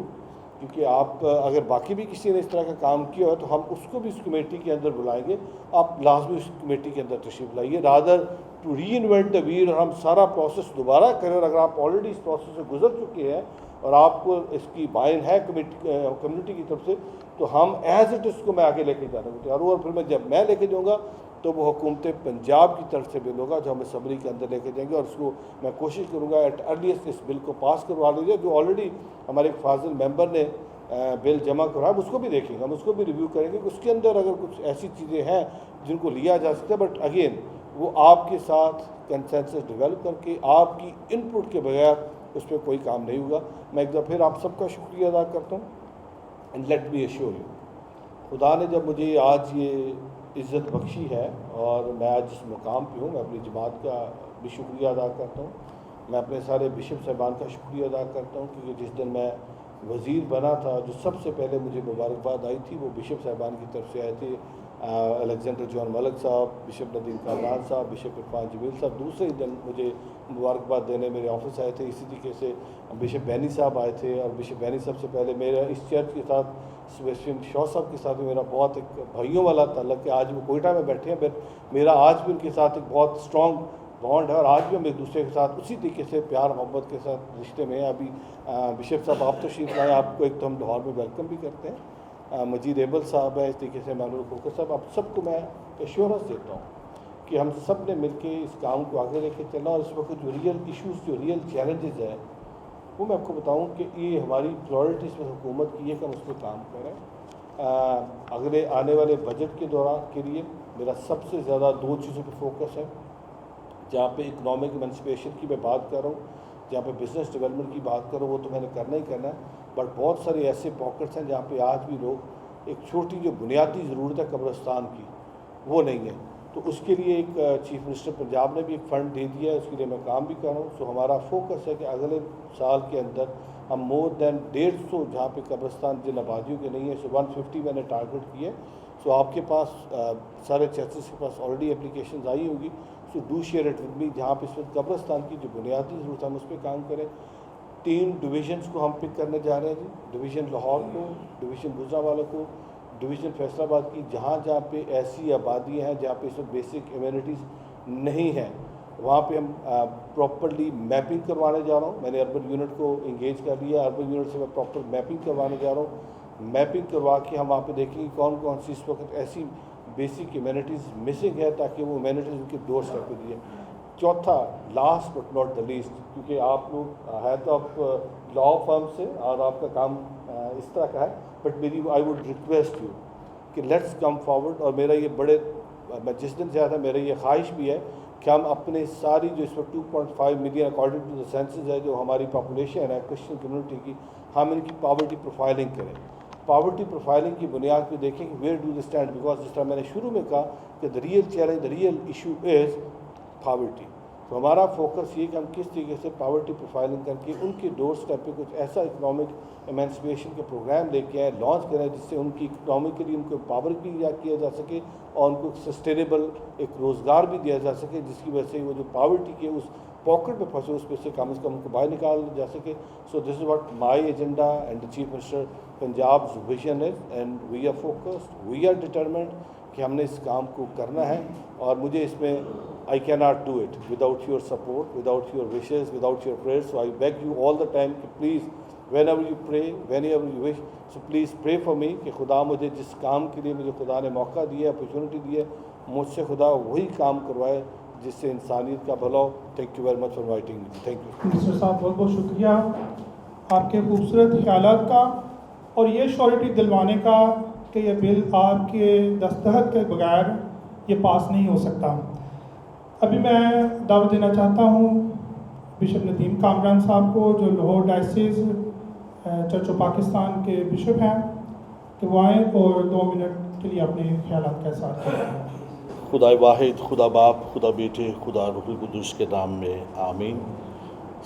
क्योंकि आप अगर बाकी भी किसी ने इस तरह का काम किया है तो हम उसको भी इस कमेटी के अंदर बुलाएंगे। आप लाजमी उस कमेटी के अंदर तशरीफ लाइए, rather to reinvent the wheel और हम सारा प्रोसेस दोबारा करें। और अगर आप ऑलरेडी इस प्रोसेस से गुजर चुके हैं और आपको इसकी बाइन है कम्युनिटी की तरफ से, तो हम एज इट इसको मैं आगे लेके जाने को तैयार हूँ। और फिर मैं जब मैं लेके जाऊँगा तो वो हुकूमत पंजाब की तरफ से बिल होगा जो हम असम्बली के अंदर लेके जाएंगे, और उसको मैं कोशिश करूँगा एट अर्लीस्ट इस बिल को पास करवा लीजिए। जो ऑलरेडी हमारे एक फाजिल मेंबर ने बिल जमा करवाया, उसको भी देखेंगे, हम उसको भी रिव्यू करेंगे कि उसके अंदर अगर कुछ ऐसी चीज़ें हैं जिनको लिया जा सकता है। बट अगेन वो आपके साथ कंसेंसस डेवलप करके, आपकी इनपुट के बगैर उस पर कोई काम नहीं होगा। मैं एक दफ़ा फिर आप सबका शुक्रिया अदा करता हूँ। And let me assure you, खुदा ने जब मुझे आज ये इज़्ज़त बख्शी है और मैं आज जिस मुकाम पे हूँ मैं अपनी जमात का भी शुक्रिया अदा करता हूँ। मैं अपने सारे बिशप साहबान का शुक्रिया अदा करता हूँ क्योंकि जिस दिन मैं वज़ीर बना था जो सबसे पहले मुझे मुबारकबाद आई थी वो बिशप साहबान की तरफ से आए थे। अलेक्जेंडर जॉन मलिक साहब, बिशप नदीम कामरान साहब, बिशप इरफान जमील साहब दूसरे दिन मुझे मुबारकबाद देने मेरे ऑफिस आए थे। इसी तरीके से बिशप बैनी साहब आए थे और बिशप बैनी साहब से पहले मेरा इस चर्च के साथ सेबेस्टियन शॉ साहब के साथ भी मेरा बहुत एक भाइयों वाला ताल्लुक है। आज वो कोयटा में बैठे हैं बट मेरा आज भी उनके साथ एक बहुत स्ट्रॉन्ग बॉन्ड है और आज भी हम एक दूसरे के साथ उसी तरीके से प्यार मोहब्बत के साथ रिश्ते में हैं। अभी बिशप साहब आप तशरीफ़ लाए, आपको एक तो हम लाहौर में वेलकम भी करते हैं। मजीद एबल साहब है, इस तरीके से मैनुअल खोकर साहब, आप सबको मैं एश्योरेंस देता हूँ कि हम सब ने मिलकर इस काम को आगे लेके चलना और इस वक्त जो रियल इश्यूज़ जो रियल चैलेंजेस हैं वो मैं आपको बताऊँ कि ये हमारी प्रायोरिटीज़ में हुकूमत की है कि हम उस पर काम करें। अगले आने वाले बजट के दौरान के लिए मेरा सबसे ज़्यादा 2 चीज़ों पर फोकस है। जहाँ पे इकनॉमिक एमेंसिपेशन की मैं बात कर रहा हूँ, जहाँ पे बिज़नेस डेवलपमेंट की बात करो वो तो मैंने करना ही करना है, बट बहुत सारे ऐसे पॉकेट्स हैं जहाँ पे आज भी लोग एक छोटी जो बुनियादी ज़रूरत है कब्रिस्तान की वो नहीं है। तो उसके लिए एक चीफ मिनिस्टर पंजाब ने भी एक फ़ंड दे दिया है, उसके लिए मैं काम भी कर रहा हूँ। सो हमारा फोकस है कि अगले साल के अंदर हम मोर दैन 150 जहाँ पे कब्रिस्तान जिन आबादियों के नहीं है, सो 150 मैंने टारगेट किया। सो आपके पास सारे चर्चेस के पास ऑलरेडी एप्लीकेशन आई होगी। So do share it with me. जहाँ पे इस वक्त कब्रिस्तान की जो बुनियादी ज़रूरत है हम उस पर काम करें। 3 डिवीज़न्स को हम पिक करने जा रहे हैं जी, डिवीज़न लाहौर को, डिवीज़न गुजरांवाला को, डिवीज़न फैसलाबाद की, जहाँ जहाँ पे ऐसी आबादियाँ हैं जहाँ पे इस वक्त बेसिक एम्यूनिटीज़ नहीं हैं वहाँ पे हम प्रॉपरली मैपिंग करवाने जा रहा हूँ। मैंने अर्बन यूनिट को इंगेज कर लिया, अर्बन यूनिट से मैं प्रॉपर मैपिंग करवाने जा रहा हूँ। मैपिंग करवा के हम वहाँ पे देखेंगे कौन कौन सी इस वक्त ऐसी बेसिक इम्यूनिटीज़ मिसिंग है ताकि वो इम्यूनिटीज़ उनके डोर स्टेप पे दिए। चौथा, last but not the least, क्योंकि आप लोग है तो आप लॉ फर्म से और आपका काम इस तरह का है, बट मेरी आई वुड रिक्वेस्ट यू कि लेट्स कम फॉरवर्ड। और मेरा ये बड़े मैं जिस दिन से आया था मेरा ये ख्वाहिश भी है कि हम अपने सारी जो इस वक्त 2.5 million according to the census है जो हमारी पॉपुलेशन है क्रिश्चियन कम्युनिटी की, हम इनकी पॉवर्टी प्रोफाइलिंग करें। पॉवर्टी प्रोफाइलिंग की बुनियाद पे देखें कि where do they stand, because जिस तरह मैंने शुरू में कहा कि the real challenge, the real issue is poverty. तो हमारा फोकस ये कि हम किस तरीके से पॉवर्टी प्रोफाइलिंग करके उनके डोर स्टेप पे कुछ ऐसा इकोनॉमिक एमेंसिपेशन के प्रोग्राम लेके आए, लॉन्च करें जिससे उनकी इकोनॉमिकली उनको पावर भी किया जा सके और उनको सस्टेनेबल एक रोज़गार भी दिया जा सके, जिसकी वजह से वो जो पॉवर्टी के उस पॉकेट में फंसे उस पर से कम उनको बाहर निकाल जा सके। So this is what my agenda and the chief minister Punjab vision is, and we are focused, we are determined कि हमने इस काम को करना है। और मुझे इसमें I cannot do it without your support, without your wishes, without your prayers. So I beg you all the time कि please, whenever you pray, whenever you wish, so please pray for me कि खुदा मुझे जिस काम के लिए मुझे खुदा ने मौका दिया, अपॉर्चुनिटी दी है, मुझसे खुदा वही काम करवाए जिससे इंसानियत का भला हो। Thank you very much for inviting me. Thank you minister साहब, बहुत बहुत शुक्रिया आपके खूबसूरत ख्यालात का और ये श्योरिटी दिलवाने का कि ये बिल आपके दस्तखत के बगैर ये पास नहीं हो सकता। अभी मैं दावत देना चाहता हूँ बिशप नदीम कामरान साहब को, जो Lahore diocese church of Pakistan के बिशप हैं, कि वो आएँ और 2 मिनट के लिए अपने ख्यालात का इज़हार करें। खुदा वाहिद, खुदा बाप, खुदा बेटे, खुदा रूहुल कुद्दूस के नाम में आमीन।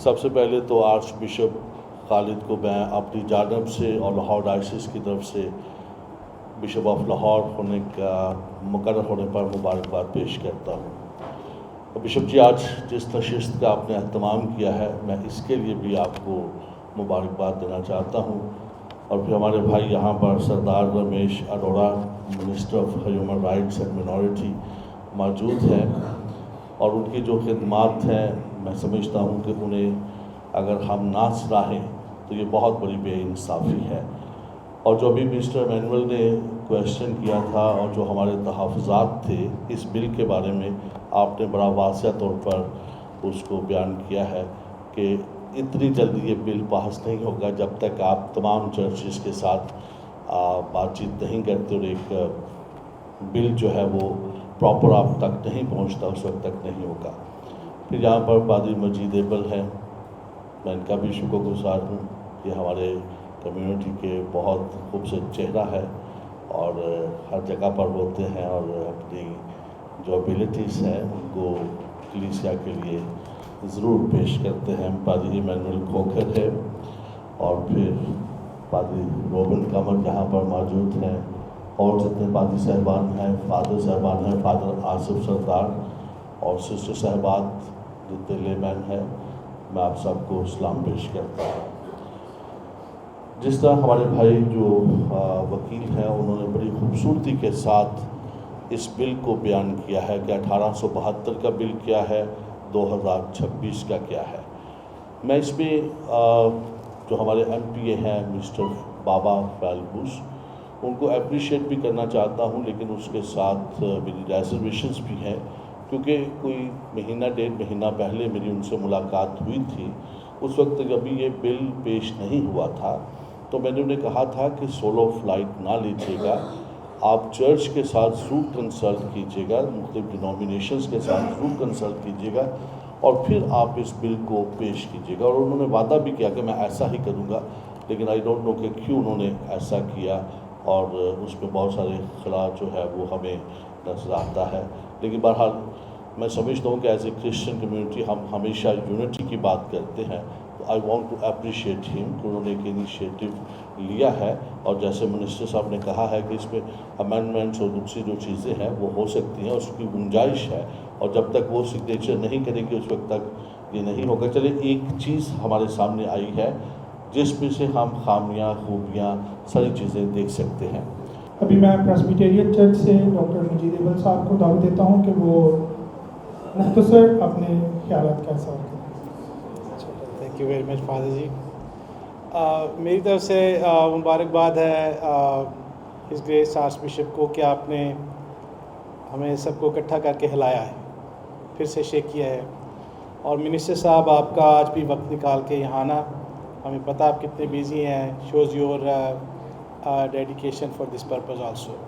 सबसे पहले तो आर्च बिशप खालिद को मैं अपनी जानब से और लाहौर डायसिस की तरफ से बिशप ऑफ लाहौर होने का मुकर्रर होने पर मुबारकबाद पेश करता हूँ। बिशप जी, आज जिस नशिस्त का आपने अहतमाम किया है मैं इसके लिए भी आपको मुबारकबाद देना चाहता हूँ। और फिर हमारे भाई यहाँ पर Sardar Ramesh Arora, minister of human rights and minority मौजूद हैं और उनकी जो खिदमात हैं मैं समझता हूँ कि उन्हें अगर हम ना सराहें तो ये बहुत बड़ी बेइंसाफ़ी है। और जो अभी मिस्टर मैनुअल ने क्वेश्चन किया था और जो हमारे तहफ़्फ़ुज़ात थे इस बिल के बारे में, आपने बड़ा वाज़ह तौर पर उसको बयान किया है कि इतनी जल्दी ये बिल पास नहीं होगा जब तक आप तमाम चर्चेस के साथ बातचीत नहीं करते और एक बिल जो है वो प्रॉपर आप तक नहीं पहुंचता, उस वक्त तक नहीं होगा। फिर यहाँ पर पादरी मजीद एबल हैं, मैं इनका भी शुक्रगुज़ार हूँ। ये हमारे कम्युनिटी के बहुत खूबसूरत चेहरा है और हर जगह पर होते हैं और अपनी जो एबिलिटीज़ हैं उनको कलीसिया के लिए ज़रूर पेश करते हैं। पादरी इमैनुअल खोखर है और फिर पादरी रोबिन कमर यहाँ पर मौजूद हैं और जितने पादरी साहबान हैं, फादर साहबान हैं, फादर आसिफ सरदार और सिस्टर साहबात जितने लेमैन हैं, मैं आप सबको सलाम पेश करता हूँ। जिस तरह हमारे भाई जो वकील हैं उन्होंने बड़ी खूबसूरती के साथ इस बिल को बयान किया है कि 1872 का बिल क्या है, 2026 का क्या है। मैं इसमें जो हमारे MPA हैं मिस्टर बाबा फैलबूस, उनको अप्रिशिएट भी करना चाहता हूं, लेकिन उसके साथ मेरी रिजर्वेशंस भी हैं क्योंकि कोई महीना डेढ़ महीना पहले मेरी उनसे मुलाकात हुई थी। उस वक्त अभी ये बिल पेश नहीं हुआ था तो मैंने उन्हें कहा था कि सोलो फ्लाइट ना लीजिएगा, आप चर्च के साथ ज़रूर कंसल्ट कीजिएगा, मुख्तलिफ डिनोमिनेशंस के साथ ज़रूर कंसल्ट कीजिएगा और फिर आप इस बिल को पेश कीजिएगा। और उन्होंने वादा भी किया कि मैं ऐसा ही करूँगा, लेकिन आई डोंट नो कि क्यों उन्होंने ऐसा किया और उसमें बहुत सारे खला जो है वो हमें नजर आता है। लेकिन बहरहाल मैं समझता हूँ कि एज ए क्रिश्चियन कम्युनिटी हम हमेशा यूनिटी की बात करते हैं, तो I want to appreciate him कि उन्होंने एक इनिशिएटिव लिया है। और जैसे मिनिस्टर साहब ने कहा है कि इसमें अमेंडमेंट्स और दूसरी जो चीज़ें हैं वो हो सकती हैं, उसकी गुंजाइश है और जब तक वो सिग्नेचर नहीं करेगी उस वक्त तक ये नहीं होगा। चलिए एक चीज़ हमारे सामने आई है जिसमें से हम खामियां खूबियां सारी चीज़ें देख सकते हैं। अभी मैं प्रेस्बिटेरियन चर्च से डॉक्टर मजीद अव्वल साहब को दावत देता हूँ कि वो मुख्तसर अपने ख्यालात का इज़हार करें। Thank you very much father ji. मेरी तरफ से मुबारकबाद है हिज ग्रेस आर्च बिशप को कि आपने हमें सबको इकट्ठा करके हिलाया है, फिर से शेक किया है। और मिनिस्टर साहब आपका आज भी वक्त निकाल के यहाँ आना, हमें पता आप कितने बिजी हैं, shows your dedication for this purpose also.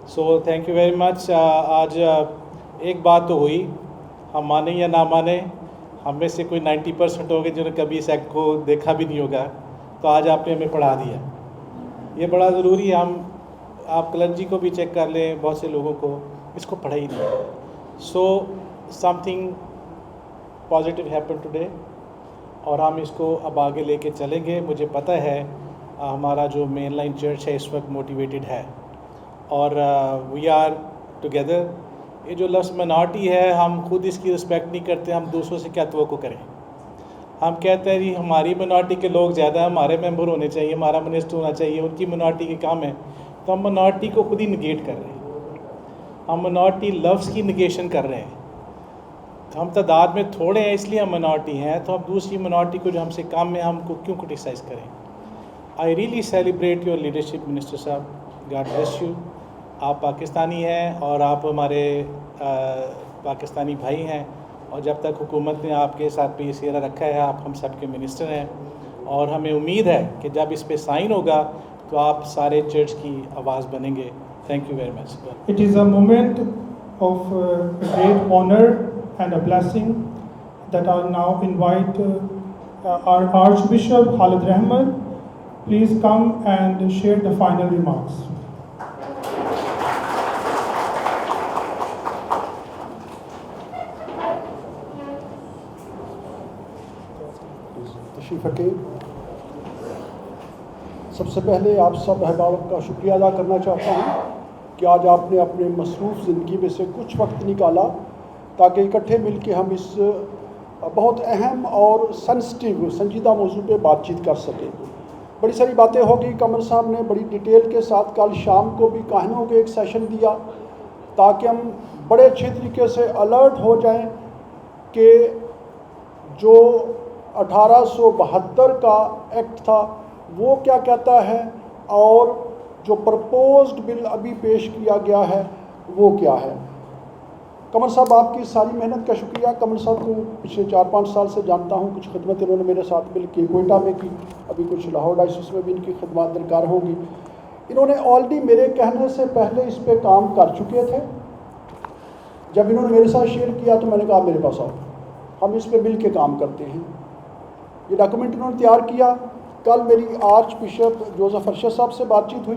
So thank you very much. आज एक बात तो हुई, हम माने या ना माने, हम में से कोई 90% होंगे जिन्होंने कभी इस एक्ट को देखा भी नहीं होगा, तो आज आपने हमें पढ़ा दिया। ये बड़ा ज़रूरी है। आप क्लर्जी को भी चेक कर लें, बहुत से लोगों को इसको पढ़ा ही नहीं। So something positive happen today और हम इसको अब आगे लेके चलेंगे। मुझे पता है हमारा जो मेन लाइन चर्च है इस वक्त मोटिवेटेड है और वी आर टुगेदर। ये जो लफ्ज़ मिनॉरिटी है, हम खुद इसकी रिस्पेक्ट नहीं करते, हम दूसरों से क्या तवक्को करें। हम कहते हैं जी हमारी मिनॉरिटी के लोग ज़्यादा, हमारे मेंबर होने चाहिए, हमारा मिनिस्टर होना चाहिए, उनकी मिनॉरिटी के काम है, तो हम मिनॉरिटी को खुद ही निगेट कर रहे हैं। हम मिनॉरिटी लफ्ज़ की निगेशन कर रहे हैं। तो हम तादाद में थोड़े हैं इसलिए हम मिनॉरिटी हैं, तो हम दूसरी मिनॉरिटी को जो हमसे कम है हमको क्यों क्रिटिसाइज़ करें। I really celebrate your leadership minister साहब, गॉड ब्लेस यू। आप पाकिस्तानी हैं और आप हमारे पाकिस्तानी भाई हैं और जब तक हुकूमत ने आपके साथ पे ये सेरा रखा है, आप हम सब के मिनिस्टर हैं और हमें उम्मीद है कि जब इस पे साइन होगा तो आप सारे चर्च की आवाज़ बनेंगे। Thank you very much. It is a moment of great honor and a blessing that I now invite our Archbishop Khalid Rahmat. Please come and share the final remarks. तशरीफ़ रखें। सबसे पहले आप सब अहबाब का शुक्रिया अदा करना चाहता हूँ कि आज आपने अपने मसरूफ़ ज़िंदगी में से कुछ वक्त निकाला ताकि इकट्ठे मिलकर हम इस बहुत अहम और सेंसिटिव संजीदा मौजू पे बातचीत कर सकें। बड़ी सारी बातें होगी। कमर साहब ने बड़ी डिटेल के साथ कल शाम को भी कहानियों के एक सेशन दिया ताकि हम बड़े अच्छे तरीके से अलर्ट हो जाएं कि जो 1872 का एक्ट था वो क्या कहता है और जो प्रपोज्ड बिल अभी पेश किया गया है वो क्या है। कमर साहब आपकी सारी मेहनत का शुक्रिया। कमर साहब को पिछले 4-5 साल से जानता हूँ, कुछ खिदमत इन्होंने मेरे साथ मिल की कोयटा में की, अभी कुछ लाहौर डायसिस में भी इनकी खिदमत दरकार होगी। इन्होंने ऑलरेडी मेरे कहने से पहले इस पर काम कर चुके थे। जब इन्होंने मेरे साथ शेयर किया तो मैंने कहा मेरे पास आओ, हम इस पर मिल के काम करते हैं। ये डॉक्यूमेंट इन्होंने तैयार किया। कल मेरी आर्च बिशप जोसेफ अरशद साहब से बातचीत हुई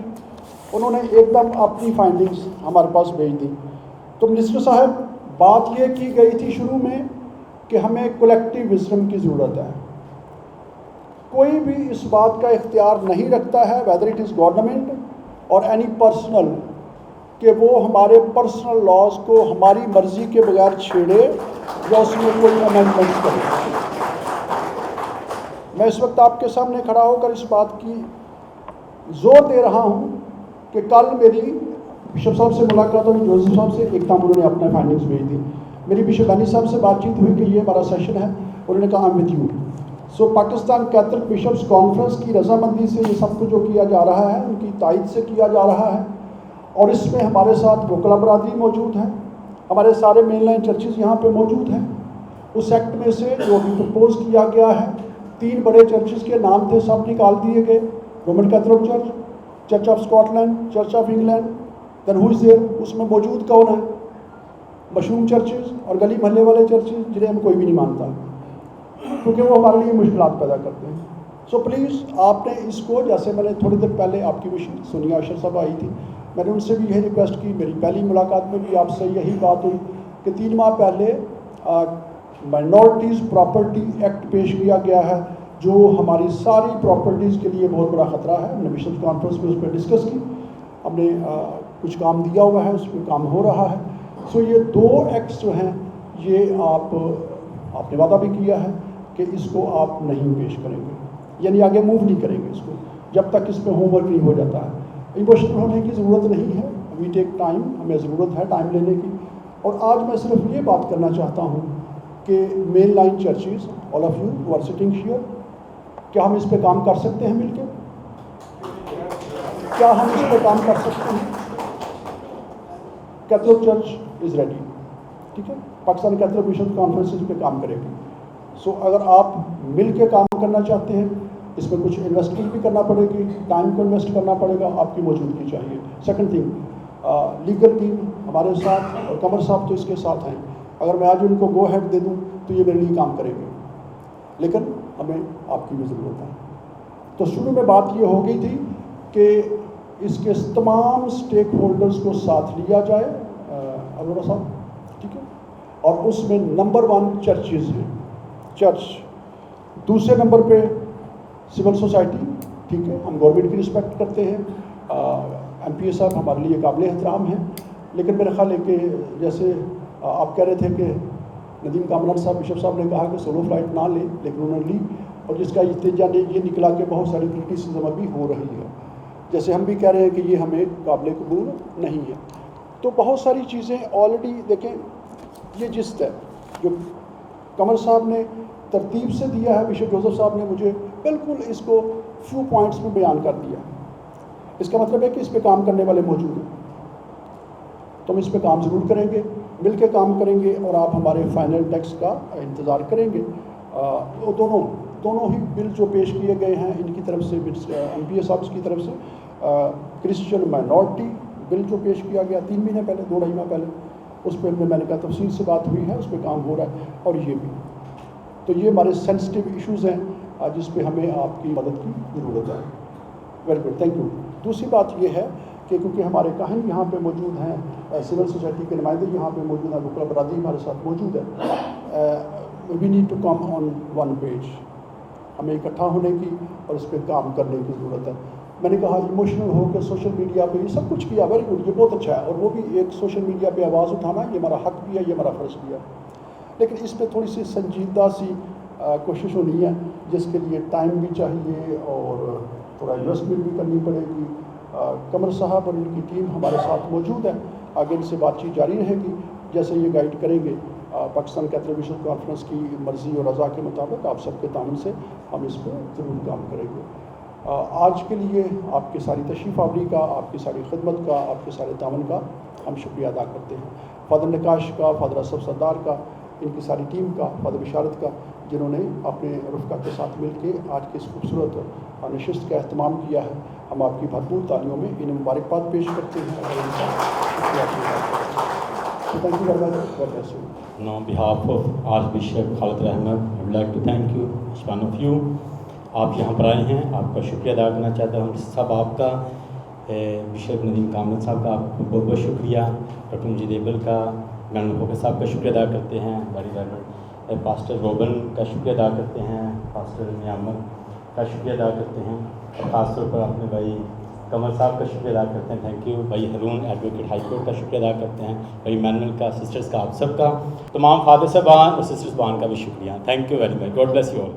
उन्होंने एकदम अपनी फाइंडिंग्स हमारे पास भेज दी। तो मिनिस्टर साहब, बात ये की गई थी शुरू में कि हमें कलेक्टिव विजडम की ज़रूरत है। कोई भी इस बात का इख्तियार नहीं रखता है, वेदर इट इज़ गवर्नमेंट और एनी पर्सनल, कि वो हमारे पर्सनल लॉज को हमारी मर्ज़ी के बगैर छेड़े या उसमें कोई अमेंडमेंट करे। मैं इस वक्त आपके सामने खड़ा होकर इस बात की जोर दे रहा हूँ कि कल मेरी बिशप साहब से मुलाकात हुई, जोसेफ साहब से, एक काम उन्होंने अपने फाइंडिंग्स भेज दी। मेरी बिशप बैनी साहब से बातचीत हुई कि ये हमारा सेशन है, उन्होंने कहा I am with you. So Pakistan Catholic bishops conference की रजामंदी से ये सब कुछ जो किया जा रहा है, उनकी तायद से किया जा रहा है। और इसमें हमारे साथ वकला बरादरी मौजूद है, हमारे सारे मेन लाइन चर्चेज़ यहाँ पे मौजूद हैं। उस एक्ट में से जो अभी प्रपोज किया गया है, 3 बड़े चर्चेज़ के नाम थे, सब निकाल दिए गए। Roman Catholic church, church of Scotland, church of England, then who is there, उसमें मौजूद कौन है? मशरूम चर्चेज़ और गली मोहल्ले वाले चर्चेज़, जिन्हें हम कोई भी नहीं मानता, क्योंकि वो हमारे लिए मुश्किलात पैदा करते हैं। सो प्लीज़ आपने इसको, जैसे मैंने थोड़ी देर पहले आपकी विशेष सोनिया अशर साहब आई थी, मैंने उनसे भी यही रिक्वेस्ट की, मेरी पहली मुलाकात में भी आपसे यही बात हुई कि 3 माह पहले माइनॉरिटीज़ प्रॉपर्टी एक्ट पेश किया गया है, जो हमारी सारी प्रॉपर्टीज़ के लिए बहुत बड़ा ख़तरा है। हमने मिशन कॉन्फ्रेंस में उस पर डिस्कस की, हमने कुछ काम दिया हुआ है, उस पर काम हो रहा है। सो ये 2 एक्ट्स जो हैं, ये आपने वादा भी किया है कि इसको आप नहीं पेश करेंगे, यानी आगे मूव नहीं करेंगे इसको, जब तक इस पर होमवर्क नहीं हो जाता है। इमोशनल होने की ज़रूरत नहीं है, वी टेक टाइम, हमें ज़रूरत है टाइम लेने की। और आज मैं सिर्फ ये बात करना चाहता हूँ कि main line churches, all of you who are sitting here, क्या हम इस पे काम कर सकते हैं मिलकर? क्या हम इस पे काम कर सकते हैं? कैथोलिक चर्च इज़ रेडी, ठीक है? पाकिस्तान कैथोलिक बिशप कॉन्फ्रेंस इस पे काम करेगी। सो अगर आप मिल के काम करना चाहते हैं, इसमें कुछ इन्वेस्टमेंट भी करना पड़ेगी, टाइम को इन्वेस्ट करना पड़ेगा, आपकी मौजूदगी चाहिए। सेकंड थिंग, लीगल टीम हमारे साथ, और कमर साहब तो इसके साथ हैं। अगर मैं आज उनको गो हेड दे दूं तो ये मेरे लिए काम करेंगे, लेकिन हमें आपकी भी ज़रूरत है। तो शुरू में बात ये हो गई थी कि इसके तमाम स्टेक होल्डर्स को साथ लिया जाए, अरोड़ा साहब, ठीक है? और उसमें नंबर 1 चर्चेज़ हैं, चर्च, दूसरे नंबर पे सिविल सोसाइटी, ठीक है? हम गवर्नमेंट की रिस्पेक्ट करते हैं, MPA साहब हमारे लिए काबिल एहतराम हैं, लेकिन मेरा ख्याल है कि जैसे आप कह रहे थे कि नदीम कामरान साहब, बिशप साहब ने कहा कि सोलो फ्लाइट ना लें, लेकिन उन्होंने ली, और जिसका नतीजा ये निकला कि बहुत सारी क्रिटिसिज्म अभी हो रही है, जैसे हम भी कह रहे हैं कि ये हमें काबिल कबूल नहीं है। तो बहुत सारी चीज़ें ऑलरेडी देखें, ये जिस्त है जो कमर साहब ने तरतीब से दिया है, बिशप जोसेफ साहब ने मुझे बिल्कुल इसको फ्यू पॉइंट्स में बयान कर दिया। इसका मतलब है कि इस पे काम करने वाले मौजूद हैं, तो हम इस पे काम ज़रूर करेंगे, मिल के काम करेंगे, और आप हमारे फाइनल टेक्स्ट का इंतज़ार करेंगे। दोनों ही बिल जो पेश किए गए हैं, इनकी तरफ से, MPA साहब की तरफ से, क्रिश्चियन माइनॉरिटी बिल जो पेश किया गया 3 महीने पहले, 2-2.5 माह पहले, उस पर मैंने कहा तफसील से बात हुई है, उस पर काम हो रहा है, और ये भी। तो ये हमारे सेंसिटिव इश्यूज़ हैं जिस पे हमें आपकी मदद की ज़रूरत है। Very good, thank you. दूसरी बात ये है कि क्योंकि हमारे काहिन यहाँ पे मौजूद हैं, सिविल सोसाइटी के नुमाइंदे यहाँ पे मौजूद हैं, वकला बरादरी हमारे साथ मौजूद है, we need to come on 1 page, हमें इकट्ठा होने की और इस पर काम करने की ज़रूरत है। मैंने कहा इमोशनल होकर सोशल मीडिया पे ये सब कुछ किया, वेरी गुड, ये बहुत अच्छा है, और वो भी एक सोशल मीडिया पे आवाज़ उठाना, ये हमारा हक भी है, ये हमारा फ़र्ज़ भी है, लेकिन इस पर थोड़ी सी संजीदा सी कोशिश होनी है, जिसके लिए टाइम भी चाहिए और थोड़ा इन्वेस्टमेंट भी करनी पड़ेगी। कमर साहब और इनकी टीम हमारे साथ मौजूद है, आगे इनसे बातचीत जारी रहेगी, जैसे ये गाइड करेंगे। पाकिस्तान कैथोलिक बिशप कॉन्फ्रेंस की मर्ज़ी और रज़ा के मुताबिक आप सबके ताउन से हम इस पर ज़रूर काम करेंगे। आज के लिए आपकी सारी तशरीफ़ आवरी का, आपकी सारी खिदमत का, आपके सारे ताउन का हम शुक्रिया अदा करते हैं। फ़ादर नकाश का, फ़ादर असफ सरदार का, इनकी सारी टीम का, फ़ादर बिशारत का, जिन्होंने अपने रुफ़का के साथ मिल के आज की इस खूबसूरत नशिस्त का अहतमाम किया है। हम आपकी भरपूर तालियों में इन्हें मुबारकबाद पेश करते हैं और इनका शुक्रिया अदा करते हैं। Thank you very much. God bless you. On behalf of Archbishop Khalid Ahmed, I would like to thank you, each one of you. आप यहाँ पर आए हैं, आपका शुक्रिया अदा करना चाहता हूँ हम सब आपका, बिशप नदीम कामत साहब का बहुत बहुत शुक्रिया, डॉक्टर मजीद एबल का, मैडम फोके साहब का शुक्रिया अदा करते हैं, बारी रेवरेंड पास्टर रोबन का शुक्रिया अदा करते हैं, पास्टर नियामत का शुक्रिया अदा करते हैं, और ख़ासतौर पर अपने भाई कमर साहब का शुक्रिया अदा करते हैं, थैंक यू। भाई हरून एडवोकेट हाई कोर्ट का शुक्रिया अदा करते हैं, भाई मैनुअल का, सिस्टर्स का, आप सब का, तमाम फादर साहबान और सिस्टर्स बान का भी शुक्रिया, thank you very much, God bless you all.